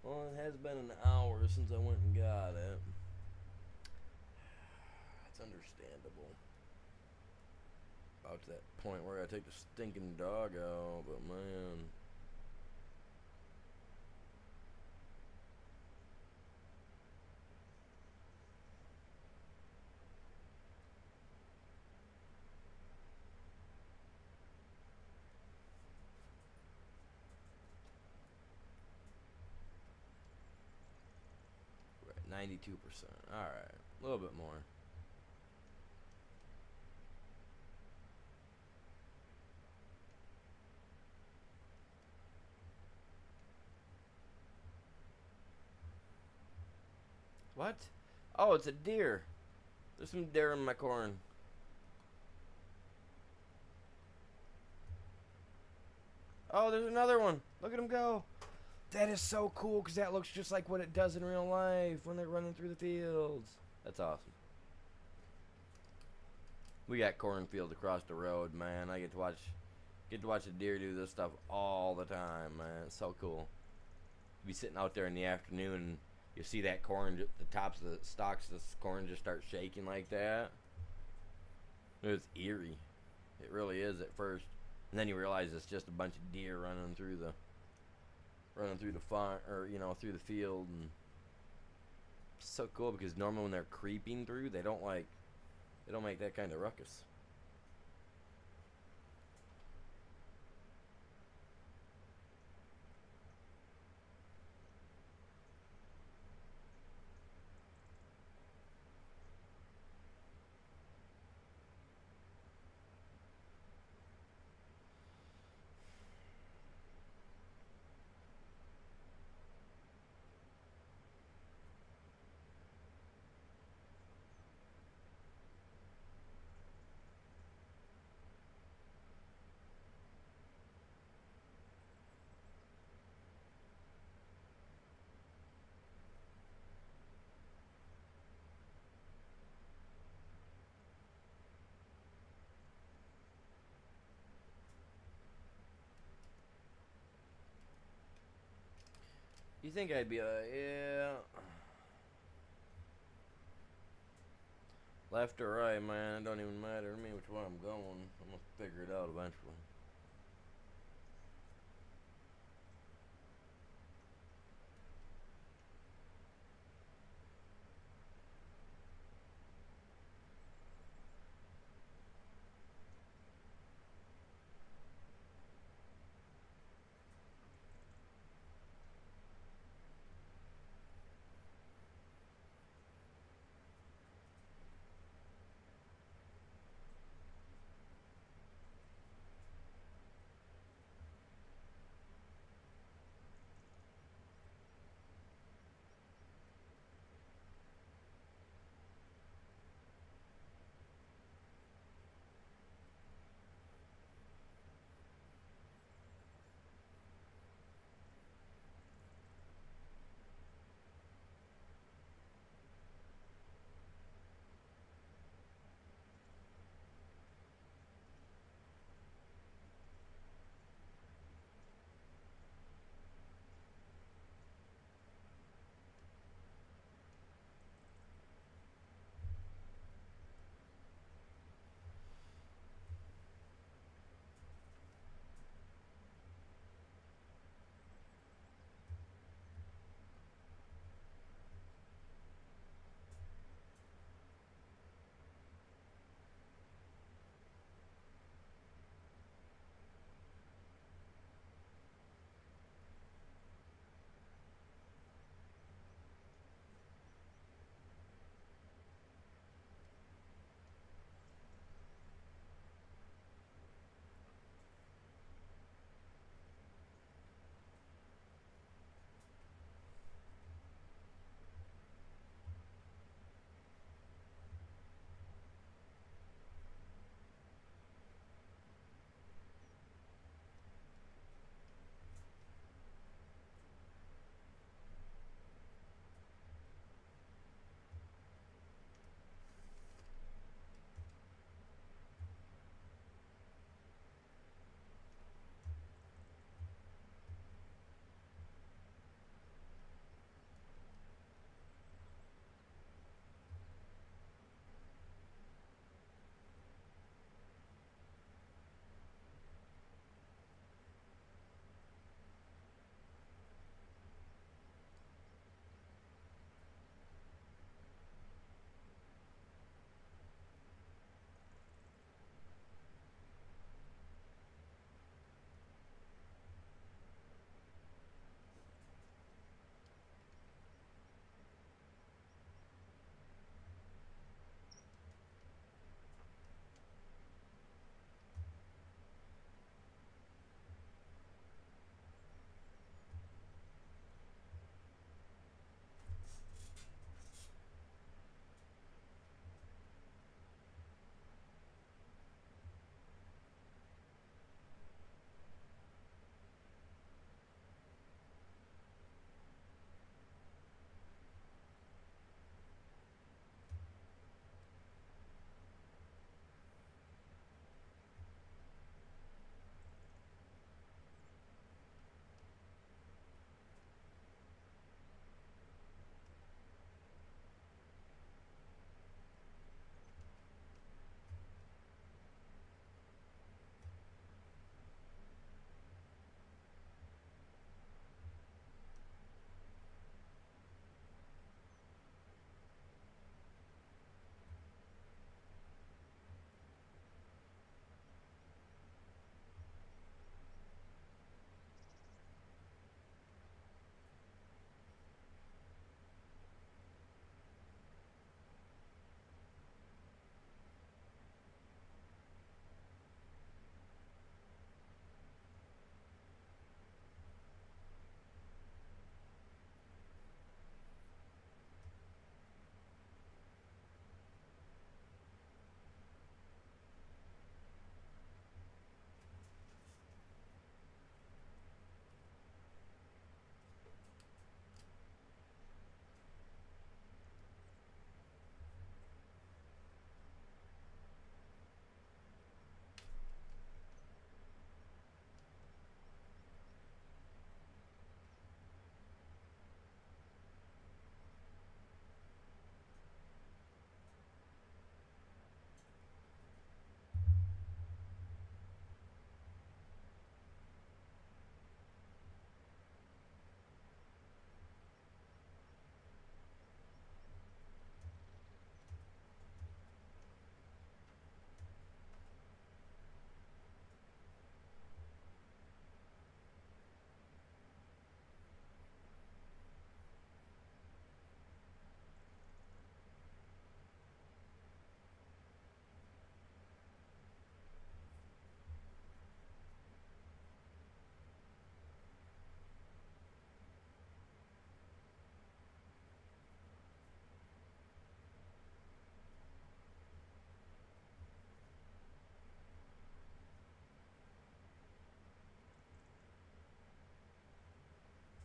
Well, it has been an hour since I went and got it. It's understandable. About to that point where I take the stinking dog out, but man. 92%. Alright. A little bit more. What? Oh, it's a deer. There's some deer in my corn. Oh, there's another one. Look at him go. That is so cool because that looks just like what it does in real life when they're running through the fields. That's awesome. We got cornfield across the road, man. I get to watch a deer do this stuff all the time, man. It's so cool. Be sitting out there in the afternoon and you see that corn, the tops of the stalks of the corn just start shaking like that. It's eerie. It really is at first. And then you realize it's just a bunch of deer running through the farm, or through the field. And it's so cool because normally when they're creeping through, they don't make that kind of ruckus. You think I'd be yeah. Left or right, man, it don't even matter to me which way I'm going. I'm gonna figure it out eventually.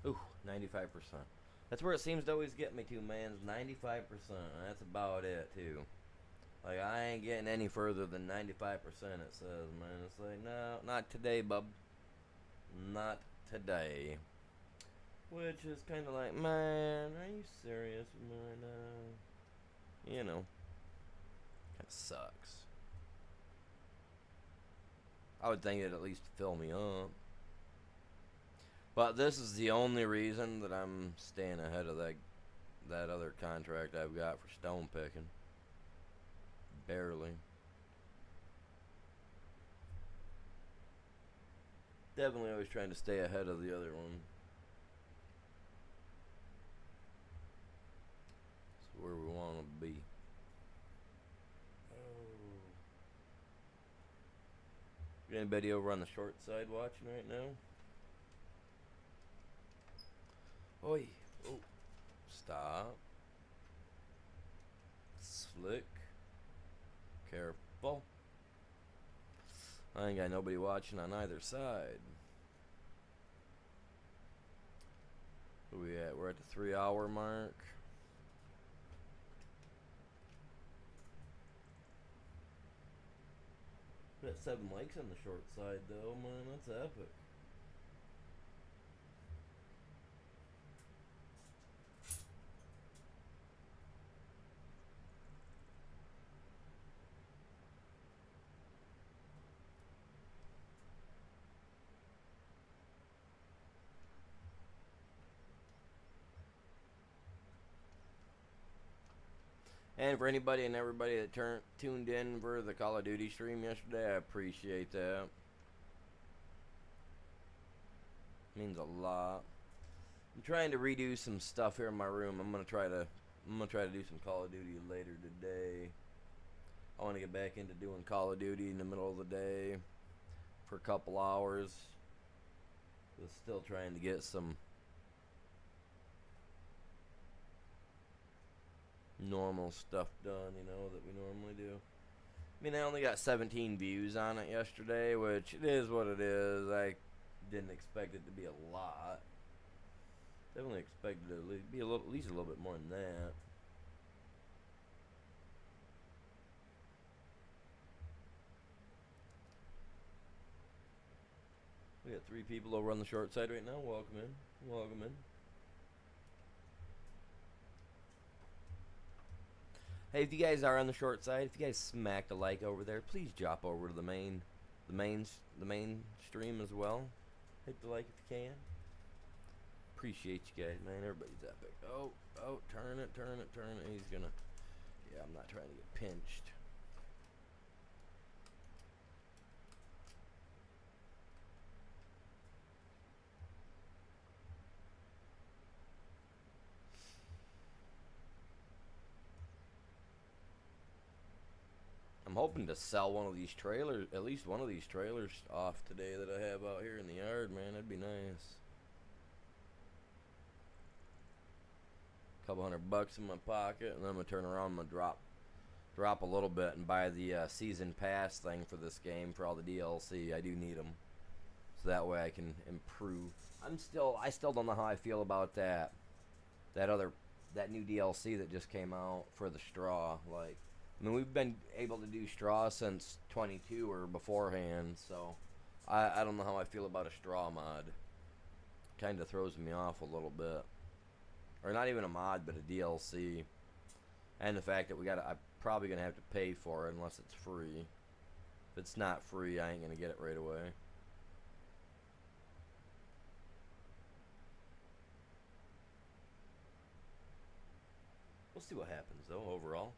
Ooh, 95%. That's where it seems to always get me to, man. Is 95%. That's about it, too. Like, I ain't getting any further than 95%, it says, man. It's like, no, not today, bub. Not today. Which is kind of like, man, are you serious with me right now? You know, kind of sucks. I would think it'd at least fill me up. But this is the only reason that I'm staying ahead of that other contract I've got for stone picking. Barely. Definitely always trying to stay ahead of the other one. It's where we want to be. Oh. Anybody over on the short side watching right now? Oi. Oh. Stop. Slick. Careful. I ain't got nobody watching on either side. Who we at? We're at the 3-hour mark. We got 7 likes on the short side though, man. That's epic. And for anybody and everybody that tuned in for the Call of Duty stream yesterday, I appreciate that. Means a lot. I'm trying to redo some stuff here in my room. I'm gonna try to do some Call of Duty later today. I want to get back into doing Call of Duty in the middle of the day for a couple hours. But still trying to get some normal stuff done, you know, that we normally do. I mean, I only got 17 views on it yesterday, which it is what it is. I didn't expect it to be a lot. Definitely expected it to be at least a little bit more than that. We got 3 people over on the short side right now. Welcome in. Welcome in. Hey, if you guys are on the short side, if you guys smacked a like over there, please drop over to the main stream as well. Hit the like if you can. Appreciate you guys, man. Everybody's epic. Oh, turn it. He's gonna. Yeah, I'm not trying to get pinched. I'm hoping to sell one of these trailers, at least one of these trailers off today that I have out here in the yard, man. That'd be nice. Couple $100 in my pocket, and then I'm gonna turn around. I'm gonna drop a little bit and buy the season pass thing for this game for all the DLC. I do need them, so that way I can improve. I still don't know how I feel about that new DLC that just came out for the straw. Like, I mean, we've been able to do straw since 22 or beforehand, so I don't know how I feel about a straw mod. Kind of throws me off a little bit. Or not even a mod, but a DLC. And the fact that I'm probably going to have to pay for it unless it's free. If it's not free, I ain't going to get it right away. We'll see what happens, though, overall.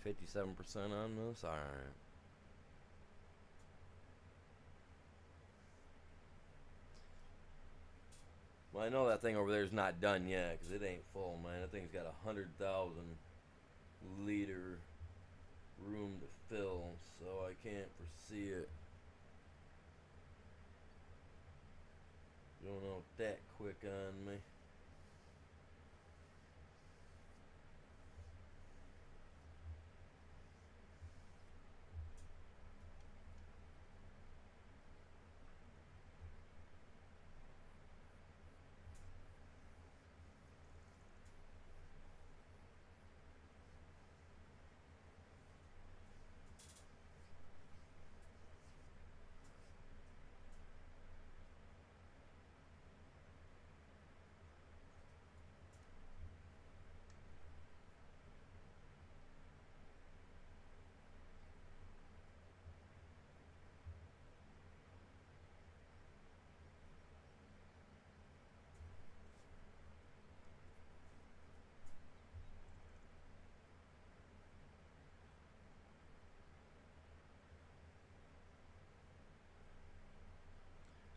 57% on this? Alright. Well, I know that thing over there is not done yet because it ain't full, man. That thing's got 100,000 liter room to fill, so I can't foresee it going out that quick on me.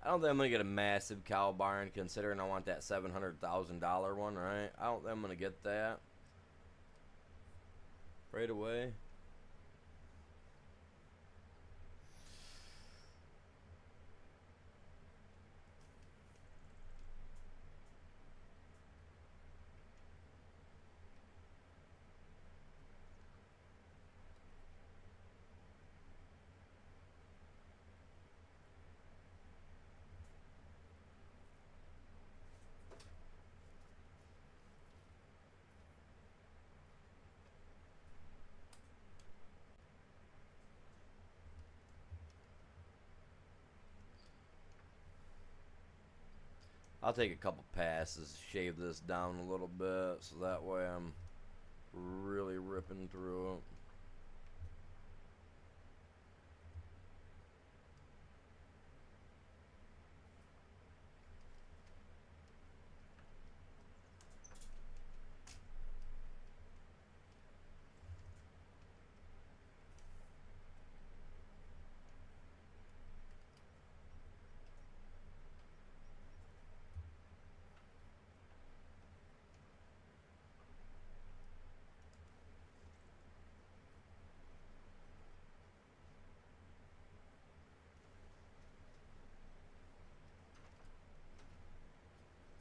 I don't think I'm gonna get a massive cow barn considering I want that $700,000 one, right? I don't think I'm gonna get that right away. I'll take a couple passes, shave this down a little bit, so that way I'm really ripping through it.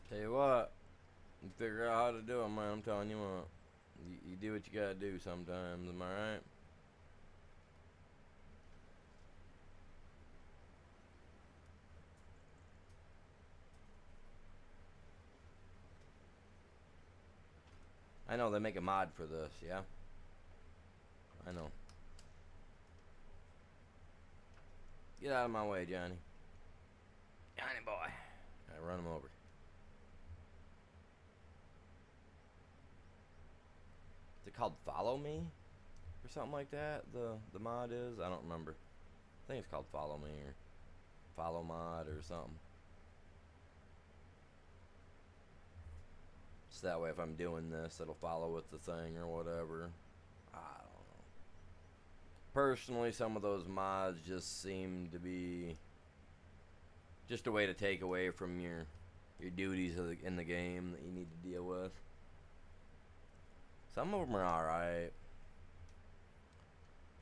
Tell you what, you figure out how to do it, man. I'm telling you what. You do what you gotta do sometimes, am I right? I know they make a mod for this, yeah? I know. Get out of my way, Johnny. Johnny boy. I run him over. Is it called Follow Me? Or something like that? The mod is? I don't remember. I think it's called Follow Me or Follow Mod or something. So that way if I'm doing this, it'll follow with the thing or whatever. I don't know. Personally, some of those mods just seem to be just a way to take away from your duties in the game that you need to deal with. Some of them are alright.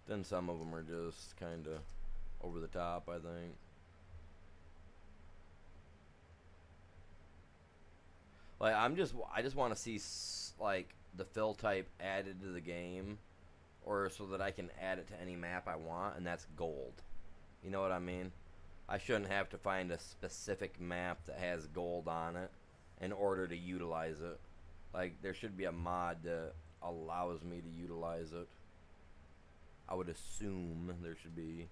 Then some of them are just kind of over the top, I think. Like I just want to see like the fill type added to the game, or so that I can add it to any map I want, and that's gold. You know what I mean? I shouldn't have to find a specific map that has gold on it in order to utilize it. Like there should be a mod that allows me to utilize it. I would assume there should be.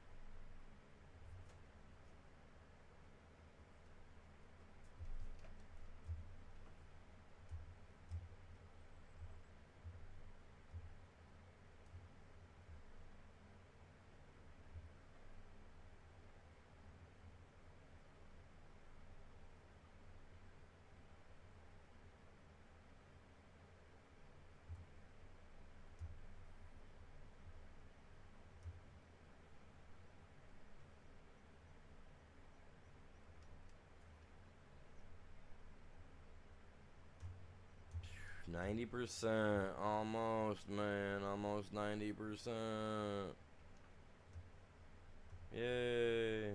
90%. Almost, man. Almost 90%. Yay.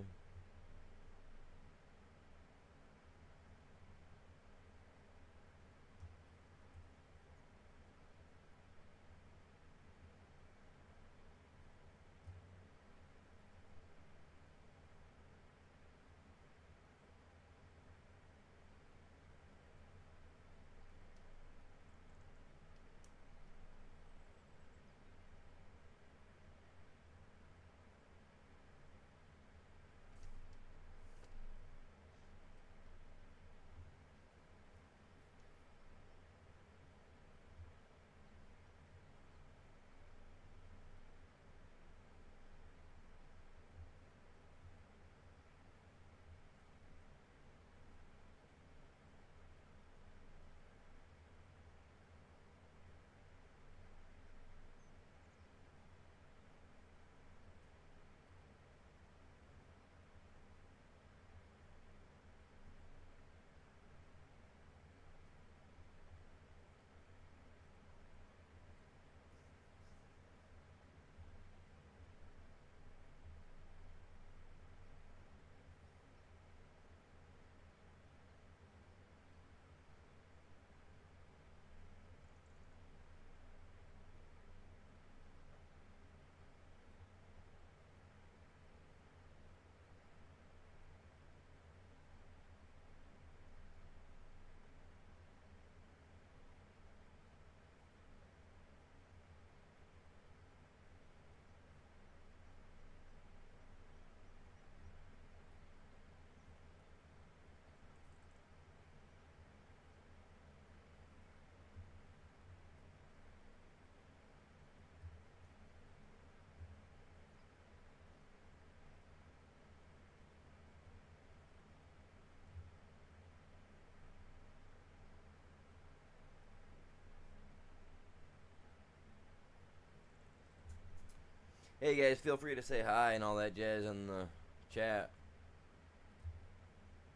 Hey guys, feel free to say hi and all that jazz in the chat.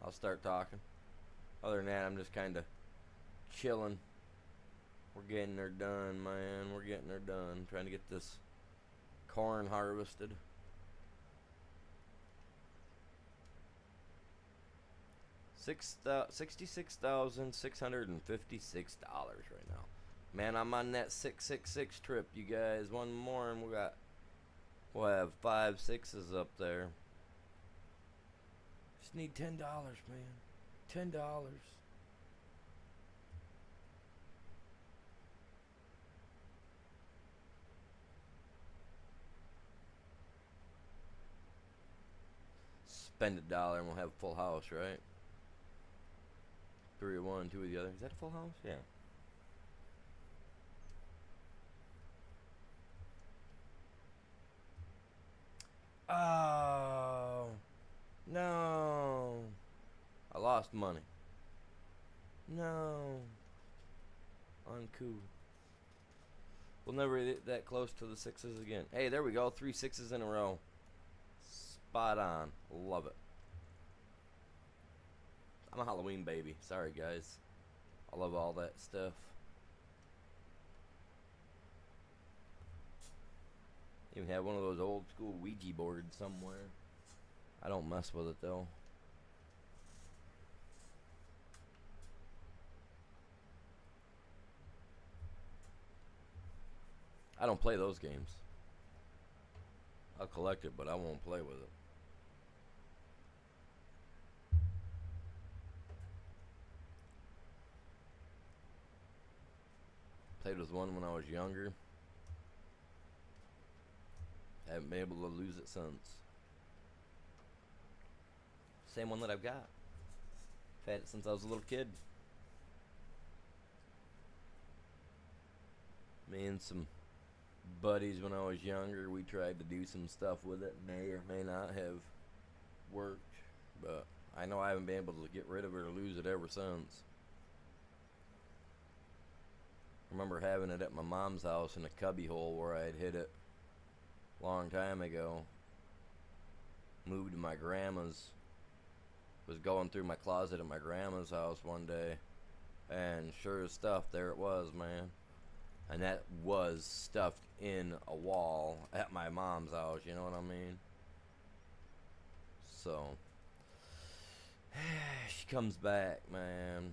I'll start talking. Other than that, I'm just kind of chilling. We're getting her done, man. We're getting her done. Trying to get this corn harvested. $66,656 right now. Man, I'm on that 666 trip, you guys. One more and we'll have 5 6s up there. Just need $10, man. $10. Spend $1 and we'll have a full house, right? 3 of one, 2 of the other. Is that a full house? Yeah. Oh, no. I lost money. No. Uncool. We'll never get that close to the 6s again. Hey, there we go. 3 6s in a row. Spot on. Love it. I'm a Halloween baby. Sorry, guys. I love all that stuff. Even have one of those old school Ouija boards somewhere. I don't mess with it though. I don't play those games. I'll collect it, but I won't play with it. Played with one when I was younger. Haven't been able to lose it since. Same one that I've got. I've had it since I was a little kid. Me and some buddies when I was younger, we tried to do some stuff with it. May or may not have worked, but I know I haven't been able to get rid of it or lose it ever since. I remember having it at my mom's house in a cubby hole where I had hid it a long time ago. Moved to my grandma's. Was going through my closet at my grandma's house one day. And sure as stuff, there it was, man. And that was stuffed in a wall at my mom's house, you know what I mean? So, she comes back, man.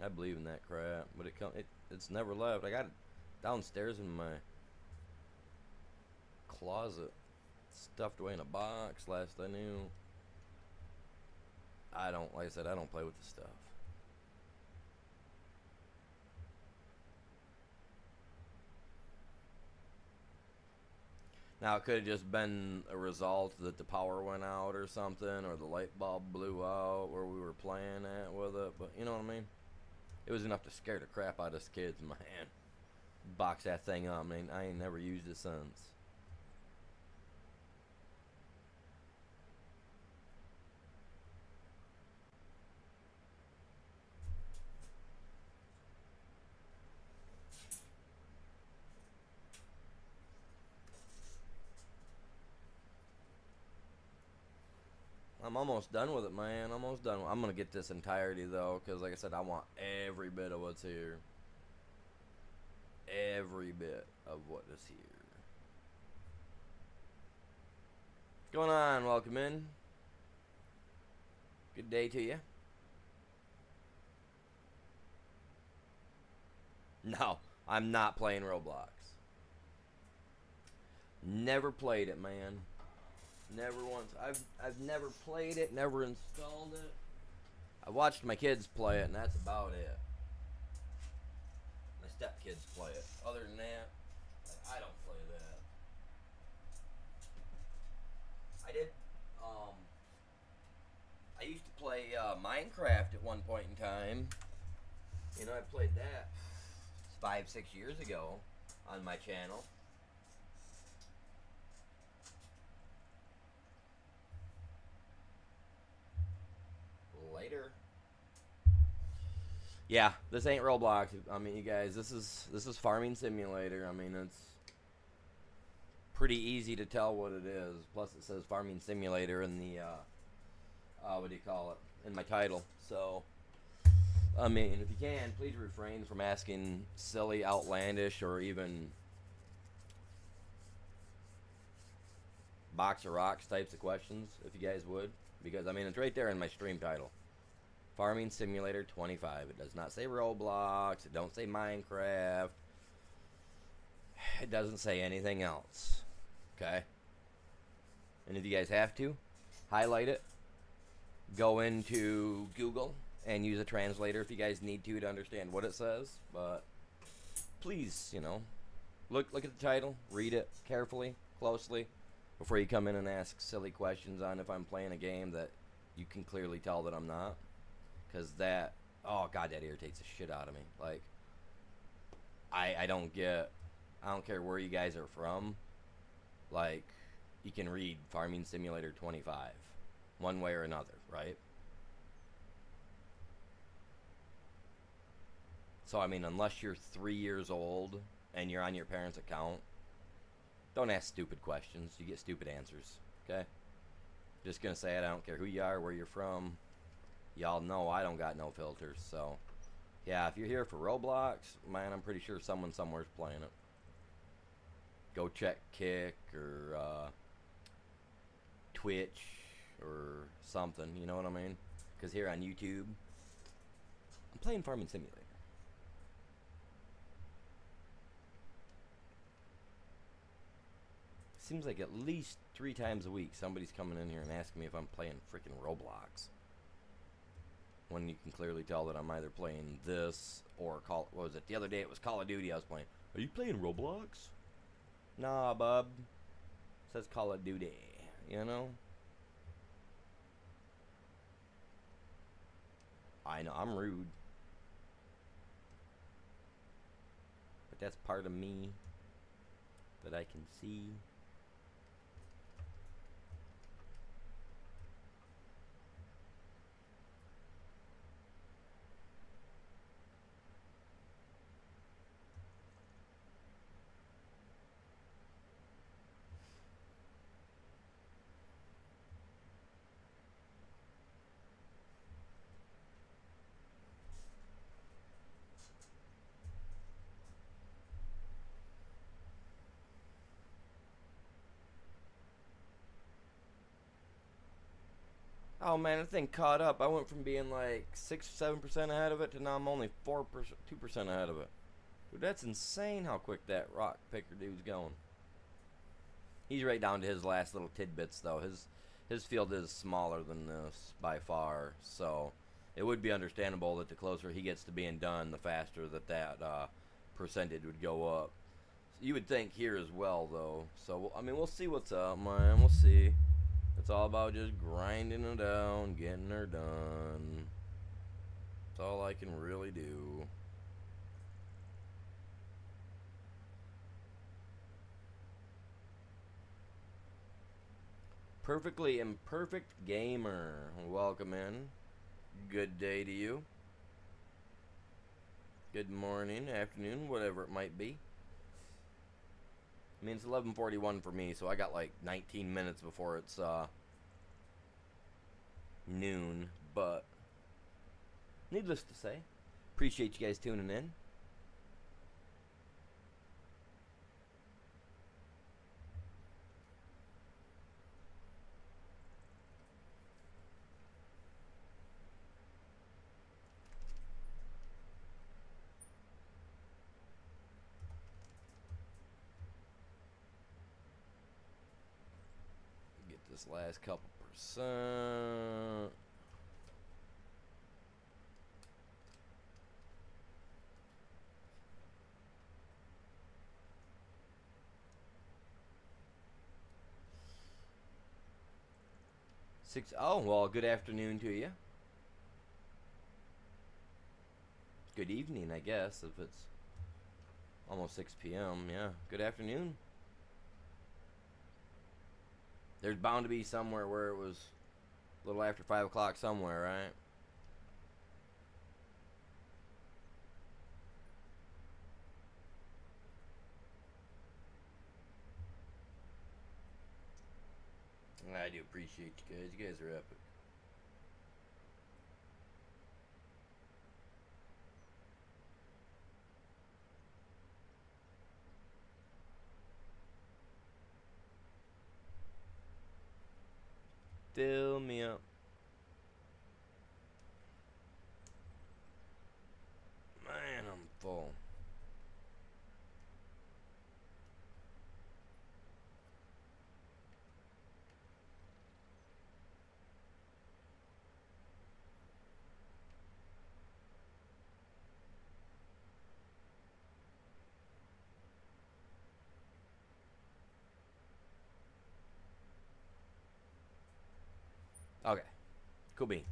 I believe in that crap, but it's never left. I got it downstairs in my closet, stuffed away in a box. Last I knew, I don't, like I said, I don't play with the stuff. Now, it could have just been a result that the power went out or something, or the light bulb blew out where we were playing at with it, but you know what I mean? It was enough to scare the crap out of us kids, man. Box that thing up, man. I ain't never used it since. I'm almost done with it, man. Almost done. I'm gonna get this entirety though, because like I said, I want every bit of what's here. Every bit of what is here. What's going on? Welcome in. Good day to you. No, I'm not playing Roblox. Never played it, man. Never once. I've never played it, never installed it. I watched my kids play it, and that's about it. My stepkids play it. Other than that, I don't play that. I did. I used to play Minecraft at one point in time. You know, I played that 5-6 years ago on my channel. Later. Yeah, this ain't Roblox. I mean, you guys, this is Farming Simulator. I mean, it's pretty easy to tell what it is. Plus, it says Farming Simulator in the what do you call it, in my title. So, I mean, if you can, please refrain from asking silly, outlandish, or even box of rocks types of questions, if you guys would, because I mean, it's right there in my stream title. Farming Simulator 25. It does not say Roblox. It don't say Minecraft. It doesn't say anything else. Okay? And if you guys have to, highlight it. Go into Google and use a translator if you guys need to understand what it says. But please, you know, look at the title. Read it carefully, closely, before you come in and ask silly questions on if I'm playing a game that you can clearly tell that I'm not. Because that, oh god, that irritates the shit out of me. Like, I don't care where you guys are from. Like, you can read Farming Simulator 25 one way or another, right? So, I mean, unless you're 3 years old and you're on your parents' account, don't ask stupid questions. You get stupid answers, okay? Just gonna say it, I don't care who you are, where you're from. Y'all know I don't got no filters, so yeah, if you're here for Roblox, man, I'm pretty sure someone somewhere's playing it. Go check Kick or Twitch or something, you know what I mean? Because here on YouTube, I'm playing Farming Simulator. Seems like at least 3 times a week somebody's coming in here and asking me if I'm playing freaking Roblox. When you can clearly tell that I'm either playing this or what was it? The other day it was Call of Duty I was playing. Are you playing Roblox? Nah, bub. It says Call of Duty, you know? I know, I'm rude. But that's part of me that I can see. Oh man, that thing caught up. I went from being like 6-7% ahead of it to now I'm only 4%, 2% ahead of it. Dude, that's insane how quick that rock picker dude's going. He's right down to his last little tidbits though. His field is smaller than this by far, so it would be understandable that the closer he gets to being done, the faster that percentage would go up. You would think here as well, though. So, I mean, we'll see what's up, man. We'll see. It's all about just grinding it down, getting her done. That's all I can really do. Perfectly Imperfect Gamer. Welcome in. Good day to you. Good morning, afternoon, whatever it might be. I mean, it's 11:41 for me, so I got like 19 minutes before it's noon. But needless to say, appreciate you guys tuning in. Get this last couple percent. Oh, well, good afternoon to you. Good evening, I guess, if it's almost 6 p.m. Yeah, good afternoon. There's bound to be somewhere where it was a little after 5 o'clock somewhere, right? I do appreciate you guys. You guys are epic. Fill me up. Man, I'm full. Okay. Cool beans.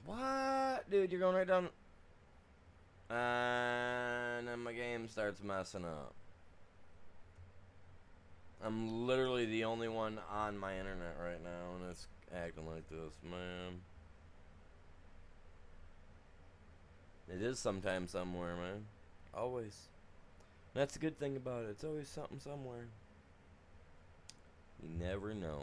What? Dude, you're going right down. And then my game starts messing up. I'm literally the only one on my internet right now, and it's acting like this, man. It is sometimes somewhere, man. Always. That's a good thing about it. It's always something somewhere. You never know.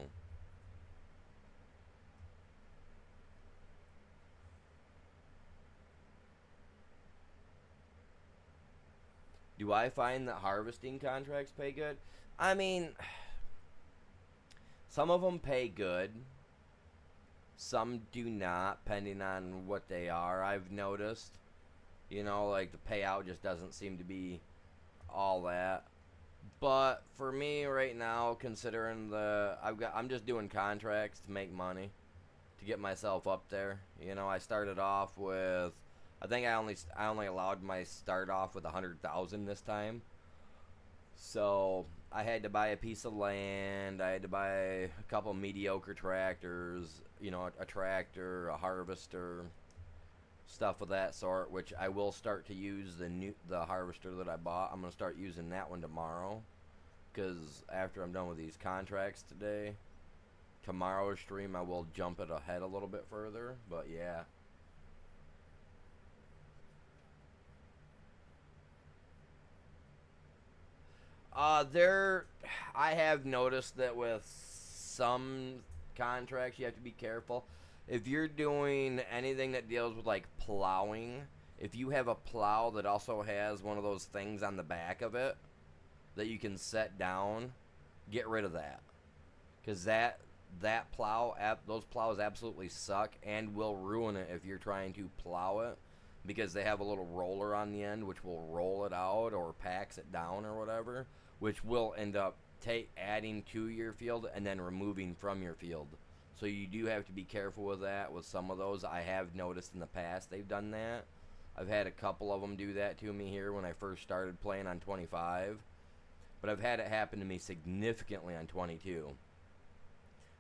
Do I find that harvesting contracts pay good? I mean, some of them pay good. Some do not, depending on what they are, I've noticed. You know, like the payout just doesn't seem to be all that. But for me right now, considering I'm just doing contracts to make money, to get myself up there. You know, I started off with, I think I only allowed my start off with 100,000 this time. So I had to buy a piece of land. I had to buy a couple mediocre tractors. You know, a tractor, a harvester, stuff of that sort. Which I will start to use the harvester that I bought. I'm gonna start using that one tomorrow, because after I'm done with these contracts today, tomorrow's stream I will jump it ahead a little bit further. But yeah. I have noticed that with some contracts you have to be careful. If you're doing anything that deals with like plowing, if you have a plow that also has one of those things on the back of it that you can set down, get rid of that. Because that plow, those plows absolutely suck and will ruin it if you're trying to plow it, because they have a little roller on the end which will roll it out or packs it down or whatever, which will end up adding to your field and then removing from your field. So you do have to be careful with that with some of those. I have noticed in the past they've done that. I've had a couple of them do that to me here when I first started playing on 25. But I've had it happen to me significantly on 22.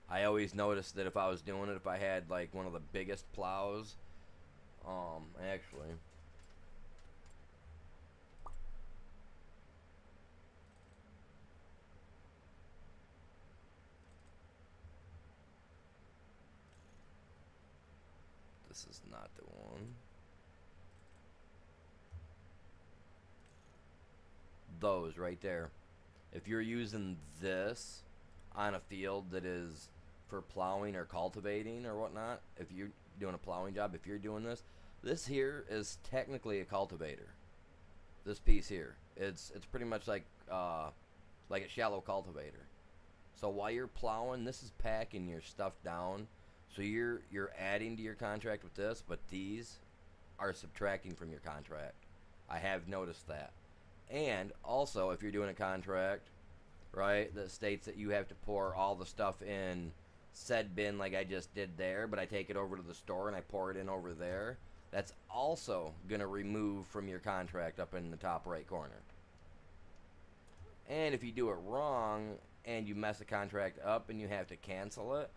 I always noticed that if I was doing it, if I had like one of the biggest plows, actually, this is not the one. Those right there. If you're using this on a field that is for plowing or cultivating or whatnot, if you're doing a plowing job, if you're doing this here is technically a cultivator. This piece here, it's pretty much like a shallow cultivator. So while you're plowing, this is packing your stuff down. So you're adding to your contract with this, but these are subtracting from your contract. I have noticed that. And also, if you're doing a contract, right, that states that you have to pour all the stuff in said bin like I just did there, but I take it over to the store and I pour it in over there, that's also going to remove from your contract up in the top right corner. And if you do it wrong and you mess the contract up and you have to cancel it,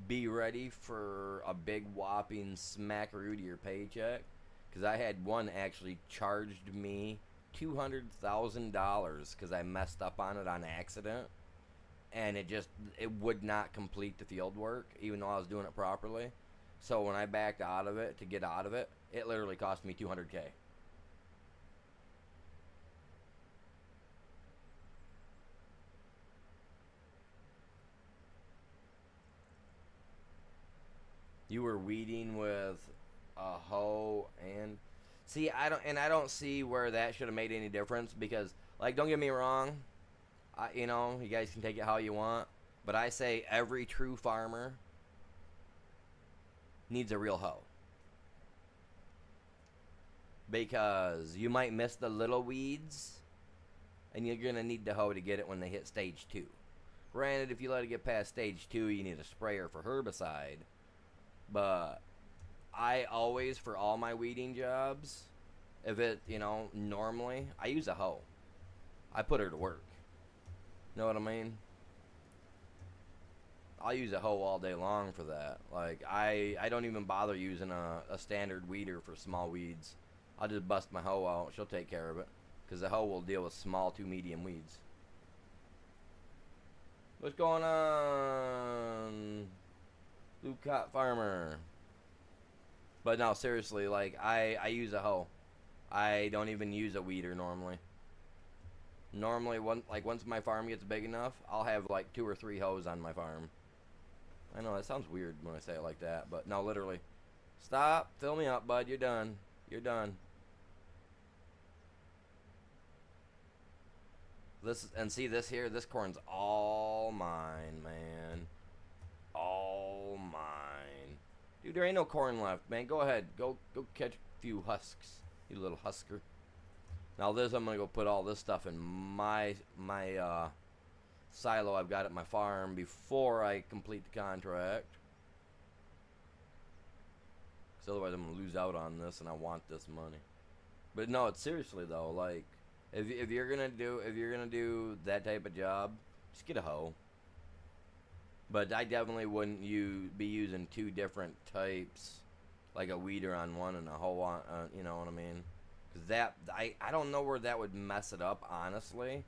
be ready for a big whopping smackaroo to your paycheck. Because I had one actually charged me $200,000 because I messed up on it on accident, and it would not complete the field work even though I was doing it properly. So when I backed out of it to get out of it, it literally cost me $200K. You were weeding with a hoe and see, I don't see where that should have made any difference, because like, don't get me wrong, you guys can take it how you want, but I say every true farmer needs a real hoe, because you might miss the little weeds and you're gonna need the hoe to get it when they hit stage 2. Granted, if you let it get past stage 2, you need a sprayer for herbicide. But I always, for all my weeding jobs, if it, normally, I use a hoe. I put her to work. Know what I mean? I'll use a hoe all day long for that. Like, I don't even bother using a standard weeder for small weeds. I'll just bust my hoe out. She'll take care of it. Because the hoe will deal with small to medium weeds. What's going on? Blue Cot Farmer. But no, seriously, like, I use a hoe. I don't even use a weeder normally. Normally, once my farm gets big enough, I'll have like 2 or 3 hoes on my farm. I know, that sounds weird when I say it like that, but no, literally. Stop, fill me up, bud, you're done. You're done. See this here, this corn's all mine, man. All mine. Dude, there ain't no corn left, man. Go ahead. Go catch a few husks, you little husker. Now this, I'm gonna go put all this stuff in my silo I've got at my farm before I complete the contract. Because otherwise I'm gonna lose out on this, and I want this money. But no, it's seriously though, like, if you're gonna do that type of job, just get a hoe. But I definitely wouldn't be using 2 different types, like a weeder on one and a hoe on, you know what I mean? Because I don't know where that would mess it up, honestly.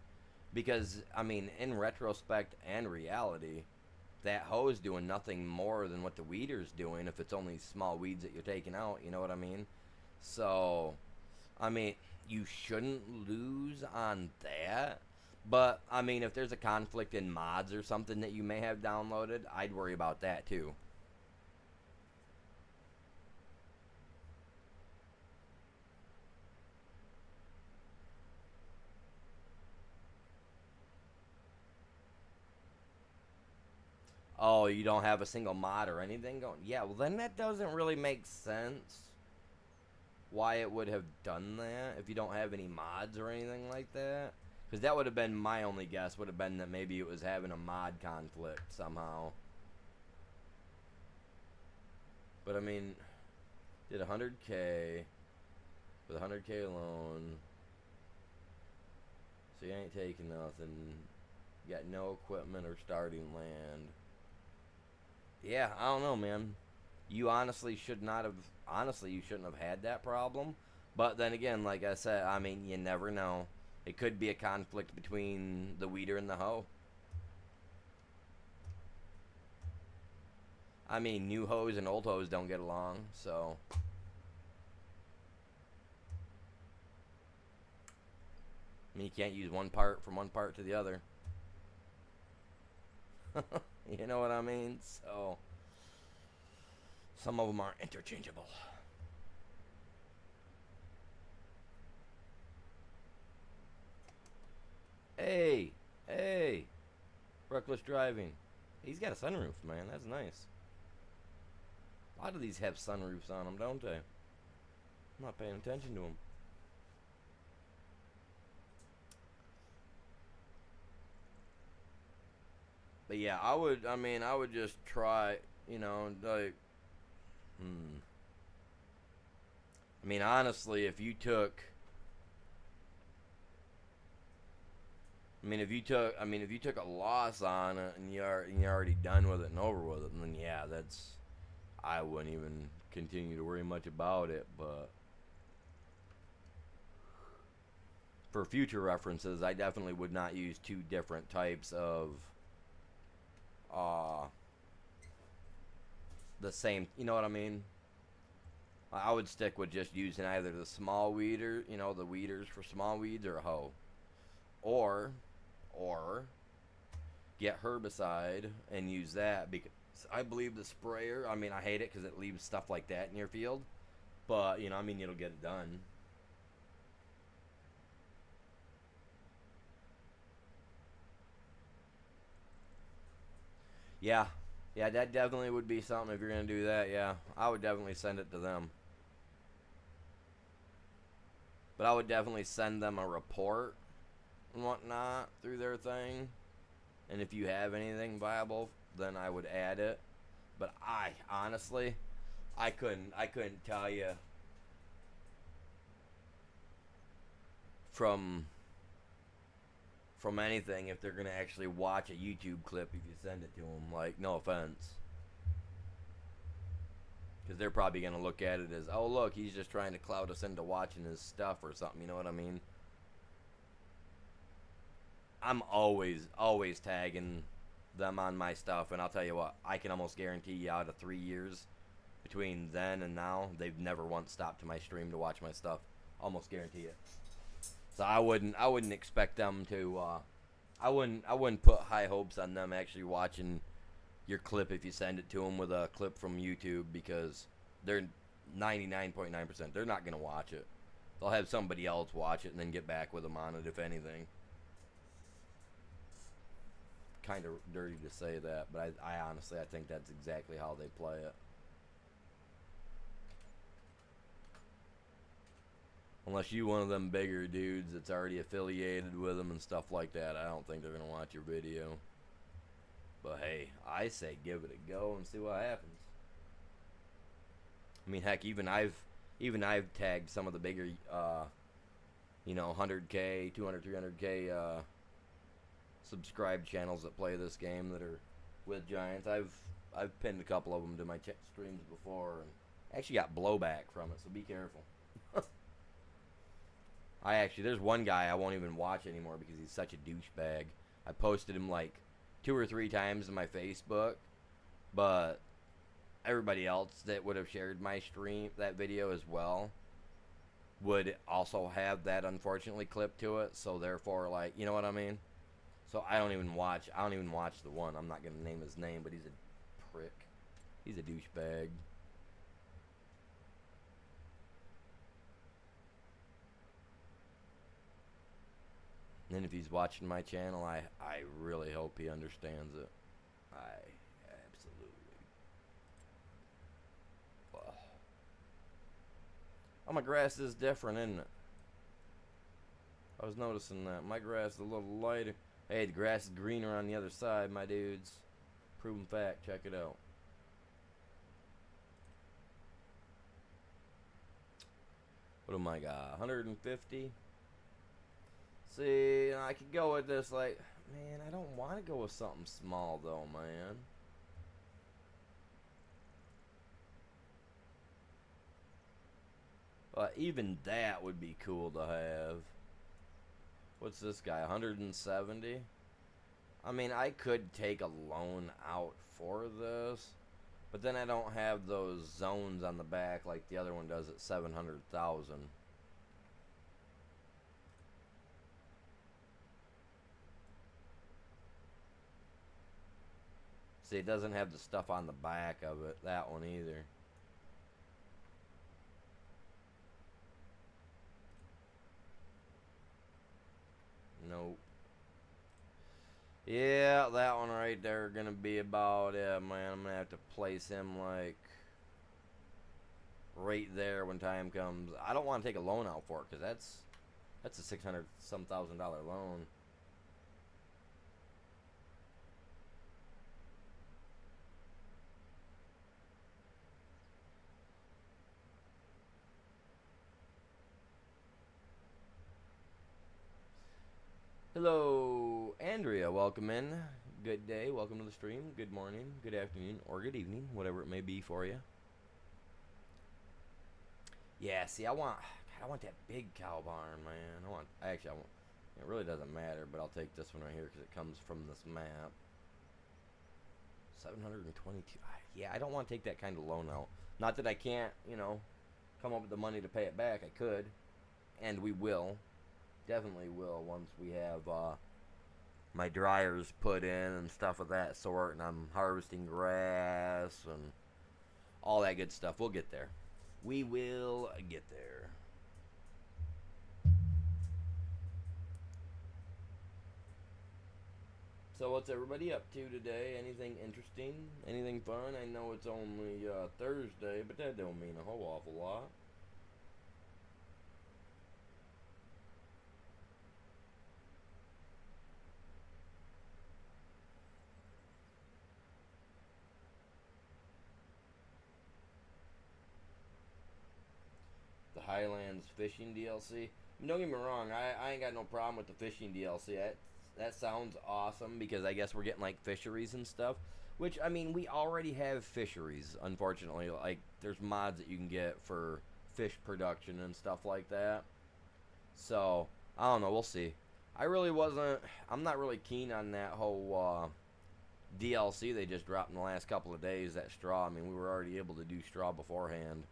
Because, I mean, in retrospect and reality, that hoe is doing nothing more than what the weeder's doing if it's only small weeds that you're taking out, you know what I mean? So, I mean, you shouldn't lose on that. But, I mean, if there's a conflict in mods or something that you may have downloaded, I'd worry about that too. Oh, you don't have a single mod or anything going? Yeah, well then that doesn't really make sense why it would have done that if you don't have any mods or anything like that. Because that would have been my only guess, would have been that maybe it was having a mod conflict somehow. But I mean, did 100K with a 100K loan. So you ain't taking nothing. You got no equipment or starting land. Yeah, I don't know, man. You honestly should not have. Honestly, you shouldn't have had that problem. But then again, like I said, I mean, you never know. It could be a conflict between the weeder and the hoe. I mean, new hoes and old hoes don't get along, so. I mean, you can't use one part from one part to the other. You know what I mean? So, some of them are interchangeable. Hey, hey, reckless driving. He's got a sunroof, man. That's nice. A lot of these have sunroofs on them, don't they? I'm not paying attention to them. But yeah, I mean, I would just try, like, I mean, honestly, if you took, if you took a loss on it and you're already done with it and over with it, then yeah, I wouldn't even continue to worry much about it. But for future references, I definitely would not use two different types of the same, you know what I mean? I would stick with just using either the small weeder, the weeders for small weeds, or a hoe. Or get herbicide and use that, because I believe the sprayer, I mean, I hate it because it leaves stuff like that in your field. But, I mean, it'll get it done. Yeah. Yeah, that definitely would be something if you're going to do that, yeah. I would definitely send it to them. But I would definitely send them a report and whatnot through their thing. And if you have anything viable, then I would add it. But I honestly, I couldn't tell you from anything if they're gonna actually watch a YouTube clip if you send it to them. Like, no offense, because they're probably gonna look at it as, oh look, he's just trying to cloud us into watching his stuff or something. You know what I mean? I'm always tagging them on my stuff, and I'll tell you what, I can almost guarantee you out of 3 years between then and now, they've never once stopped to my stream to watch my stuff. Almost guarantee it. So I wouldn't expect them to. I wouldn't put high hopes on them actually watching your clip if you send it to them with a clip from YouTube, because they're 99.9%. They're not gonna watch it. They'll have somebody else watch it and then get back with them on it, if anything. Kind of dirty to say that, but I honestly, I think that's exactly how they play it. Unless you one of them bigger dudes that's already affiliated with them and stuff like that, I don't think they're gonna watch your video. But hey, I say give it a go and see what happens. I mean, heck, even I've tagged some of the bigger, 100K, 200, 300K subscribed channels that play this game that are with Giants. I've pinned a couple of them to my streams before and actually got blowback from it, so be careful. There's one guy I won't even watch anymore because he's such a douchebag. I posted him like 2 or 3 times in my Facebook, but everybody else that would have shared my stream, that video as well, would also have that unfortunately clipped to it, so therefore, like, you know what I mean? So I don't even watch the one. I'm not gonna name his name, but he's a prick. He's a douchebag. And if he's watching my channel, I really hope he understands it. Oh, my grass is different, isn't it? I was noticing that. My grass is a little lighter. Hey, the grass is greener on the other side, my dudes. Proven fact. Check it out. What am I got? 150? See, I could go with this, like, man, I don't want to go with something small, though, man. Even that would be cool to have. What's this guy, 170? I mean, I could take a loan out for this, but then I don't have those zones on the back like the other one does at 700,000. See, it doesn't have the stuff on the back of it, that one either. Nope. Yeah, that one right there gonna be about it, man. I'm gonna have to place him like right there when time comes. I don't want to take a loan out for it because that's a 600 some $1,000 loan. Hello, Andrea. Welcome in. Good day. Welcome to the stream. Good morning, good afternoon, or good evening, whatever it may be for you. Yeah, see, I want that big cow barn, man. I want. It really doesn't matter, but I'll take this one right here because it comes from this map. 722. Yeah, I don't want to take that kind of loan out. Not that I can't, come up with the money to pay it back. I could, and we will. Definitely will once we have my dryers put in and stuff of that sort, and I'm harvesting grass and all that good stuff. We'll get there. We will get there. So what's everybody up to today? Anything interesting? Anything fun? I know it's only Thursday, but that don't mean a whole awful lot. Highlands fishing DLC. I mean, don't get me wrong, I ain't got no problem with the fishing DLC. That sounds awesome because I guess we're getting like fisheries and stuff. Which, I mean, we already have fisheries, unfortunately. Like, there's mods that you can get for fish production and stuff like that. So, I don't know, we'll see. I'm not really keen on that whole DLC they just dropped in the last couple of days, that straw. I mean, we were already able to do straw beforehand.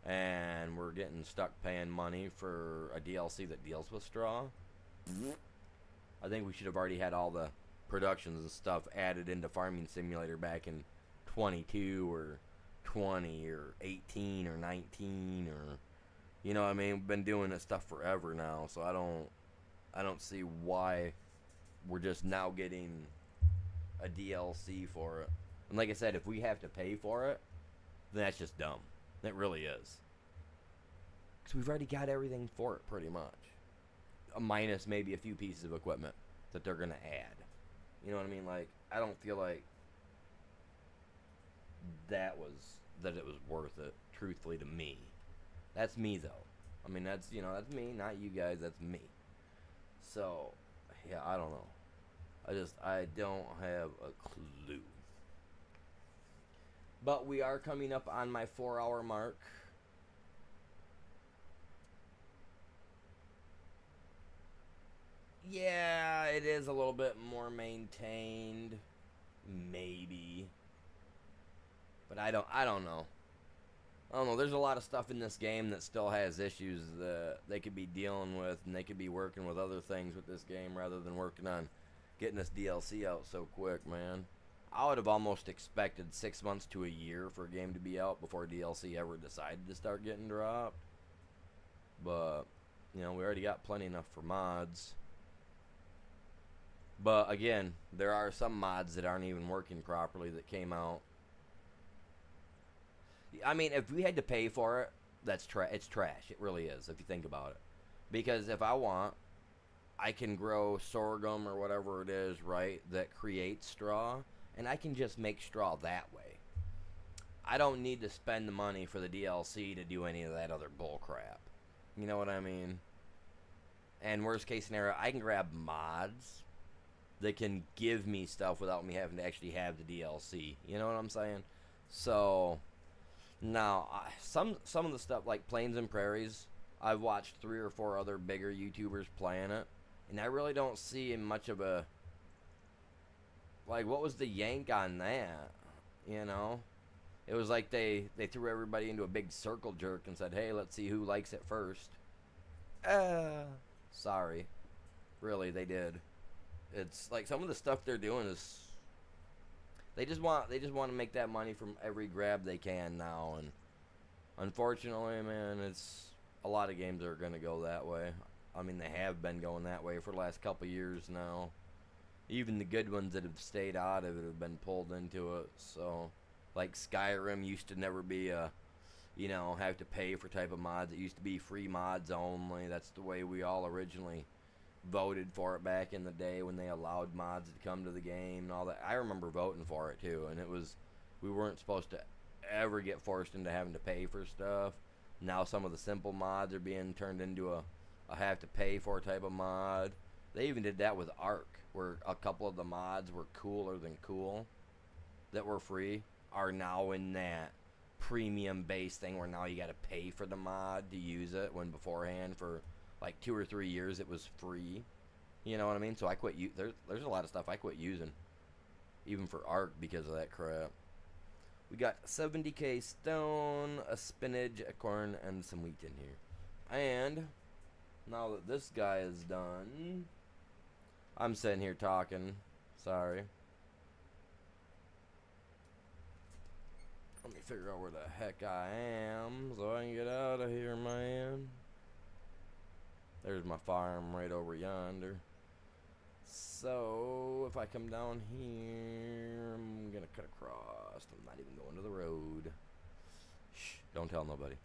And we're getting stuck paying money for a DLC that deals with straw. I think we should have already had all the productions and stuff added into Farming Simulator back in 22 or 20 or 18 or 19 or, you know what I mean? We've been doing this stuff forever now, so I don't see why we're just now getting a DLC for it. And like I said, if we have to pay for it, then that's just dumb. It really is. Because we've already got everything for it, pretty much. Minus maybe a few pieces of equipment that they're going to add. You know what I mean? Like, I don't feel like that it was worth it, truthfully, to me. That's me, though. I mean, that's me, not you guys, that's me. So, yeah, I don't know. I don't have a clue. But we are coming up on my 4-hour mark. Yeah, it is a little bit more maintained. Maybe. But I don't know. I don't know. There's a lot of stuff in this game that still has issues that they could be dealing with, and they could be working with other things with this game rather than working on getting this DLC out so quick, man. I would have almost expected 6 months to a year for a game to be out before DLC ever decided to start getting dropped. But, we already got plenty enough for mods. But, again, there are some mods that aren't even working properly that came out. I mean, if we had to pay for it, it's trash. It really is if you think about it. Because if I want, I can grow sorghum or whatever it is, right, that creates straw, and I can just make straw that way. I don't need to spend the money for the DLC to do any of that other bull crap. You know what I mean? And worst case scenario, I can grab mods that can give me stuff without me having to actually have the DLC. You know what I'm saying? So now, some of the stuff like Plains and Prairies, I've watched 3 or 4 other bigger YouTubers playing it, and I really don't see much of a, like, what was the yank on that? You know, it was like they threw everybody into a big circle jerk and said, "Hey, let's see who likes it first." Sorry, really, they did. It's like some of the stuff they're doing is they just want to make that money from every grab they can now, and unfortunately, man, it's a lot of games are gonna go that way. I mean, they have been going that way for the last couple years now. Even the good ones that have stayed out of it have been pulled into it. So, like Skyrim used to never be a, have to pay for type of mods. It used to be free mods only. That's the way we all originally voted for it back in the day when they allowed mods to come to the game and all that. I remember voting for it too, and we weren't supposed to ever get forced into having to pay for stuff. Now some of the simple mods are being turned into a have to pay for type of mod. They even did that with Ark, where a couple of the mods were cooler than cool that were free are now in that premium base thing where now you got to pay for the mod to use it, when beforehand for like 2 or 3 years it was free. You know what I mean? So I quit. There's a lot of stuff I quit using, even for Ark, because of that crap. We got 70k stone, a spinach, a corn, and some wheat in here. And now that this guy is done, I'm sitting here talking. Sorry. Let me figure out where the heck I am so I can get out of here, man. There's my farm right over yonder. So, if I come down here, I'm gonna cut across. I'm not even going to the road. Shh, don't tell nobody.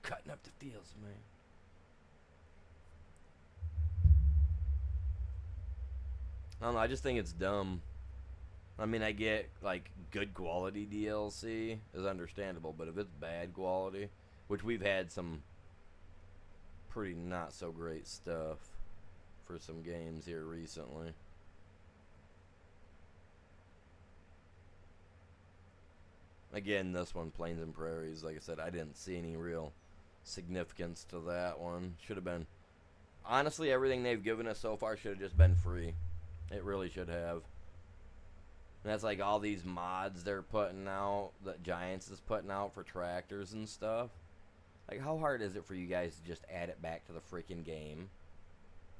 Cutting up the fields, man. I don't know, I just think it's dumb. I mean, I get, like, good quality DLC is understandable, but if it's bad quality, which we've had some pretty not so great stuff for some games here recently. Again, this one, Plains and Prairies, like I said, I didn't see any real significance to that one. Should have been, honestly, everything they've given us so far should have just been free. It really should have. And that's like all these mods they're putting out, that Giants is putting out for tractors and stuff. Like, how hard is it for you guys to just add it back to the freaking game?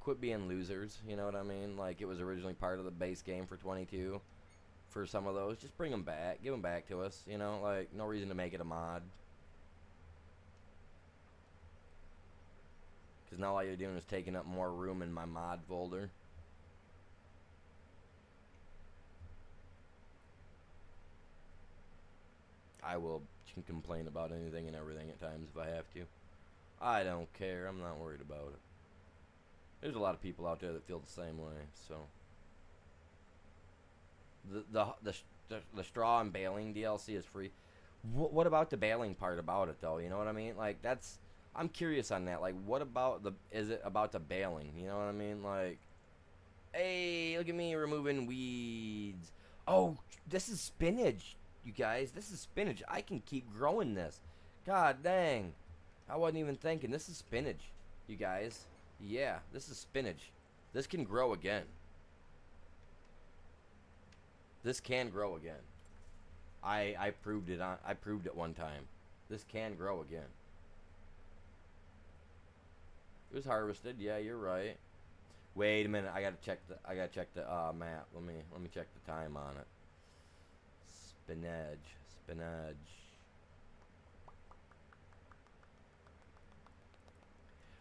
Quit being losers, you know what I mean? Like, it was originally part of the base game for 22. For some of those, just bring them back. Give them back to us, you know? Like, no reason to make it a mod. Because now all you're doing is taking up more room in my mod folder. I will complain about anything and everything at times if I have to. I don't care. I'm not worried about it. There's a lot of people out there that feel the same way, so. The straw and baling DLC is free. What about the baling part about it, though? You know what I mean? Like, that's, I'm curious on that. Like, what about is it about the baling? You know what I mean? Like, hey, look at me removing weeds. Oh, this is spinach, you guys. This is spinach. I can keep growing this. God dang. I wasn't even thinking. This is spinach, you guys. Yeah, this is spinach. This can grow again. This can grow again. I proved it one time. This can grow again. It was harvested. Yeah, you're right. Wait a minute. I gotta check the map. Let me check the time on it. Spinach.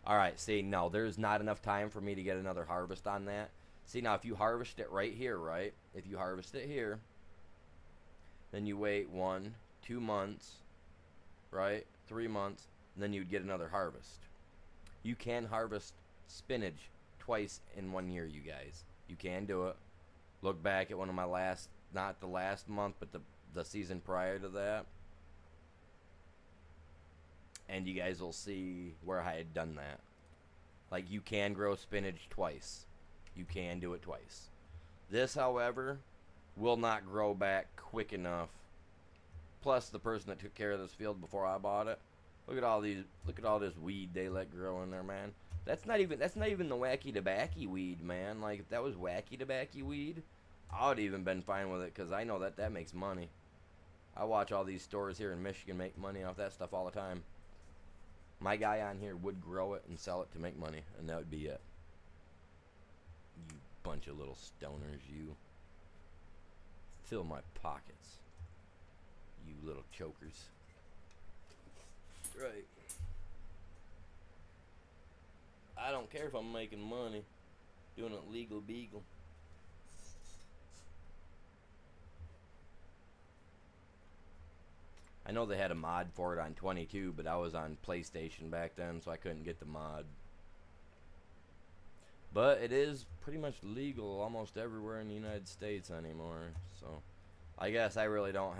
All right. See, no, there's not enough time for me to get another harvest on that. See, now if you harvest it right here, right? If you harvest it here, then you wait 1-2 months, right? 3 months, and then you'd get another harvest. You can harvest spinach twice in 1 year, you guys. You can do it. Look back at one of my last, not the last month, but the season prior to that. And you guys will see where I had done that. Like, you can grow spinach twice. You can do it twice. This, however, will not grow back quick enough. Plus, the person that took care of this field before I bought it, look at all this weed they let grow in there, man. That's not even the wacky tobacco weed, man. Like, if that was wacky tobacco weed, I would even been fine with it, because I know that makes money. I watch all these stores here in Michigan make money off that stuff all the time. My guy on here would grow it and sell it to make money, and that would be it. You bunch of little stoners, you. Fill my pockets. You little chokers. Right. I don't care if I'm making money doing it legal beagle. I know they had a mod for it on 22, but I was on PlayStation back then, so I couldn't get the mod. But it is pretty much legal almost everywhere in the United States anymore, so I guess I don't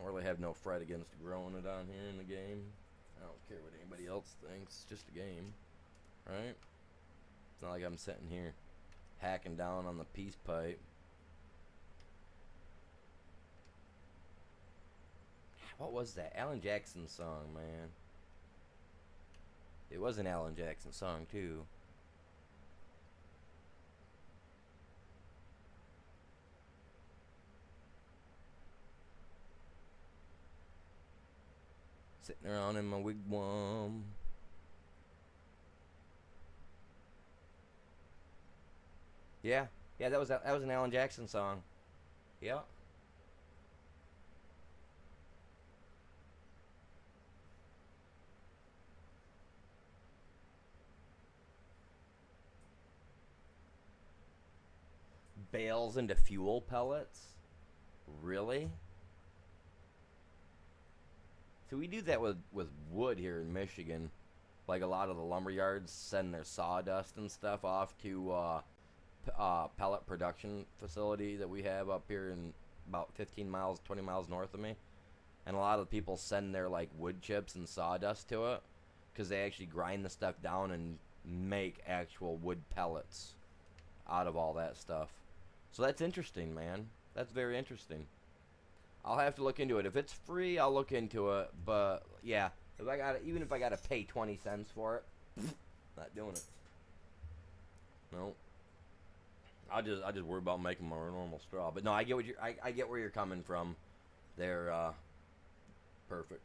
really have no fret against growing it on here in the game. I don't care what anybody else thinks, it's just a game, right? It's not like I'm sitting here hacking down on the peace pipe. What was that? Alan Jackson song, man. It was an Alan Jackson song, too. Sitting around in my wigwam. Yeah, that was an Alan Jackson song. Yeah. Bales into fuel pellets? Really? So we do that with wood here in Michigan. Like, a lot of the lumber yards send their sawdust and stuff off to pellet production facility that we have up here in about 15 miles, 20 miles north of me. And a lot of people send their, like, wood chips and sawdust to it, because they actually grind the stuff down and make actual wood pellets out of all that stuff. So that's interesting, man. That's very interesting. I'll have to look into it. If it's free, I'll look into it. But yeah, even if I gotta pay 20 cents for it, not doing it. No. I'll just worry about making my normal straw. But no, I get where you're coming from. They're perfect.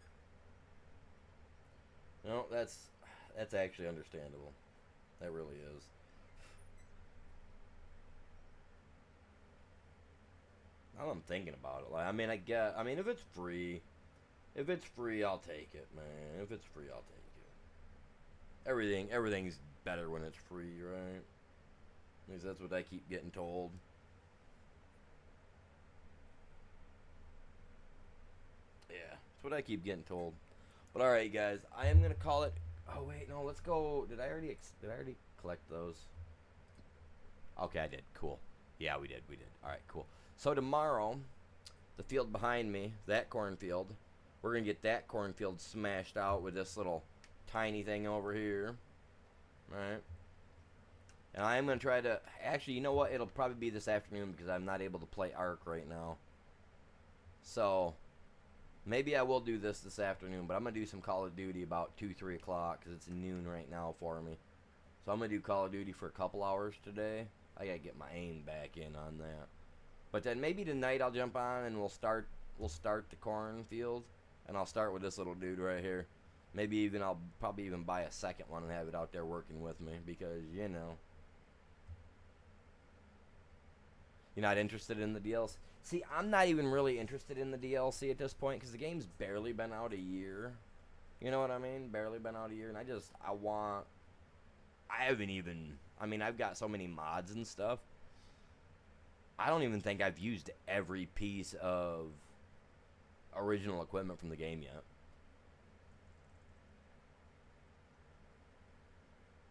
No, that's actually understandable. That really is. Now I'm thinking about it. Like, I mean, if it's free, I'll take it, man. If it's free, I'll take it. Everything's better when it's free, right? At least that's what I keep getting told. Yeah, that's what I keep getting told. But all right, guys, I am gonna call it. Oh wait, no, let's go. Did I already collect those? Okay, I did. Cool. Yeah, we did. All right, cool. So tomorrow, the field behind me, that cornfield, we're going to get that cornfield smashed out with this little tiny thing over here. Right? And I am going to try to, actually, you know what? It'll probably be this afternoon because I'm not able to play Ark right now. So, maybe I will do this afternoon, but I'm going to do some Call of Duty about 2, 3 o'clock because it's noon right now for me. So I'm going to do Call of Duty for a couple hours today. I got to get my aim back in on that. But then maybe tonight I'll jump on and we'll start the cornfield, and I'll start with this little dude right here. Maybe I'll probably even buy a second one and have it out there working with me because, you know. You're not interested in the DLC? See, I'm not even really interested in the DLC at this point because the game's barely been out a year. You know what I mean? Barely been out a year, and I've got so many mods and stuff. I don't even think I've used every piece of original equipment from the game yet.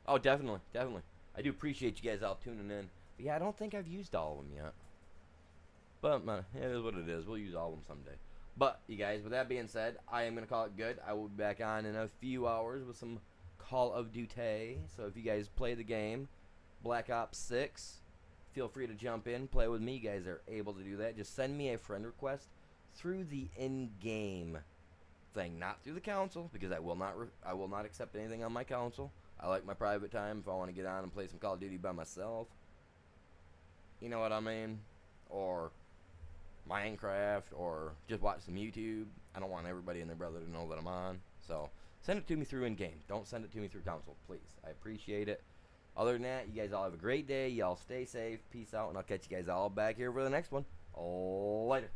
Oh, definitely, definitely. I do appreciate you guys all tuning in. But yeah, I don't think I've used all of them yet. But man, it is what it is. We'll use all of them someday. But you guys, with that being said, I am gonna call it good. I will be back on in a few hours with some Call of Duty. So if you guys play the game, Black Ops 6, feel free to jump in, play with me. You guys are able to do that. Just send me a friend request through the in-game thing, not through the console, because I will not accept anything on my console. I like my private time if I want to get on and play some Call of Duty by myself. You know what I mean? Or Minecraft, or just watch some YouTube. I don't want everybody and their brother to know that I'm on. So send it to me through in-game. Don't send it to me through console, please. I appreciate it. Other than that, you guys all have a great day. Y'all stay safe. Peace out, and I'll catch you guys all back here for the next one. Later.